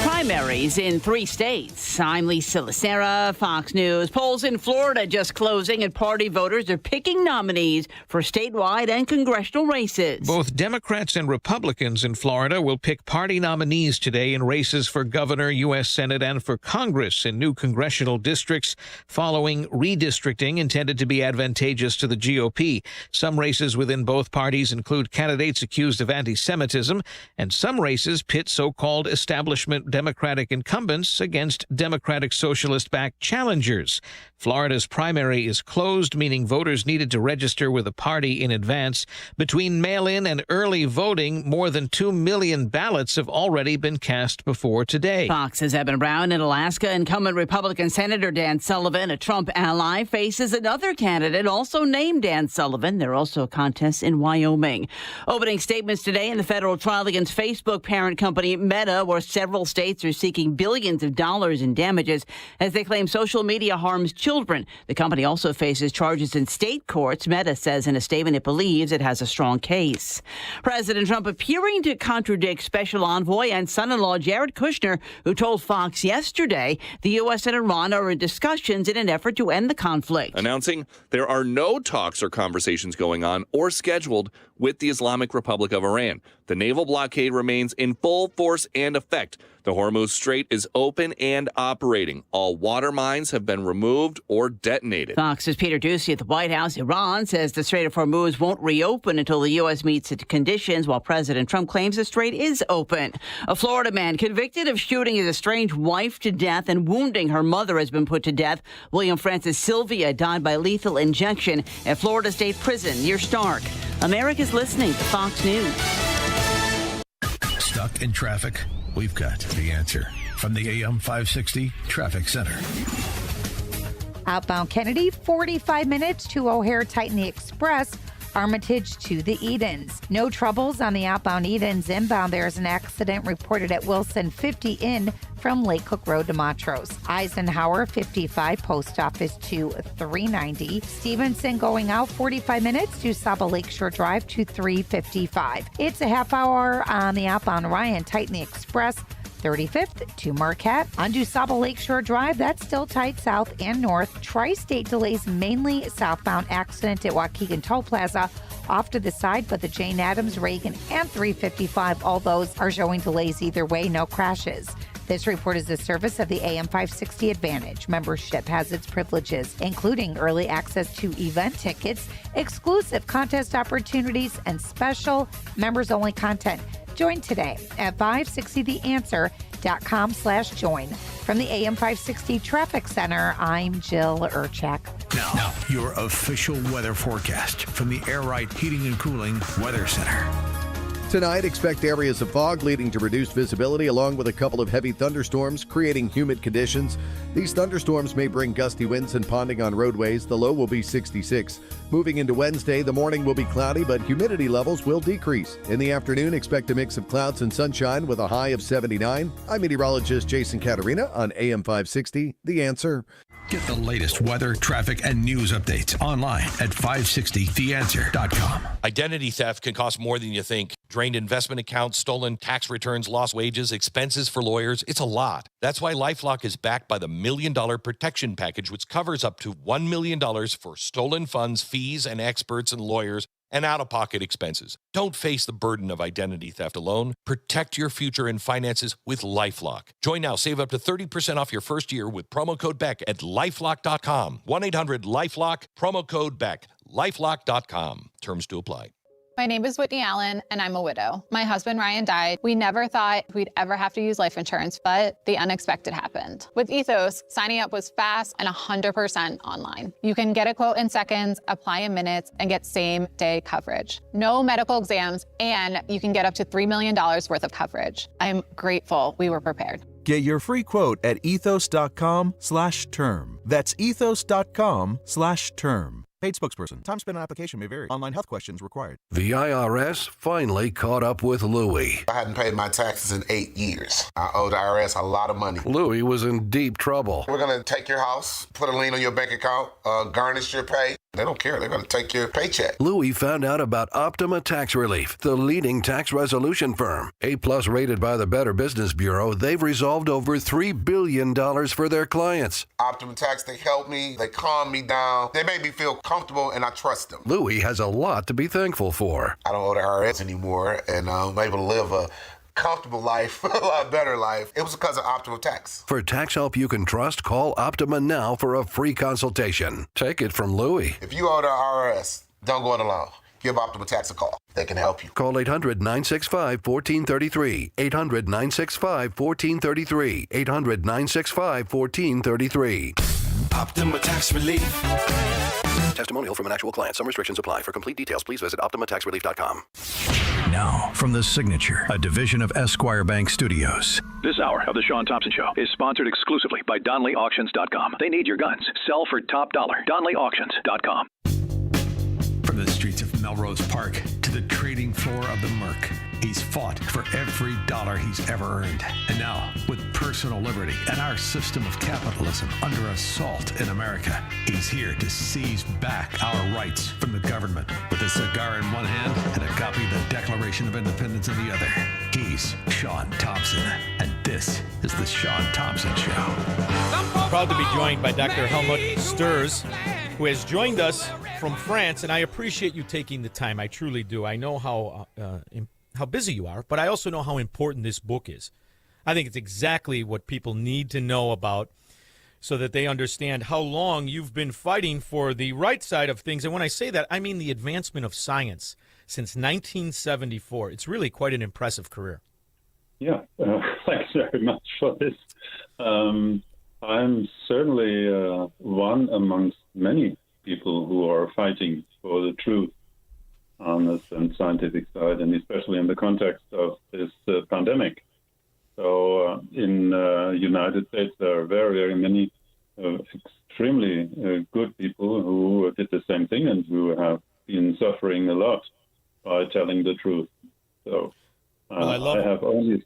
Primaries in 3 states. I'm Lisa Lacera, Fox News. Polls in Florida just closing, and party voters are picking nominees for statewide and congressional races. Both Democrats and Republicans in Florida will pick party nominees today in races for governor, U.S. Senate, and for Congress in new congressional districts following redistricting intended to be advantageous to the GOP. Some races within both parties include candidates accused of anti-Semitism, and some races pit so-called establishment Democratic incumbents against Democratic Socialist-backed challengers. Florida's primary is closed, meaning voters needed to register with a party in advance. Between mail-in and early voting, more than 2 million ballots have already been cast before today. Fox's Eben Brown in Alaska. Incumbent Republican Senator Dan Sullivan, a Trump ally, faces another candidate also named Dan Sullivan. There are also contests in Wyoming. Opening statements today in the federal trial against Facebook parent company Meta, where several states are seeking billions of dollars in damages as they claim social media harms children. The company also faces charges in state courts. Meta says in a statement it believes it has a strong case. President Trump appearing to contradict Special Envoy and son-in-law Jared Kushner, who told Fox yesterday the U.S. and Iran are in discussions in an effort to end the conflict. Announcing there are no talks or conversations going on or scheduled with the Islamic Republic of Iran. The naval blockade remains in full force and effect. The Hormuz Strait is open and operating. All water mines have been removed or detonated. Fox's Peter Doocy at the White House. Iran says the Strait of Hormuz won't reopen until the U.S. meets its conditions, while President Trump claims the strait is open. A Florida man convicted of shooting his estranged wife to death and wounding her mother has been put to death. William Francis Sylvia died by lethal injection at Florida State Prison near Stark. America's listening to Fox News. Stuck in traffic? We've got the answer from the AM 560 Traffic Center. Outbound Kennedy, 45 minutes to O'Hare. Tighten the Express. Armitage to the Edens. No troubles on the outbound Edens. Inbound, there's an accident reported at Wilson 50 in from Lake Cook Road to Montrose. Eisenhower 55 Post Office to 390. Stevenson going out 45 minutes to Saba Lakeshore Drive to 355. It's a half hour on the outbound Ryan. Tighten the Express. 35th to Marquette. On DuSable Lakeshore Drive, that's still tight south and north. Tri-State delays mainly southbound. Accident at Waukegan Toll Plaza off to the side, but the Jane Addams, Reagan, and 355, all those are showing delays either way, no crashes. This report is a service of the AM 560 Advantage. Membership has its privileges, including early access to event tickets, exclusive contest opportunities, and special members-only content. Join today at 560theanswer.com/join. From the AM 560 Traffic Center, I'm Jill Urchak. Now, your official weather forecast from the Air Right Heating and Cooling Weather Center. Tonight, expect areas of fog leading to reduced visibility along with a couple of heavy thunderstorms, creating humid conditions. These thunderstorms may bring gusty winds and ponding on roadways. The low will be 66. Moving into Wednesday, the morning will be cloudy, but humidity levels will decrease. In the afternoon, expect a mix of clouds and sunshine with a high of 79. I'm meteorologist Jason Caterina on AM 560, The Answer. Get the latest weather, traffic, and news updates online at 560theanswer.com. Identity theft can cost more than you think. Drained investment accounts, stolen tax returns, lost wages, expenses for lawyers. It's a lot. That's why LifeLock is backed by the $1 Million Protection Package, which covers up to $1 million for stolen funds, fees, and experts and lawyers, and out-of-pocket expenses. Don't face the burden of identity theft alone. Protect your future and finances with LifeLock. Join now. Save up to 30% off your first year with promo code BECK at LifeLock.com. 1-800-LifeLock, promo code BECK. LifeLock.com. Terms to apply. My name is Whitney Allen, and I'm a widow. My husband, Ryan, died. We never thought we'd ever have to use life insurance, but the unexpected happened. With Ethos, signing up was fast and 100% online. You can get a quote in seconds, apply in minutes, and get same-day coverage. No medical exams, and you can get up to $3 million worth of coverage. I'm grateful we were prepared. Get your free quote at ethos.com/term. That's ethos.com/term. Paid spokesperson. Time spent on application may vary. Online health questions required. The IRS finally caught up with Louie. I hadn't paid my taxes in 8 years. I owed the IRS a lot of money. Louie was in deep trouble. We're going to take your house, put a lien on your bank account, garnish your pay. They don't care. They're going to take your paycheck. Louie found out about Optima Tax Relief, the leading tax resolution firm. A+ rated by the Better Business Bureau, they've resolved over $3 billion for their clients. Optima Tax, they helped me. They calmed me down. They made me feel comfortable, and I trust them. Louie has a lot to be thankful for. I don't owe the IRS anymore, and I'm able to live a comfortable life, a lot better life. It was because of Optima Tax. For tax help you can trust, call Optima now for a free consultation. Take it from Louie. If you owe the IRS, don't go it alone. Give Optima Tax a call. They can help you. Call 800-965-1433. 800-965-1433. 800-965-1433. Optima Tax Relief. Testimonial from an actual client. Some restrictions apply. For complete details, please visit OptimaTaxRelief.com. Now, from The Signature, a division of Esquire Bank Studios. This hour of The Shaun Thompson Show is sponsored exclusively by DonleyAuctions.com. They need your guns. Sell for top dollar. DonleyAuctions.com. From the streets of Melrose Park to the trading floor of the Merc, he's fought for every dollar he's ever earned. And now, with personal liberty and our system of capitalism under assault in America, he's here to seize back our rights from the government. With a cigar in one hand and a copy of the Declaration of Independence in the other, he's Shaun Thompson. And this is the Shaun Thompson Show. Proud to be joined by Dr. Helmut Sturs, who has joined us from France, and I appreciate you taking the time. I truly do. I know how busy you are, but I also know how important this book is. I think it's exactly what people need to know about so that they understand how long you've been fighting for the right side of things. And when I say that, I mean the advancement of science since 1974. It's really quite an impressive career. Yeah, thanks very much for this. I'm certainly one amongst many people who are fighting for the truth on this and scientific side, and especially in the context of this pandemic. So in the United States, there are very, very many extremely good people who did the same thing and who have been suffering a lot by telling the truth. So I've only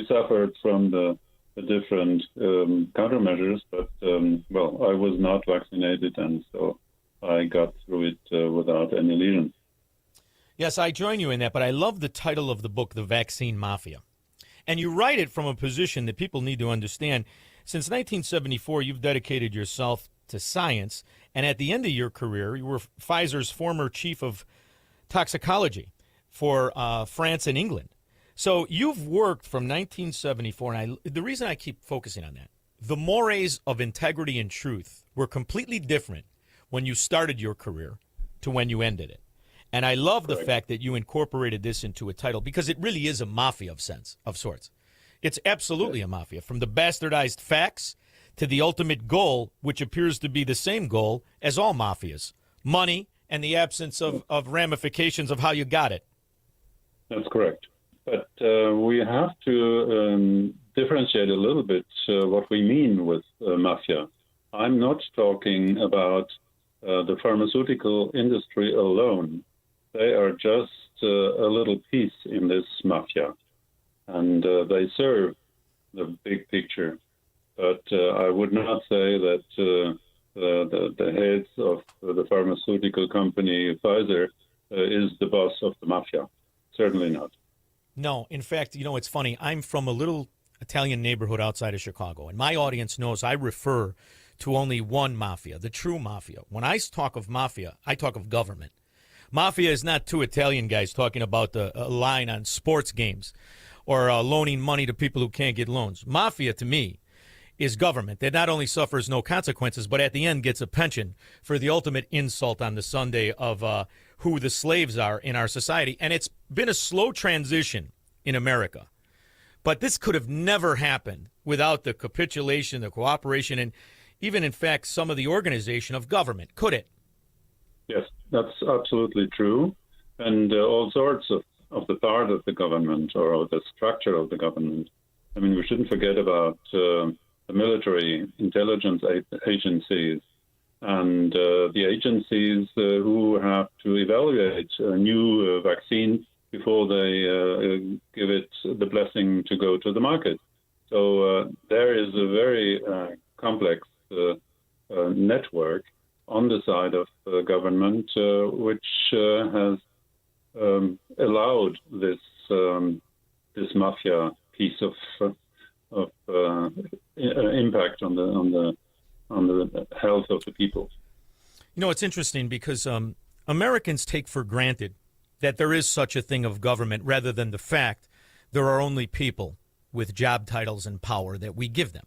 suffered from the different countermeasures, but I was not vaccinated, and so I got through it without any lesions. Yes, I join you in that, but I love the title of the book, The Vaccine Mafia. And you write it from a position that people need to understand. Since 1974, you've dedicated yourself to science, and at the end of your career, you were Pfizer's former chief of toxicology for France and England. So you've worked from 1974, and the reason I keep focusing on that, the mores of integrity and truth were completely different when you started your career to when you ended it. And I love the fact that you incorporated this into a title because it really is a mafia of sorts. It's absolutely a mafia, from the bastardized facts to the ultimate goal, which appears to be the same goal as all mafias, money and the absence of ramifications of how you got it. That's correct. But we have to differentiate a little bit what we mean with mafia. I'm not talking about the pharmaceutical industry alone. They are just a little piece in this mafia, and they serve the big picture. But I would not say that the heads of the pharmaceutical company Pfizer is the boss of the mafia. Certainly not. No, in fact, it's funny. I'm from a little Italian neighborhood outside of Chicago, and my audience knows I refer to only one mafia, the true mafia. When I talk of mafia, I talk of government. Mafia is not two Italian guys talking about a line on sports games or loaning money to people who can't get loans. Mafia, to me, is government that not only suffers no consequences, but at the end gets a pension for the ultimate insult on the Sunday of who the slaves are in our society. And it's been a slow transition in America. But this could have never happened without the capitulation, the cooperation, and even, in fact, some of the organization of government. Could it? Yes, that's absolutely true. And all sorts of the part of the government or the structure of the government. I mean, we shouldn't forget about the military intelligence agencies and the agencies who have to evaluate a new vaccine before they give it the blessing to go to the market. So there is a very complex network on the side of government which has allowed this mafia piece of impact on the health of the people. It's interesting because Americans take for granted that there is such a thing of government rather than the fact there are only people with job titles and power that we give them.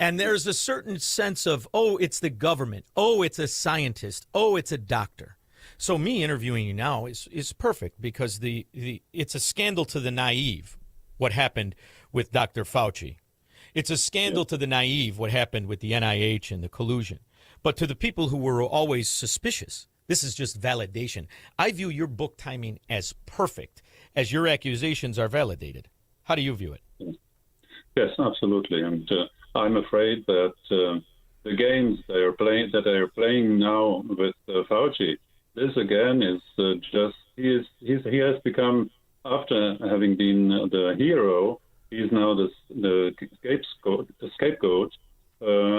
And there's a certain sense of, oh, it's the government. Oh, it's a scientist. Oh, it's a doctor. So me interviewing you now is perfect because it's a scandal to the naive what happened with Dr. Fauci. It's a scandal to the naive what happened with the NIH and the collusion. But to the people who were always suspicious, this is just validation. I view your book timing as perfect as your accusations are validated. How do you view it? Yes, absolutely. And I'm afraid that the games they are playing now with Fauci, this again is just he has become, after having been the hero, he's now the scapegoat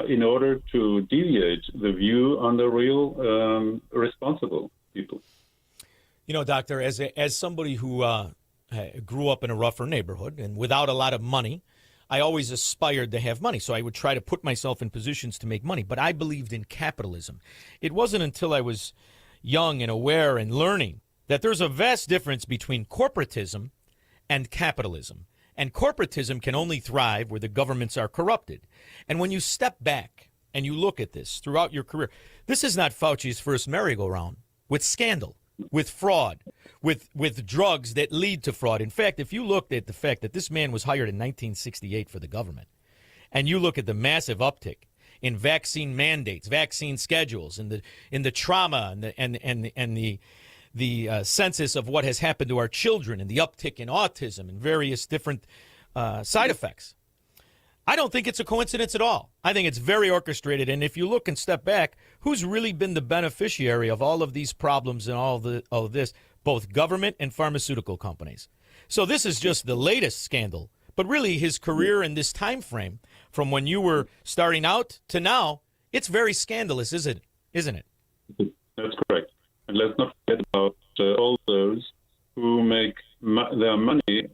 in order to deviate the view on the real responsible people. Doctor, as somebody who grew up in a rougher neighborhood and without a lot of money, I always aspired to have money, so I would try to put myself in positions to make money. But I believed in capitalism. It wasn't until I was young and aware and learning that there's a vast difference between corporatism and capitalism. And corporatism can only thrive where the governments are corrupted. And when you step back and you look at this throughout your career, this is not Fauci's first merry-go-round with scandal, with fraud, with drugs that lead to fraud. In fact, if you looked at the fact that this man was hired in 1968 for the government, and you look at the massive uptick in vaccine mandates, vaccine schedules, and the trauma and the census of what has happened to our children and the uptick in autism and various different side effects, I don't think it's a coincidence at all. I think it's very orchestrated. And if you look and step back, who's really been the beneficiary of all of these problems and all of this? Both government and pharmaceutical companies. So this is just the latest scandal. But really, his career in this time frame, from when you were starting out to now, it's very scandalous, isn't it? That's correct. And let's not forget about all those who make their money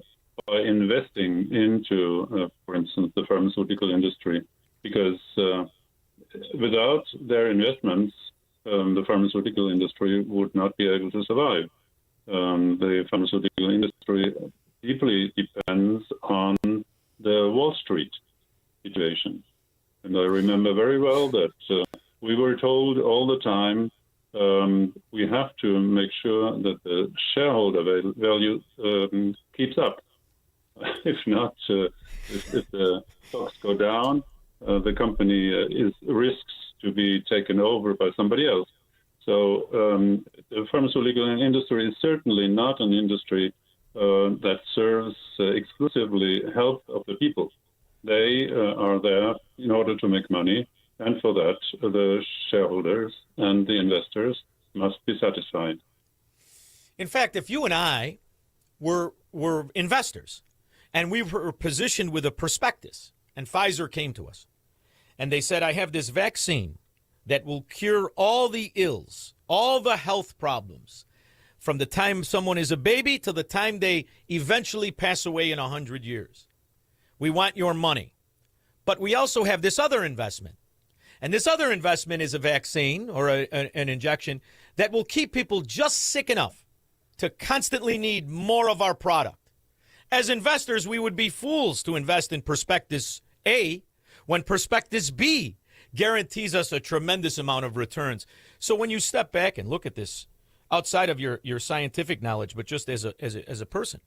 by investing into, for instance, the pharmaceutical industry, because without their investments, the pharmaceutical industry would not be able to survive. The pharmaceutical industry deeply depends on the Wall Street situation. And I remember very well that we were told all the time, we have to make sure that the shareholder value keeps up. If not, if the stocks go down, the company risks to be taken over by somebody else. So the pharmaceutical industry is certainly not an industry that serves exclusively health of the people. They are there in order to make money, and for that, the shareholders and the investors must be satisfied. In fact, if you and I were investors and we were positioned with a prospectus, and Pfizer came to us, and they said, I have this vaccine that will cure all the ills, all the health problems, from the time someone is a baby to the time they eventually pass away in 100 years. We want your money. But we also have this other investment. And this other investment is a vaccine or an injection that will keep people just sick enough to constantly need more of our product. As investors, we would be fools to invest in Prospectus A when Prospectus B guarantees us a tremendous amount of returns. So when you step back and look at this outside of your scientific knowledge, but just as a person,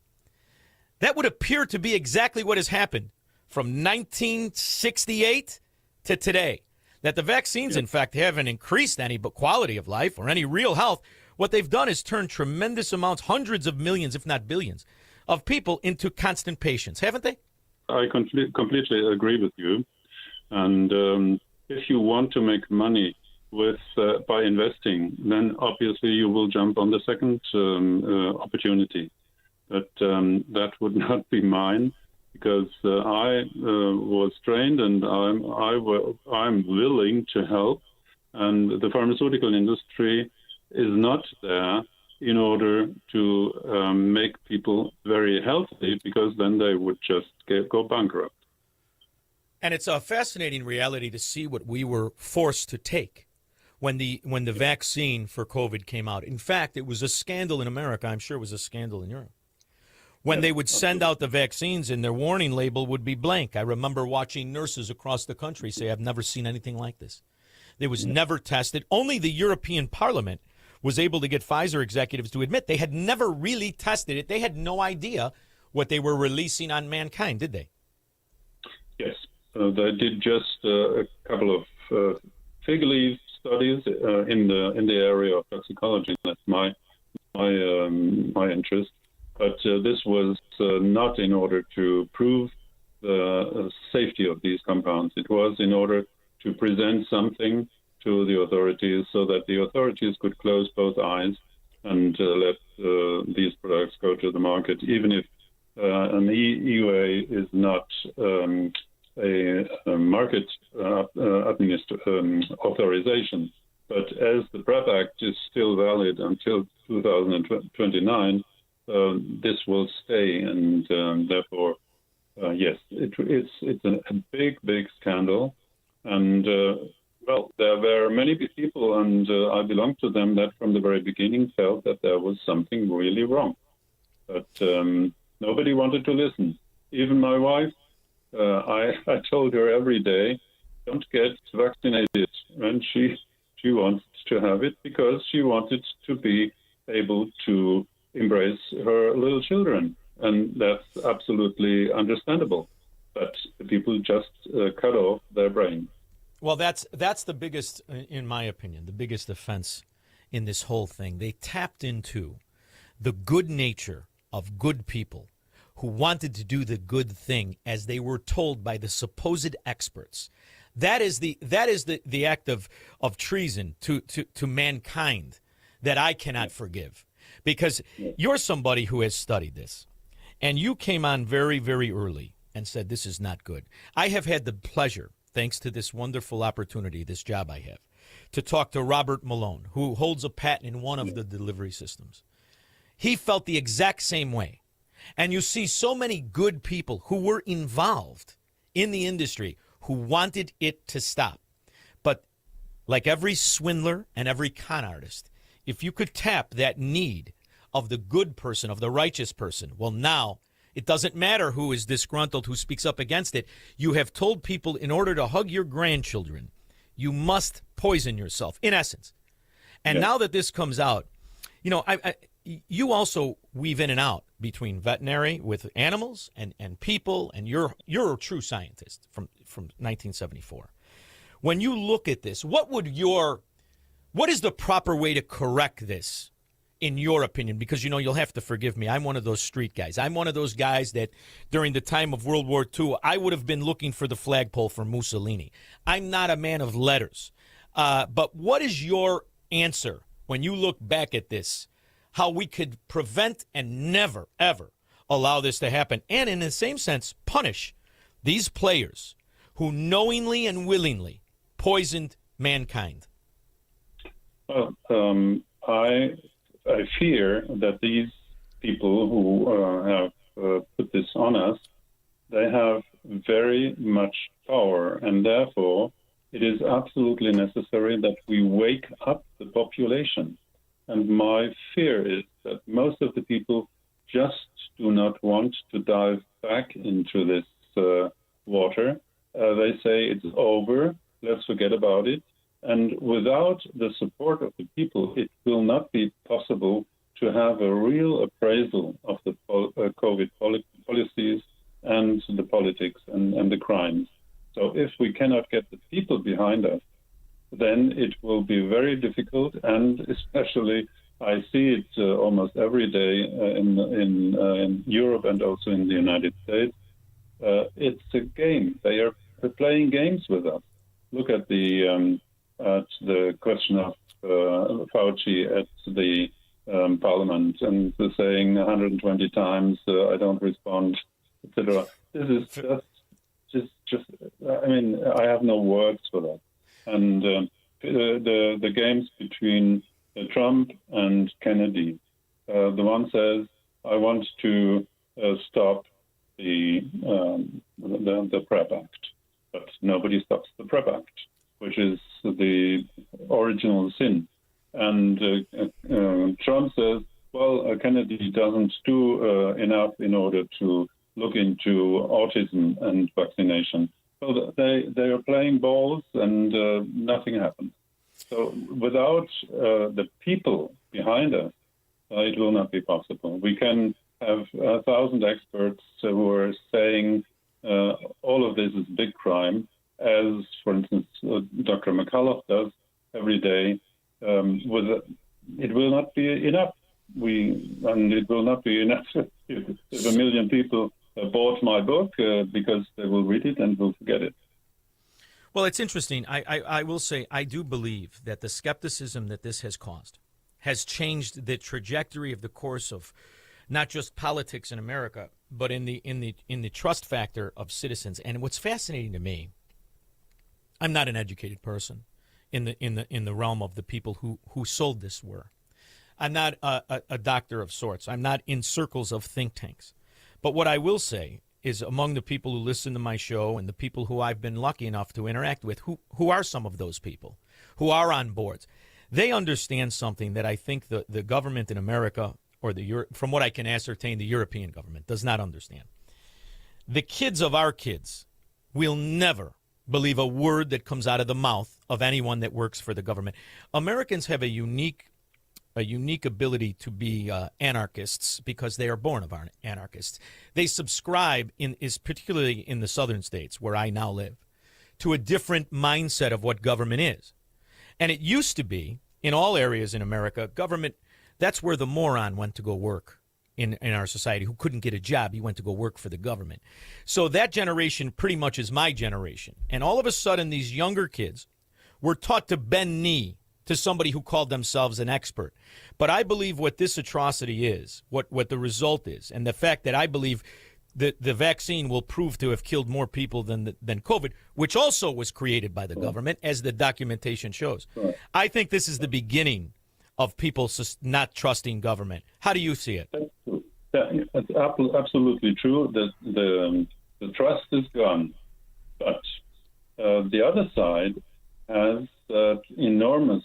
that would appear to be exactly what has happened from 1968 to today. That the vaccines, in fact, haven't increased any but quality of life or any real health. What they've done is turn tremendous amounts, hundreds of millions, if not billions, of people into constant patients, haven't they? I completely agree with you. And if you want to make money by investing, then obviously you will jump on the second opportunity. But that would not be mine, because I was trained and I'm willing to help. And the pharmaceutical industry is not there in order to make people very healthy, because then they would just go bankrupt. And it's a fascinating reality to see what we were forced to take when the vaccine for COVID came out. In fact, it was a scandal in America. I'm sure it was a scandal in Europe. When they would send out the vaccines and their warning label would be blank. I remember watching nurses across the country say, I've never seen anything like this. It was never tested. Only the European Parliament was able to get Pfizer executives to admit they had never really tested it. They had no idea what they were releasing on mankind, did they? Yes. They did just a couple of fig leaf studies in the area of toxicology. That's my interest. But this was not in order to prove the safety of these compounds. It was in order to present something to the authorities so that the authorities could close both eyes and let these products go to the market, even if an EUA is not a market authorization. But as the PrEP Act is still valid until 2029, this will stay, and therefore, yes, it's a big scandal. And well, there were many people, and I belong to them, that from the very beginning felt that there was something really wrong. But nobody wanted to listen. Even my wife, I told her every day, don't get vaccinated. And she wanted to have it because she wanted to be able to embrace her little children. And that's absolutely understandable. But the people just cut off their brain. Well, that's the biggest, in my opinion, the biggest offense in this whole thing. They tapped into the good nature of good people who wanted to do the good thing as they were told by the supposed experts. That is the act of treason to mankind that I cannot forgive. Because you're somebody who has studied this, and you came on very, very early and said this is not good. I have had the pleasure, thanks to this wonderful opportunity, this job I have, to talk to Robert Malone, who holds a patent in one of the delivery systems. He felt the exact same way. And you see so many good people who were involved in the industry who wanted it to stop. But like every swindler and every con artist, if you could tap that need of the good person, of the righteous person, well, now It doesn't matter who is disgruntled, who speaks up against it. You have told people in order to hug your grandchildren, you must poison yourself, in essence. And now that this comes out, you know, you also weave in and out between veterinary with animals and people, and you're a true scientist from 1974. When you look at this, what is the proper way to correct this? In your opinion, because, you know, you'll have to forgive me. I'm one of those street guys. I'm one of those guys that during the time of World War II, I would have been looking for the flagpole for Mussolini. I'm not a man of letters. But what is your answer when you look back at this, how we could prevent and never, ever allow this to happen? And in the same sense, punish these players who knowingly and willingly poisoned mankind. Well, I fear that these people who have put this on us, they have very much power, and therefore it is absolutely necessary that we wake up the population. And my fear is that most of the people just do not want to dive back into this water. They say it's over, let's forget about it. And without the support of the people, it will not be possible to have a real appraisal of the COVID policies and the politics and the crimes. So if we cannot get the people behind us, then it will be very difficult. And especially, I see it almost every day in Europe and also in the United States. It's a game. They are playing games with us. Look at the question of Fauci at the Parliament and saying 120 times, I don't respond, etc. This is just. I mean, I have no words for that. And the games between Trump and Kennedy. The one says, I want to stop the PrEP Act, but nobody stops the PrEP Act, which is the original sin. And Trump says, well, Kennedy doesn't do enough in order to look into autism and vaccination. So they are playing balls and nothing happens. So without the people behind us, it will not be possible. We can have 1,000 experts who are saying all of this is big crime, as, for instance, Dr. McCullough does every day. It will not be enough. It will not be enough if 1 million people bought my book because they will read it and will forget it. Well, it's interesting. I will say I do believe that the skepticism that this has caused has changed the trajectory of the course of not just politics in America, but in the trust factor of citizens. And what's fascinating to me, I'm not an educated person in the realm of the people who sold this were. I'm not a doctor of sorts. I'm not in circles of think tanks. But what I will say is among the people who listen to my show and the people who I've been lucky enough to interact with, who are some of those people, who are on boards, they understand something that I think the government in America, or from what I can ascertain, the European government does not understand. The kids of our kids will never believe a word that comes out of the mouth of anyone that works for the government. Americans have a unique ability to be anarchists because they are born of anarchists. They subscribe, particularly in the southern states where I now live, to a different mindset of what government is. And it used to be, in all areas in America, government, that's where the moron went to go work in our society, who couldn't get a job. He went to go work for the government. So that generation pretty much is my generation. And all of a sudden, these younger kids were taught to bend knee to somebody who called themselves an expert. But I believe what this atrocity is, what the result is, and the fact that I believe that the vaccine will prove to have killed more people than COVID, which also was created by the government, as the documentation shows. I think this is the beginning of people not trusting government. How do you see it? Yeah, it's absolutely true that the trust is gone. But the other side has enormous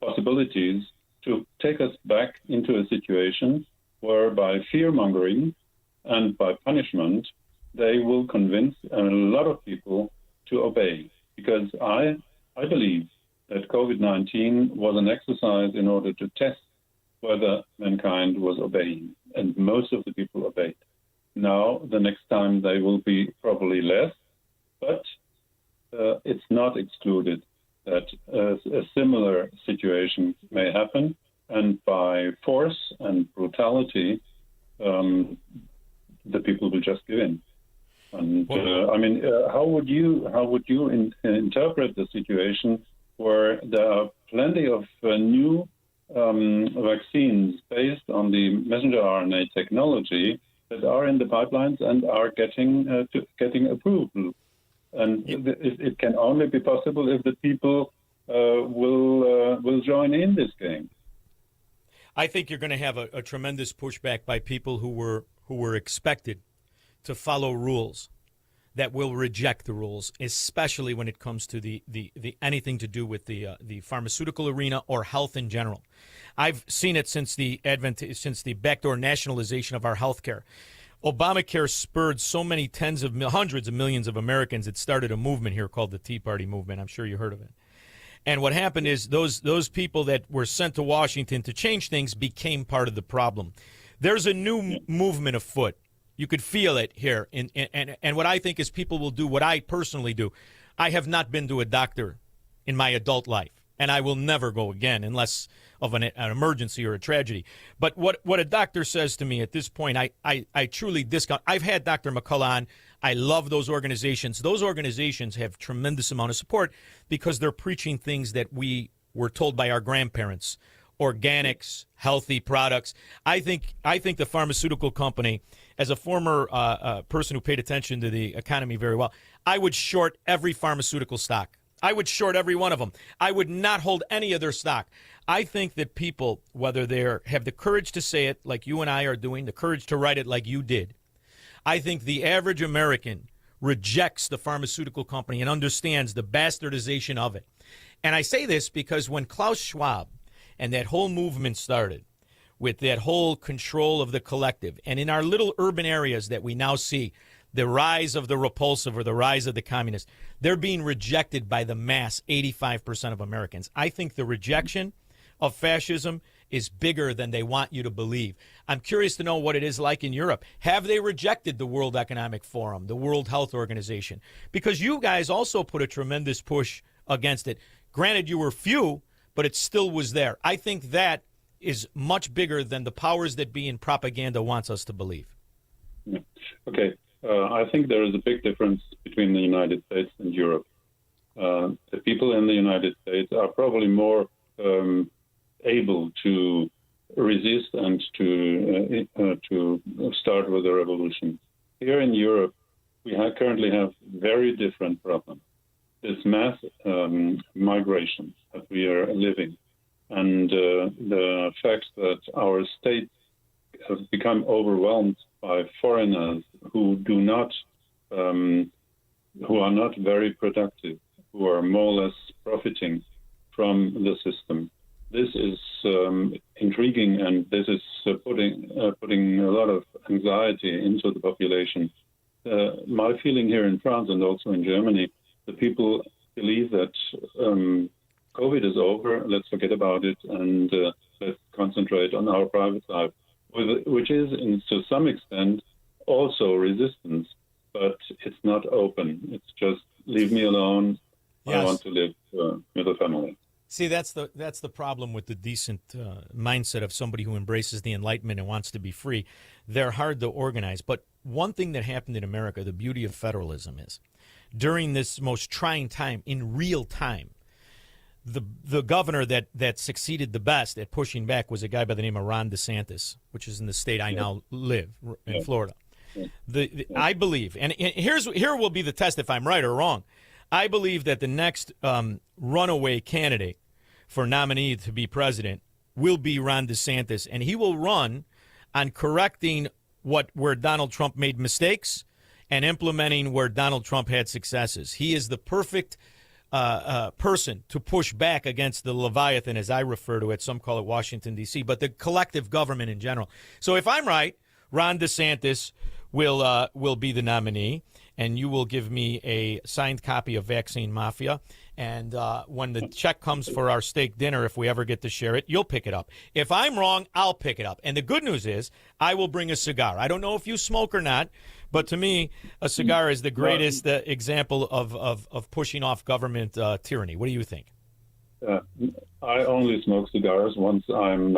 possibilities to take us back into a situation where, by fear-mongering, and by punishment, they will convince a lot of people to obey. Because I believe that COVID-19 was an exercise in order to test whether mankind was obeying, and most of the people obeyed. Now, the next time they will be probably less, but it's not excluded that a similar situation may happen, and by force and brutality, the people will just give in. And how would you interpret the situation where there are plenty of new vaccines based on the messenger RNA technology that are in the pipelines and are getting approval? And it can only be possible if the people will join in this game. I think you're going to have a tremendous pushback by people who were expected to follow rules that will reject the rules, especially when it comes to the anything to do with the pharmaceutical arena or health in general. I've seen it since the backdoor nationalization of our health care. Obamacare spurred so many hundreds of millions of Americans. It started a movement here called the Tea Party movement. I'm sure you heard of it. And what happened is those people that were sent to Washington to change things became part of the problem. There's a new movement afoot. You could feel it here. And what I think is people will do what I personally do. I have not been to a doctor in my adult life, and I will never go again unless of an emergency or a tragedy. But what a doctor says to me at this point, I truly discount. I've had Dr. McCullough on. I love those organizations. Those organizations have tremendous amount of support because they're preaching things that we were told by our grandparents. Organics, healthy products. I think the pharmaceutical company, as a former person who paid attention to the economy very well, I would short every pharmaceutical stock. I would short every one of them. I would not hold any of their stock. I think that people, whether they have the courage to say it like you and I are doing, the courage to write it like you did, I think the average American rejects the pharmaceutical company and understands the bastardization of it. And I say this because when Klaus Schwab and that whole movement started with that whole control of the collective, and in our little urban areas that we now see, the rise of the repulsive or the rise of the communists, they're being rejected by the mass, 85% of Americans. I think the rejection of fascism is bigger than they want you to believe. I'm curious to know what it is like in Europe. Have they rejected the World Economic Forum, the World Health Organization? Because you guys also put a tremendous push against it. Granted, you were few, but it still was there. I think that is much bigger than the powers that be in propaganda wants us to believe. Okay. I think there is a big difference between the United States and Europe. The people in the United States are probably more able to resist and to start with a revolution. Here in Europe, we currently have very different problems. This mass migration that we are living, and the fact that our states have become overwhelmed by foreigners who are not very productive, who are more or less profiting from the system. This is intriguing, and this is putting a lot of anxiety into the population. My feeling here in France and also in Germany, the people believe that COVID is over, let's forget about it, and let's concentrate on our private life, which is, to some extent, also resistance, but it's not open. It's just, leave me alone. Yes. I want to live with a family. See, that's the problem with the decent mindset of somebody who embraces the Enlightenment and wants to be free. They're hard to organize. But one thing that happened in America, the beauty of federalism is, during this most trying time, in real time, the governor that succeeded the best at pushing back was a guy by the name of Ron DeSantis, which is in the state I now live, in Florida. I believe, and here will be the test if I'm right or wrong. I believe that the next runaway candidate for nominee to be president will be Ron DeSantis, and he will run on correcting where Donald Trump made mistakes and implementing where Donald Trump had successes. He is the perfect person to push back against the Leviathan, as I refer to it. Some call it Washington, D.C., but the collective government in general. So if I'm right, Ron DeSantis will be the nominee, and you will give me a signed copy of Vaccine Mafia. And when the check comes for our steak dinner, if we ever get to share it, you'll pick it up. If I'm wrong, I'll pick it up. And the good news is I will bring a cigar. I don't know if you smoke or not, but to me, a cigar is the greatest example of pushing off government tyranny. What do you think? I only smoke cigars once I'm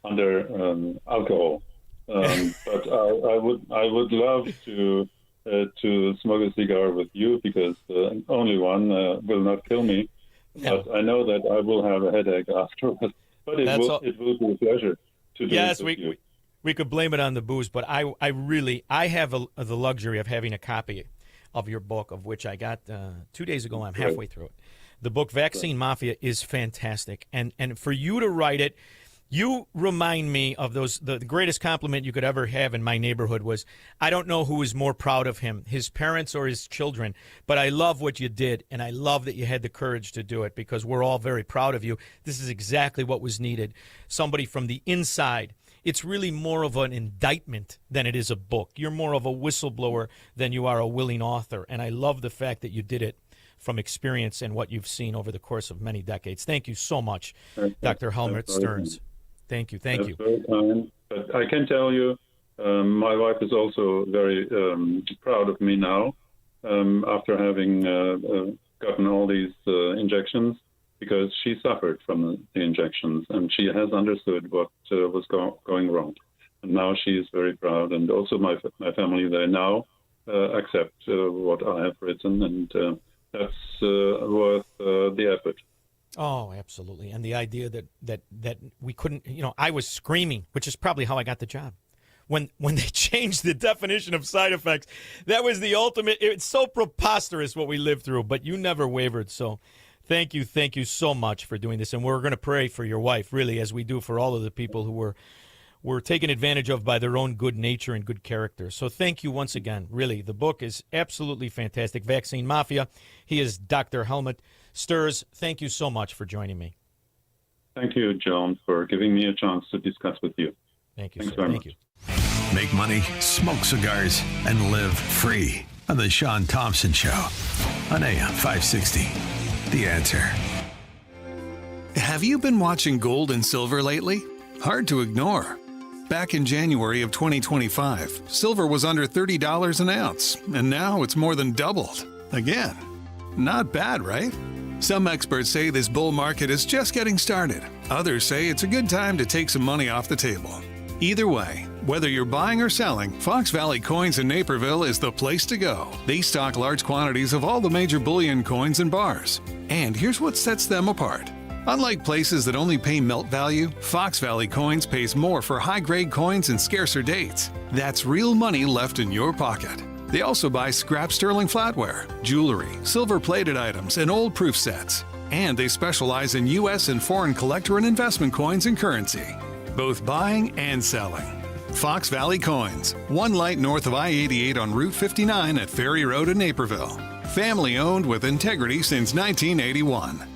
under alcohol. But I would love to smoke a cigar with you, because only one will not kill me. But I know that I will have a headache afterwards. But it will be a pleasure to do it with you. We could blame it on the booze, but I have the luxury of having a copy of your book, of which I got 2 days ago. I'm halfway through it. The book Vaccine Mafia is fantastic, and for you to write it, you remind me of the greatest compliment you could ever have in my neighborhood was, I don't know who is more proud of him, his parents or his children, but I love what you did, and I love that you had the courage to do it, because we're all very proud of you. This is exactly what was needed. Somebody from the inside. It's really more of an indictment than it is a book. You're more of a whistleblower than you are a willing author, and I love the fact that you did it from experience and what you've seen over the course of many decades. Thank you so much, Dr. Helmut Stearns. Thank you. That's very kind. But I can tell you, my wife is also very proud of me now, after having gotten all these injections, because she suffered from the injections, and she has understood what was going wrong. And now she is very proud, and also my family, they now accept what I have written, and that's worth the effort. Oh, absolutely. And the idea that we couldn't, I was screaming, which is probably how I got the job. When they changed the definition of side effects, that was the ultimate. It's so preposterous what we lived through, but you never wavered. So thank you so much for doing this. And we're going to pray for your wife, really, as we do for all of the people who were taken advantage of by their own good nature and good character. So thank you once again. Really, the book is absolutely fantastic. Vaccine Mafia. He is Dr. Helmut Stearns. Thank you so much for joining me. Thank you, John, for giving me a chance to discuss with you. Thank you, Thanks sir. very Thank much. you. Make money, smoke cigars, and live free on the Shaun Thompson Show on AM 560. The Answer. Have you been watching gold and silver lately? Hard to ignore. Back in January of 2025, silver was under $30 an ounce, and now it's more than doubled. Again. Not bad, right? Some experts say this bull market is just getting started. Others say it's a good time to take some money off the table. Either way, whether you're buying or selling, Fox Valley Coins in Naperville is the place to go. They stock large quantities of all the major bullion coins and bars. And here's what sets them apart. Unlike places that only pay melt value, Fox Valley Coins pays more for high-grade coins and scarcer dates. That's real money left in your pocket. They also buy scrap sterling flatware, jewelry, silver-plated items, and old proof sets. And they specialize in U.S. and foreign collector and investment coins and currency, both buying and selling. Fox Valley Coins, one light north of I-88 on Route 59 at Ferry Road in Naperville. Family-owned with integrity since 1981.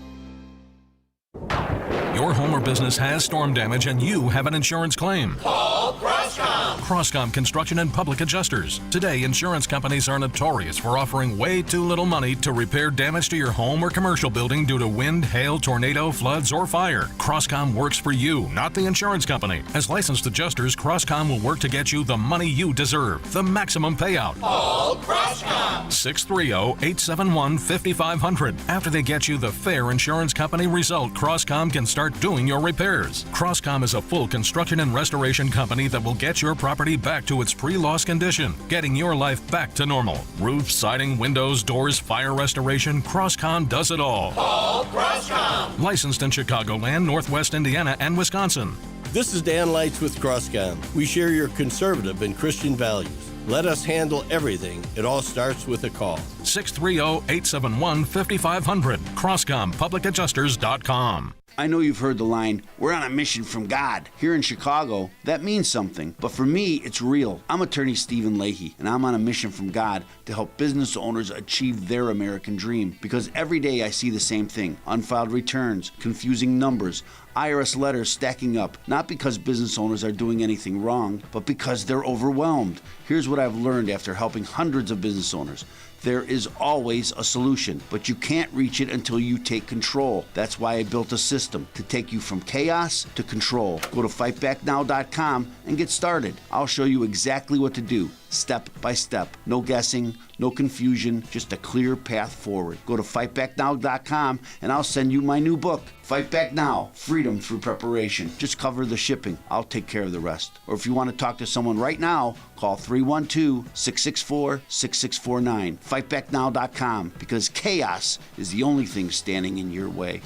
Your home or business has storm damage and you have an insurance claim. Call Crosscom. Crosscom Construction and Public Adjusters. Today, insurance companies are notorious for offering way too little money to repair damage to your home or commercial building due to wind, hail, tornado, floods, or fire. Crosscom works for you, not the insurance company. As licensed adjusters, Crosscom will work to get you the money you deserve, the maximum payout. Call Crosscom. 630-871-5500. After they get you the fair insurance company result, Crosscom can start doing your repairs. Crosscom is a full construction and restoration company that will get your property back to its pre-loss condition, getting your life back to normal. Roof, siding, windows, doors, fire restoration, Crosscom does it all. Call Crosscom. Licensed in Chicagoland, Northwest Indiana, and Wisconsin. This is Dan Leitz with Crosscom. We share your conservative and Christian values. Let us handle everything. It all starts with a call. 630-871-5500. CrosscomPublicAdjusters.com. I know you've heard the line, we're on a mission from God. Here in Chicago, that means something. But for me, it's real. I'm attorney Stephen Leahy, and I'm on a mission from God to help business owners achieve their American dream. Because every day I see the same thing. Unfiled returns, confusing numbers, IRS letters stacking up, not because business owners are doing anything wrong, but because they're overwhelmed. Here's what I've learned after helping hundreds of business owners. There is always a solution, but you can't reach it until you take control. That's why I built a system to take you from chaos to control. Go to fightbacknow.com and get started. I'll show you exactly what to do, step by step. No guessing, no confusion, just a clear path forward. Go to fightbacknow.com and I'll send you my new book, Fight Back Now, Freedom Through Preparation. Just cover the shipping. I'll take care of the rest. Or if you want to talk to someone right now, call 312-664-6649. Fightbacknow.com, because chaos is the only thing standing in your way.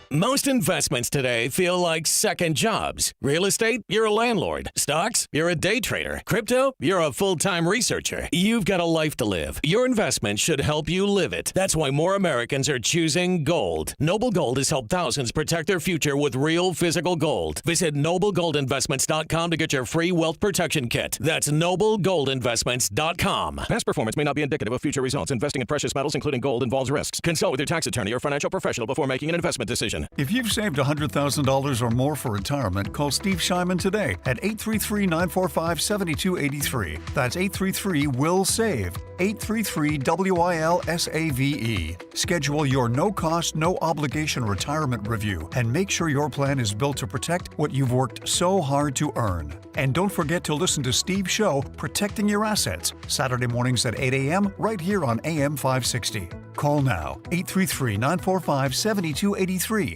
Most investments today feel like second jobs. Real estate, you're a landlord. Stocks, you're a day trader. Crypto, you're a full-time researcher. You've got a life to live. Your investment should help you live it. That's why more Americans are choosing gold. Noble Gold has helped thousands protect their future with real physical gold. Visit noblegoldinvestments.com to get your free wealth protection kit. That's noblegoldinvestments.com. Past performance may not be indicative of future results. Investing in precious metals, including gold, involves risks. Consult with your tax attorney or financial professional before making an investment decision. If you've saved $100,000 or more for retirement, call Steve Shyman today at 833-945-7283. That's 833-WILL-SAVE. 833-WILL-SAVE. Schedule your no-cost, no-obligation retirement review and make sure your plan is built to protect what you've worked so hard to earn. And don't forget to listen to Steve's show, Protecting Your Assets, Saturday mornings at 8 a.m. right here on AM 560. Call now, 833-945-7283.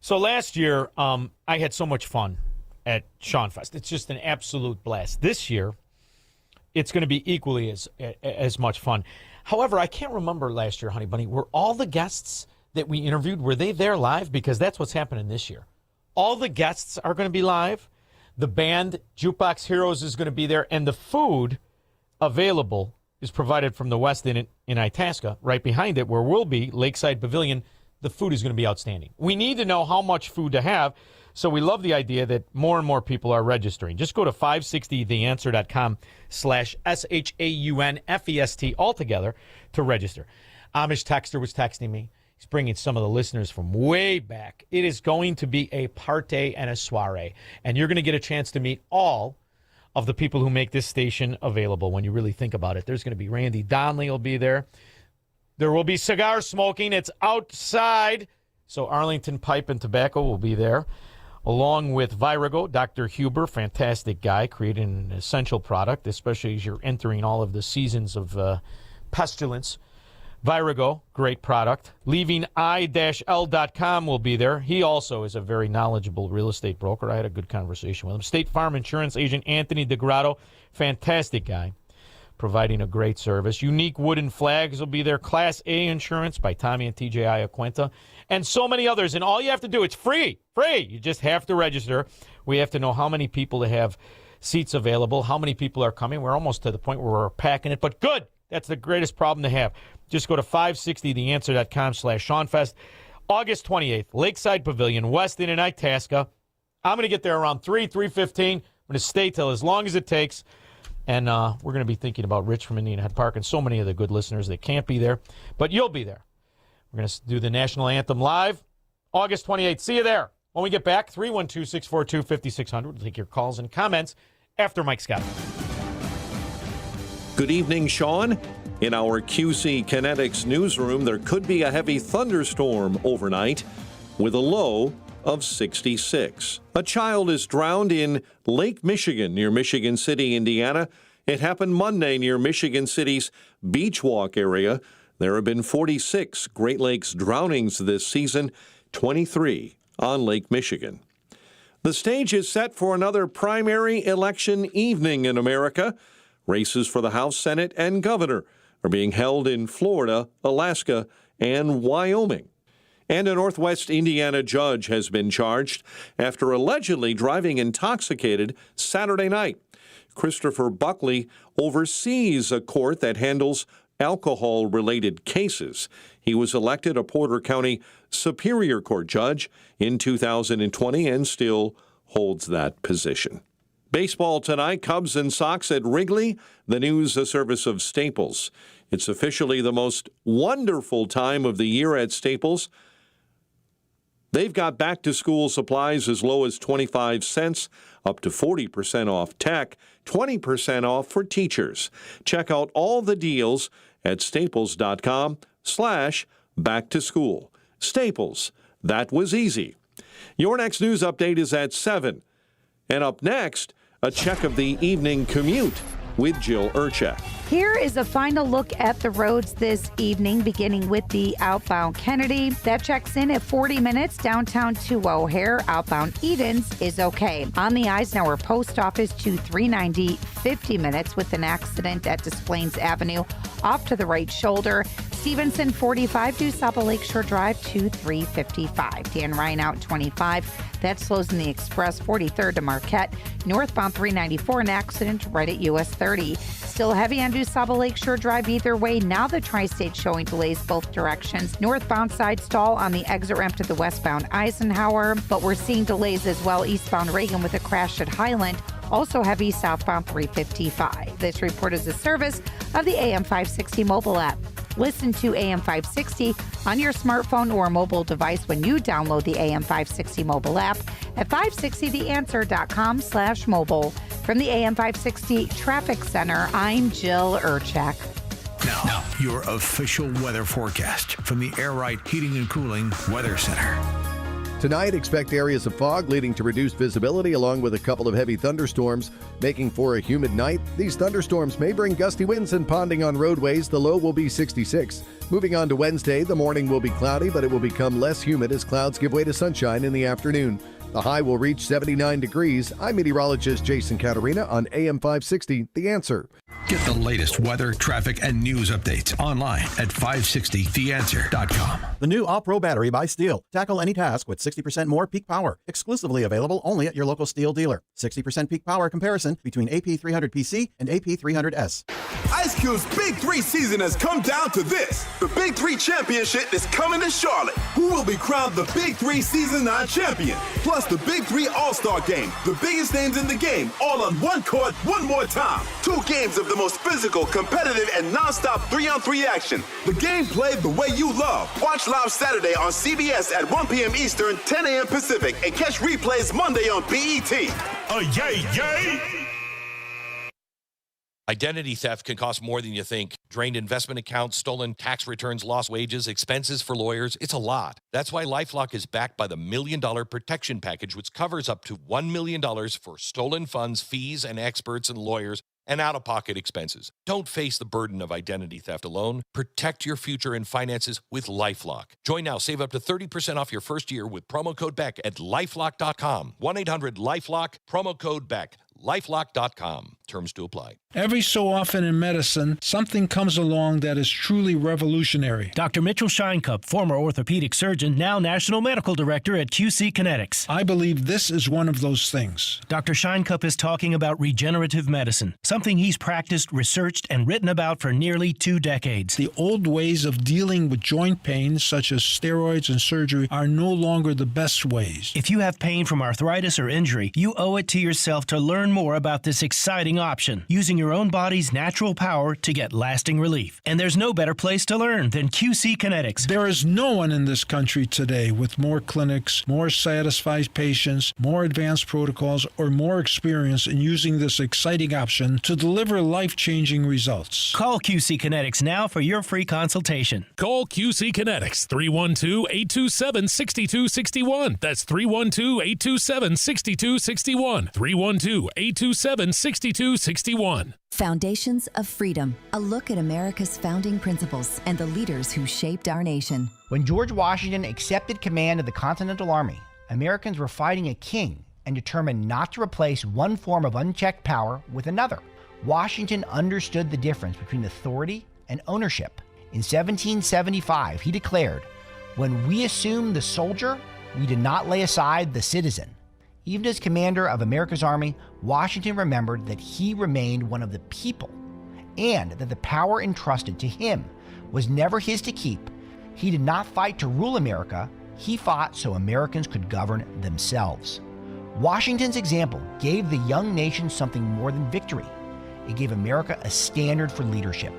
So last year, I had so much fun at Shaun Fest. It's just an absolute blast. This year, it's going to be equally as much fun. However, I can't remember last year, Honey Bunny. Were all the guests that we interviewed, were they there live? Because that's what's happening this year. All the guests are going to be live. The band, Jukebox Heroes, is going to be there. And the food available is provided from the West Inn in Itasca. Right behind it, where we'll be, Lakeside Pavilion, the food is going to be outstanding. We need to know how much food to have, so we love the idea that more and more people are registering. Just go to 560theanswer.com/SHAUNFEST altogether to register. Amish Texter was texting me. He's bringing some of the listeners from way back. It is going to be a party and a soiree, and you're going to get a chance to meet all of the people who make this station available when you really think about it. There's going to be Randy Donnelly will be there. There will be cigar smoking. It's outside. So Arlington Pipe and Tobacco will be there, along with Virago, Dr. Huber, fantastic guy, creating an essential product, especially as you're entering all of the seasons of pestilence. Virago, great product. LeavingI-L.com will be there. He also is a very knowledgeable real estate broker. I had a good conversation with him. State Farm Insurance Agent Anthony DeGrotto, fantastic guy, providing a great service. Unique Wooden Flags will be there. Class A Insurance by Tommy and TJ Iaquinta, and so many others. And all you have to do, it's free. You just have to register. We have to know how many people to have seats available, how many people are coming. We're almost to the point where we're packing it, but good. That's the greatest problem to have. Just go to 560theanswer.com/ShaunFest. August 28th, Lakeside Pavilion, West Inn in Itasca. I'm going to get there around 3:15. I'm going to stay till as long as it takes. And we're going to be thinking about Rich from Indian Head Park and so many of the good listeners that can't be there. But you'll be there. We're going to do the National Anthem live August 28th. See you there. When we get back, 312-642-5600. We'll take your calls and comments after Mike Scott. Good evening, Shaun. In our QC Kinetics newsroom, there could be a heavy thunderstorm overnight with a low of 66. A child is drowned in Lake Michigan near Michigan City, Indiana. It happened Monday near Michigan City's Beach Walk area. There have been 46 Great Lakes drownings this season, 23 on Lake Michigan. The stage is set for another primary election evening in America. Races for the House, Senate, and governor are being held in Florida, Alaska, and Wyoming. And a Northwest Indiana judge has been charged after allegedly driving intoxicated Saturday night. Christopher Buckley oversees a court that handles alcohol-related cases. He was elected a Porter County Superior Court judge in 2020 and still holds that position. Baseball tonight, Cubs and Sox at Wrigley, the news a service of Staples. It's officially the most wonderful time of the year at Staples. They've got back-to-school supplies as low as 25 cents, up to 40% off tech, 20% off for teachers. Check out all the deals at staples.com/back-to-school. Staples, that was easy. Your next news update is at 7. And up next, a check of the evening commute with Jill Urchak. Here is a final look at the roads this evening, beginning with the outbound Kennedy. That checks in at 40 minutes downtown to O'Hare. Outbound Edens is okay. On the Eisenhower Post Office to 390, 50 minutes with an accident at Des Plaines Avenue off to the right shoulder. Stevenson 45 to Sapa Lakeshore Drive to 355. Dan Ryan out 25. That slows in the Express 43rd to Marquette. Northbound 394, an accident right at US 30. Still heavy on Sapa Lakeshore Drive either way. Now the tri-state showing delays both directions. Northbound side stall on the exit ramp to the westbound Eisenhower, but we're seeing delays as well eastbound Reagan with a crash at Highland. Also heavy southbound 355. This report is a service of the AM 560 mobile app. Listen to AM 560 on your smartphone or mobile device when you download the AM 560 mobile app at 560theanswer.com/mobile. From the AM 560 Traffic Center, I'm Jill Urchak. Now, your official weather forecast from the Air Right Heating and Cooling Weather Center. Tonight, expect areas of fog leading to reduced visibility along with a couple of heavy thunderstorms, making for a humid night. These thunderstorms may bring gusty winds and ponding on roadways. The low will be 66. Moving on to Wednesday, the morning will be cloudy, but it will become less humid as clouds give way to sunshine in the afternoon. The high will reach 79 degrees. I'm meteorologist Jason Caterina on AM 560, The Answer. Get the latest weather, traffic, and news updates online at 560theanswer.com. The new All-Pro battery by Steel. Tackle any task with 60% more peak power. Exclusively available only at your local Steel dealer. 60% peak power comparison between AP300PC and AP300S. Ice Cube's Big 3 season has come down to this. The Big 3 Championship is coming to Charlotte. Who will be crowned the Big 3 Season 9 champion? Plus the Big 3 All-Star Game. The biggest names in the game, all on one court, one more time. 2 games of the most physical, competitive, and non-stop 3-on-3 action. The game played the way you love. Watch live Saturday on CBS at 1 p.m. Eastern, 10 a.m. Pacific, and catch replays Monday on BET. Yay, yay! Identity theft can cost more than you think. Drained investment accounts, stolen tax returns, lost wages, expenses for lawyers. It's a lot. That's why LifeLock is backed by the $1 Million Protection Package, which covers up to $1 million for stolen funds, fees, and experts and lawyers, and out-of-pocket expenses. Don't face the burden of identity theft alone. Protect your future and finances with LifeLock. Join now. Save up to 30% off your first year with promo code BECK at LifeLock.com. 1-800-LifeLock, promo code BECK. LifeLock.com. Terms to apply. Every so often in medicine, something comes along that is truly revolutionary. Dr. Mitchell Scheinkup, former orthopedic surgeon, now National Medical Director at QC Kinetics. I believe this is one of those things. Dr. Scheinkup is talking about regenerative medicine, something he's practiced, researched, and written about for nearly 2 decades. The old ways of dealing with joint pain, such as steroids and surgery, are no longer the best ways. If you have pain from arthritis or injury, you owe it to yourself to learn more about this exciting option, using your own body's natural power to get lasting relief. And there's no better place to learn than QC Kinetics. There is no one in this country today with more clinics, more satisfied patients, more advanced protocols, or more experience in using this exciting option to deliver life-changing results. Call QC Kinetics now for your free consultation. Call QC Kinetics, 312-827-6261. That's 312-827-6261. 312-827-6261. Foundations of Freedom, a look at America's founding principles and the leaders who shaped our nation. When George Washington accepted command of the Continental Army, Americans were fighting a king and determined not to replace one form of unchecked power with another. Washington understood the difference between authority and ownership. In 1775, he declared, "When we assume the soldier, we did not lay aside the citizen." Even as commander of America's army, Washington remembered that he remained one of the people and that the power entrusted to him was never his to keep. He did not fight to rule America, he fought so Americans could govern themselves. Washington's example gave the young nation something more than victory. It gave America a standard for leadership.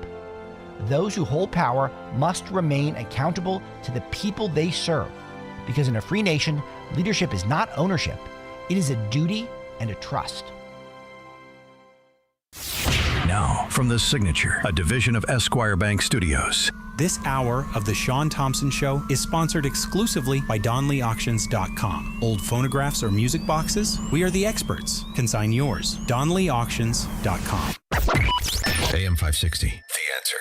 Those who hold power must remain accountable to the people they serve. Because in a free nation, leadership is not ownership. It is a duty and a trust. Now, from The Signature, a division of Esquire Bank Studios. This hour of The Shaun Thompson Show is sponsored exclusively by DonleyAuctions.com. Old phonographs or music boxes? We are the experts. Consign yours. DonleyAuctions.com. AM 560, The Answer.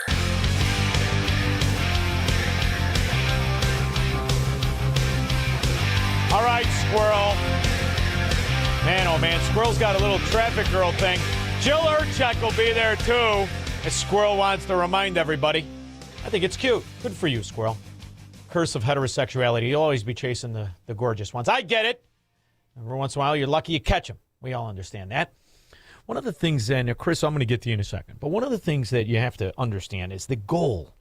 All right, Squirrel. Man, oh man, Squirrel's got a little traffic girl thing. Jill Urchek will be there, too, as Squirrel wants to remind everybody. I think it's cute. Good for you, Squirrel. Curse of heterosexuality. You'll always be chasing the gorgeous ones. I get it. Every once in a while, you're lucky you catch them. We all understand that. One of the things, and Chris, I'm going to get to you in a second, but one of the things that you have to understand is the goal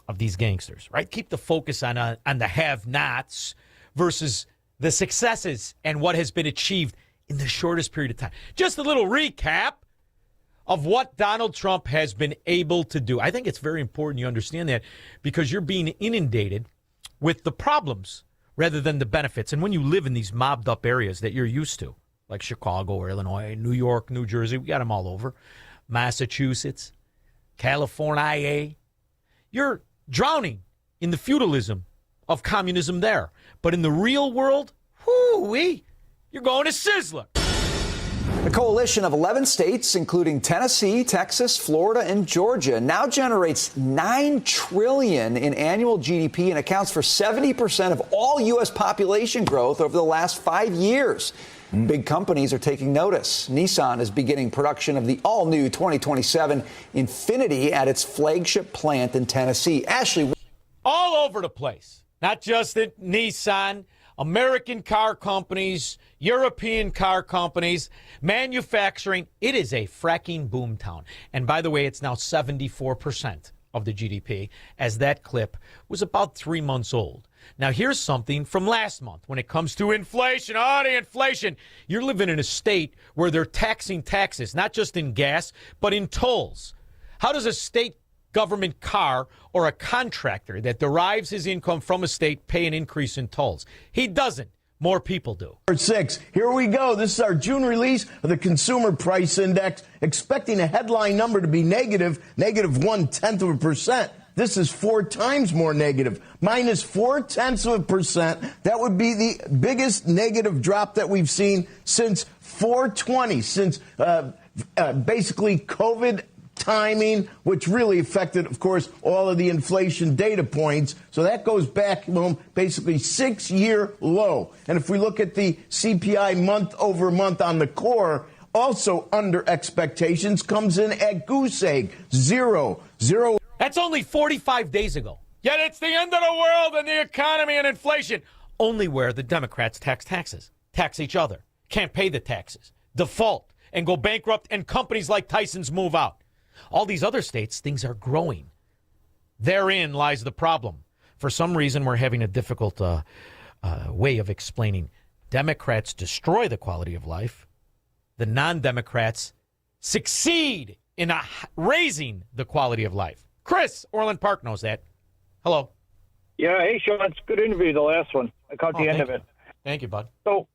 of these gangsters, right? Keep the focus on the have-nots versus the successes and what has been achieved in the shortest period of time. Just a little recap of what Donald Trump has been able to do. I think it's very important you understand that because you're being inundated with the problems rather than the benefits. And when you live in these mobbed up areas that you're used to, like Chicago or Illinois, New York, New Jersey, we got them all over, Massachusetts, California, you're drowning in the feudalism of communism there. But in the real world, whoo-wee, you're going to Sizzler. A coalition of 11 states, including Tennessee, Texas, Florida, and Georgia, now generates $9 trillion in annual GDP and accounts for 70% of all U.S. population growth over the last 5 years. Big companies are taking notice. Nissan is beginning production of the all-new 2027 Infiniti at its flagship plant in Tennessee. Ashley. All over the place. Not just at Nissan, American car companies, European car companies, manufacturing. It is a fracking boomtown. And by the way, it's now 74% of the GDP, as that clip was about 3 months old. Now, here's something from last month when it comes to inflation. Oh, the inflation. You're living in a state where they're taxing taxes, not just in gas, but in tolls. How does a state government car or a contractor that derives his income from a state pay an increase in tolls? He doesn't. More people do. 6. Here we go. This is our June release of the Consumer Price Index, expecting a headline number to be negative 0.1%. This is 4 times more negative, minus 0.4%. That would be the biggest negative drop that we've seen since 4/20, since basically COVID timing, which really affected, of course, all of the inflation data points. So that goes back, basically 6-year low. And if we look at the CPI month over month on the core, also under expectations, comes in at goose egg, 0. That's only 45 days ago. Yet it's the end of the world and the economy and inflation. Only where the Democrats tax each other, can't pay the taxes, default, and go bankrupt, and companies like Tyson's move out. All these other states, things are growing. Therein lies the problem. For some reason, we're having a difficult way of explaining. Democrats destroy the quality of life. The non-Democrats succeed in raising the quality of life. Chris, Orland Park, knows that. Hello. Yeah, hey, Shaun, it's a good interview, the last one. I caught the end of it. Thank you, bud. So,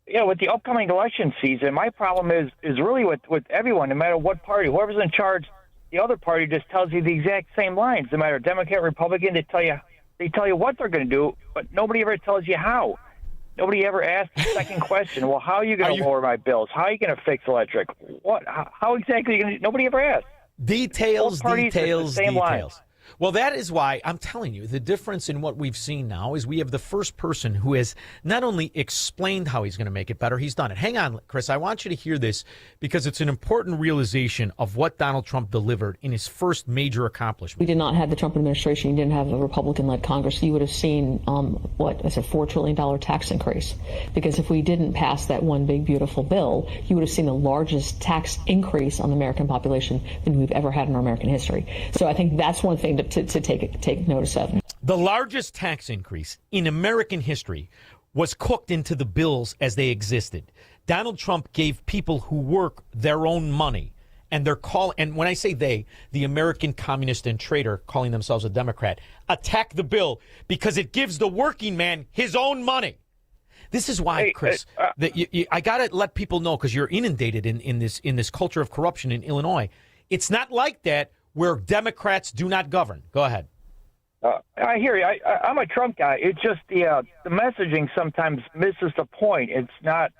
yeah, with the upcoming election season, my problem is really with everyone, no matter what party. Whoever's in charge, the other party just tells you the exact same lines. No matter Democrat, Republican, they tell you what they're going to do, but nobody ever tells you how. Nobody ever asks the second question. Well, how are you going to lower my bills? How are you going to fix electric? What? How exactly are you going to? Nobody ever asks. Details. Lines. Well, that is why I'm telling you the difference in what we've seen now is we have the first person who has not only explained how he's going to make it better, he's done it. Hang on, Chris. I want you to hear this because it's an important realization of what Donald Trump delivered in his first major accomplishment. We did not have the Trump administration. You didn't have a Republican-led Congress. You would have seen, $4 trillion tax increase. Because if we didn't pass that one big, beautiful bill, you would have seen the largest tax increase on the American population than we've ever had in our American history. So I think that's one thing to take notice of. The largest tax increase in American history was cooked into the bills as they existed. Donald Trump gave people who work their own money and and when I say they, the American Communist and Traitor calling themselves a Democrat, attack the bill because it gives the working man his own money. This is why, Chris, that I got to let people know, because you're inundated in this culture of corruption in Illinois. It's not like that where Democrats do not govern. Go ahead. I hear you. I'm a Trump guy. It's just the messaging sometimes misses the point. It's not,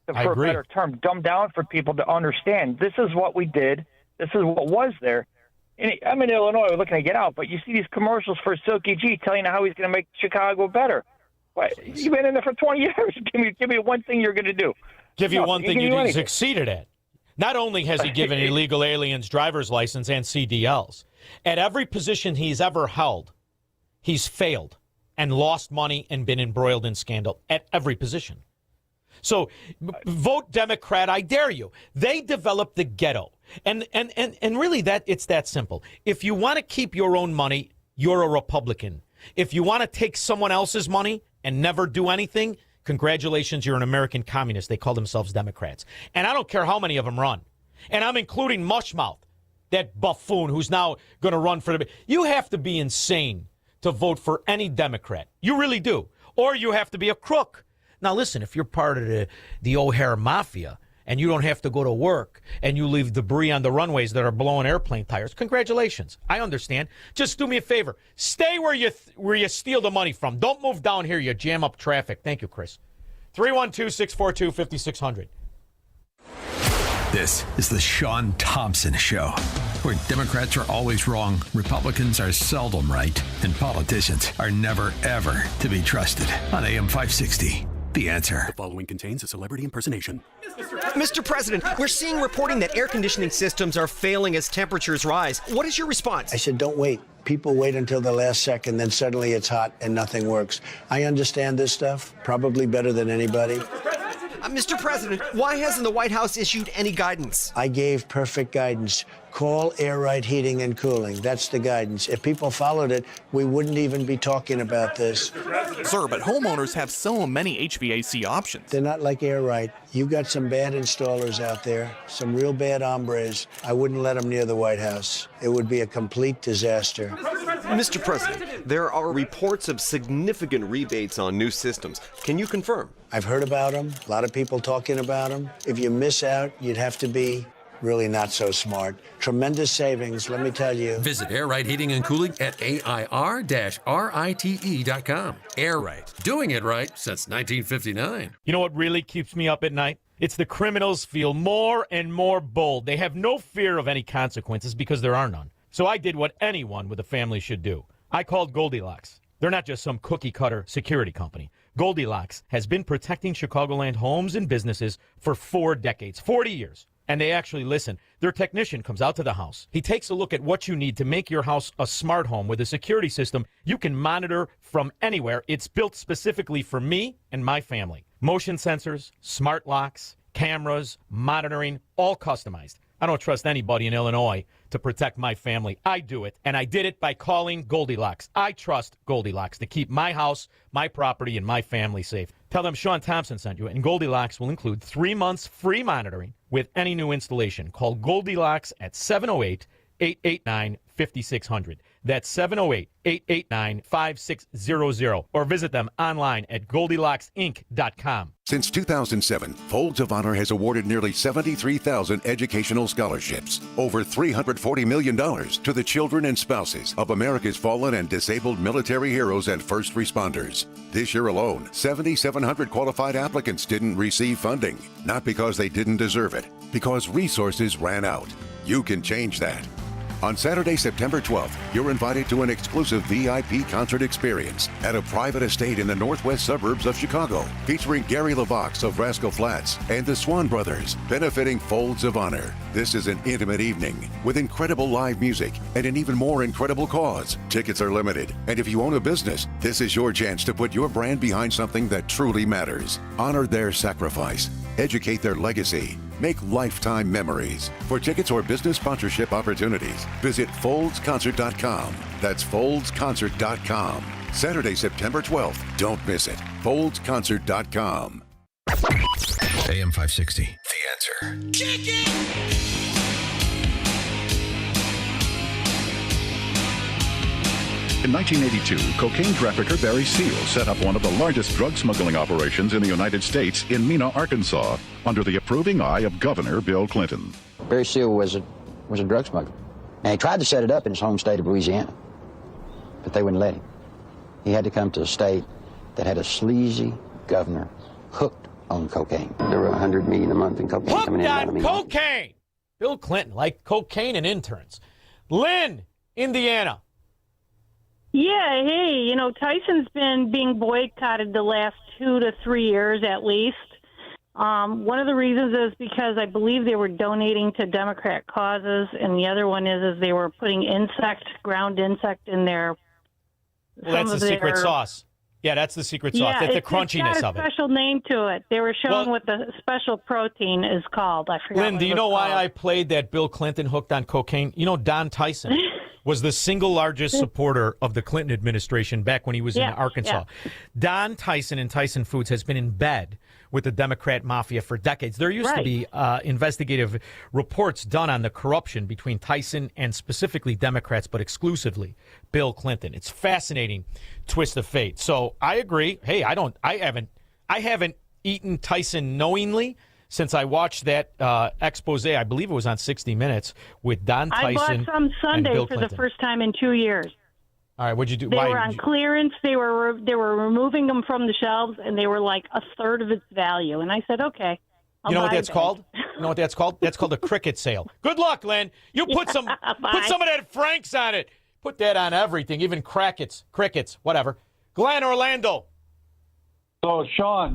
for a better term, dumbed down for people to understand. This is what we did. This is what was there. And I'm in Illinois. We're looking to get out, but you see these commercials for Silky G telling you how he's going to make Chicago better. You've been in there for 20 years. Give me one thing you're going to do. Give you one thing you succeeded at. Not only has he given illegal aliens driver's license and CDLs, at every position he's ever held, he's failed and lost money and been embroiled in scandal at every position. So vote Democrat, I dare you. They developed the ghetto. And really it's that simple. If you want to keep your own money, you're a Republican. If you want to take someone else's money and never do anything, congratulations, you're an American communist. They call themselves Democrats. And I don't care how many of them run. And I'm including Mushmouth, that buffoon who's now going to run for the... You have to be insane to vote for any Democrat. You really do. Or you have to be a crook. Now, listen, if you're part of the O'Hare Mafia and you don't have to go to work and you leave debris on the runways that are blowing airplane tires, congratulations. I understand. Just do me a favor. Stay where you steal the money from. Don't move down here. You jam up traffic. Thank you, Chris. 312-642-5600. This is the Shaun Thompson Show, where Democrats are always wrong, Republicans are seldom right, and politicians are never, ever to be trusted. On AM 560, The Answer. The following contains a celebrity impersonation. Mr. President, we're seeing reporting that air conditioning systems are failing as temperatures rise. What is your response? I said, don't wait. People wait until the last second, then suddenly it's hot and nothing works. I understand this stuff, probably better than anybody. Mr. President, why hasn't the White House issued any guidance? I gave perfect guidance. Call Air Right Heating and Cooling. That's the guidance. If people followed it, we wouldn't even be talking about this. Sir, but homeowners have so many HVAC options. They're not like Air Right. You got some bad installers out there, some real bad hombres. I wouldn't let them near the White House. It would be a complete disaster. Mr. President, there are reports of significant rebates on new systems. Can you confirm? I've heard about them. A lot of people talking about them. If you miss out, you'd have to be really not so smart. Tremendous savings, let me tell you. Visit Air Right Heating and Cooling at AIR-RITE.com. Air Right, doing it right since 1959. You know what really keeps me up at night? It's the criminals feel more and more bold. They have no fear of any consequences because there are none. So I did what anyone with a family should do. I called Goldilocks. They're not just some cookie-cutter security company. Goldilocks has been protecting Chicagoland homes and businesses for 4 decades, 40 years. And they actually listen. Their technician comes out to the house. He takes a look at what you need to make your house a smart home with a security system you can monitor from anywhere. It's built specifically for me and my family. Motion sensors, smart locks, cameras, monitoring, all customized. I don't trust anybody in Illinois to protect my family. I do it, and I did it by calling Goldilocks. I trust Goldilocks to keep my house, my property, and my family safe. Tell them Shaun Thompson sent you, and Goldilocks will include 3 months free monitoring with any new installation. Call Goldilocks at 708-889-5600. That's 708-889-5600. Or visit them online at GoldilocksInc.com. Since 2007, Folds of Honor has awarded nearly 73,000 educational scholarships, over $340 million to the children and spouses of America's fallen and disabled military heroes and first responders. This year alone, 7,700 qualified applicants didn't receive funding, not because they didn't deserve it, because resources ran out. You can change that. On Saturday, September 12th, you're invited to an exclusive VIP concert experience at a private estate in the northwest suburbs of Chicago, featuring Gary LaVox of Rascal Flatts and the Swan Brothers, benefiting Folds of Honor. This is an intimate evening with incredible live music and an even more incredible cause. Tickets are limited, and if you own a business, this is your chance to put your brand behind something that truly matters. Honor their sacrifice, educate their legacy, make lifetime memories. For tickets or business sponsorship opportunities, visit foldsconcert.com. That's foldsconcert.com. Saturday, September 12th. Don't miss it. foldsconcert.com. AM 560. The Answer. Kick it! In 1982, cocaine trafficker Barry Seal set up one of the largest drug smuggling operations in the United States in Mena, Arkansas, under the approving eye of Governor Bill Clinton. Barry Seal was a drug smuggler, and he tried to set it up in his home state of Louisiana, but they wouldn't let him. He had to come to a state that had a sleazy governor hooked on cocaine. There were $100 million a month in cocaine coming in. Hooked on cocaine! Bill Clinton, like cocaine and interns. Lynn, Indiana. Yeah, hey, Tyson's been being boycotted the last 2 to 3 years at least. One of the reasons is because I believe they were donating to Democrat causes, and the other one is they were putting ground insect in their... Well, that's the secret sauce. Yeah, that's the secret sauce. That's the crunchiness it's got of it. A special name to it. They were showing what the special protein is called. I forgot. Lynn, do you know why I played that Bill Clinton hooked on cocaine? Don Tyson was the single largest supporter of the Clinton administration back when he was in Arkansas. Yeah. Don Tyson and Tyson Foods has been in bed with the Democrat mafia for decades. There used to be investigative reports done on the corruption between Tyson and specifically Democrats, but exclusively Bill Clinton. It's fascinating twist of fate. So I agree. Hey, I haven't eaten Tyson knowingly since I watched that expose. I believe it was on 60 Minutes with Don Tyson. I bought some Sunday for Clinton. the first time in 2 years. All right, what'd you do? They were on clearance. They were removing them from the shelves, and they were like a third of its value. And I said, okay. You know what that's called? You know what that's called? That's called a cricket sale. Good luck, Lynn. You put some of that Frank's on it. Put that on everything, even crickets, whatever. Glenn, Orlando. So, Shaun,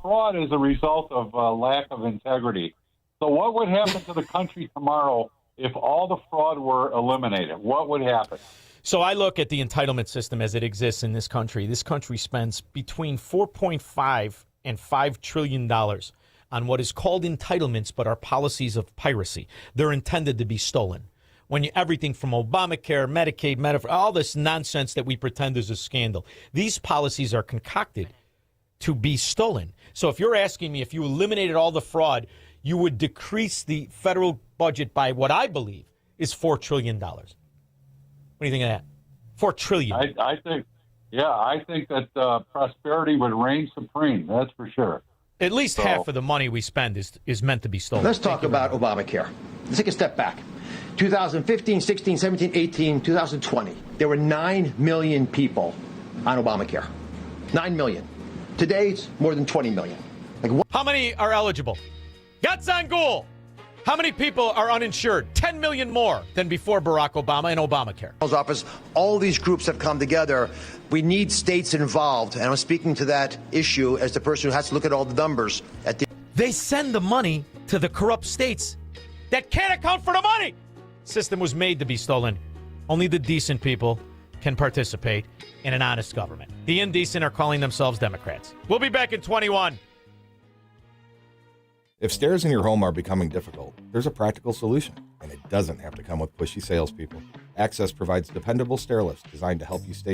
fraud is a result of lack of integrity. So what would happen to the country tomorrow if all the fraud were eliminated? What would happen? So I look at the entitlement system as it exists in this country. This country spends between $4.5 and $5 trillion on what is called entitlements, but are policies of piracy. They're intended to be stolen. Everything from Obamacare, Medicaid, Medicare, all this nonsense that we pretend is a scandal. These policies are concocted to be stolen. So if you're asking me if you eliminated all the fraud, you would decrease the federal budget by what I believe is $4 trillion. What do you think of that? $4 trillion. I think that prosperity would reign supreme. That's for sure. At least half of the money we spend is meant to be stolen. Let's talk about Obamacare. Let's take a step back. 2015, 16, 17, 18, 2020. There were 9 million people on Obamacare. 9 million. Today, it's more than 20 million. How many are eligible? Gatsangul! How many people are uninsured? 10 million more than before Barack Obama and Obamacare. Office, all these groups have come together. We need states involved, and I'm speaking to that issue as the person who has to look at all the numbers. They send the money to the corrupt states that can't account for the money. System was made to be stolen. Only the decent people can participate in an honest government. The indecent are calling themselves Democrats. We'll be back in 21. If stairs in your home are becoming difficult, there's a practical solution, and it doesn't have to come with pushy salespeople. Access provides dependable stair lifts designed to help you stay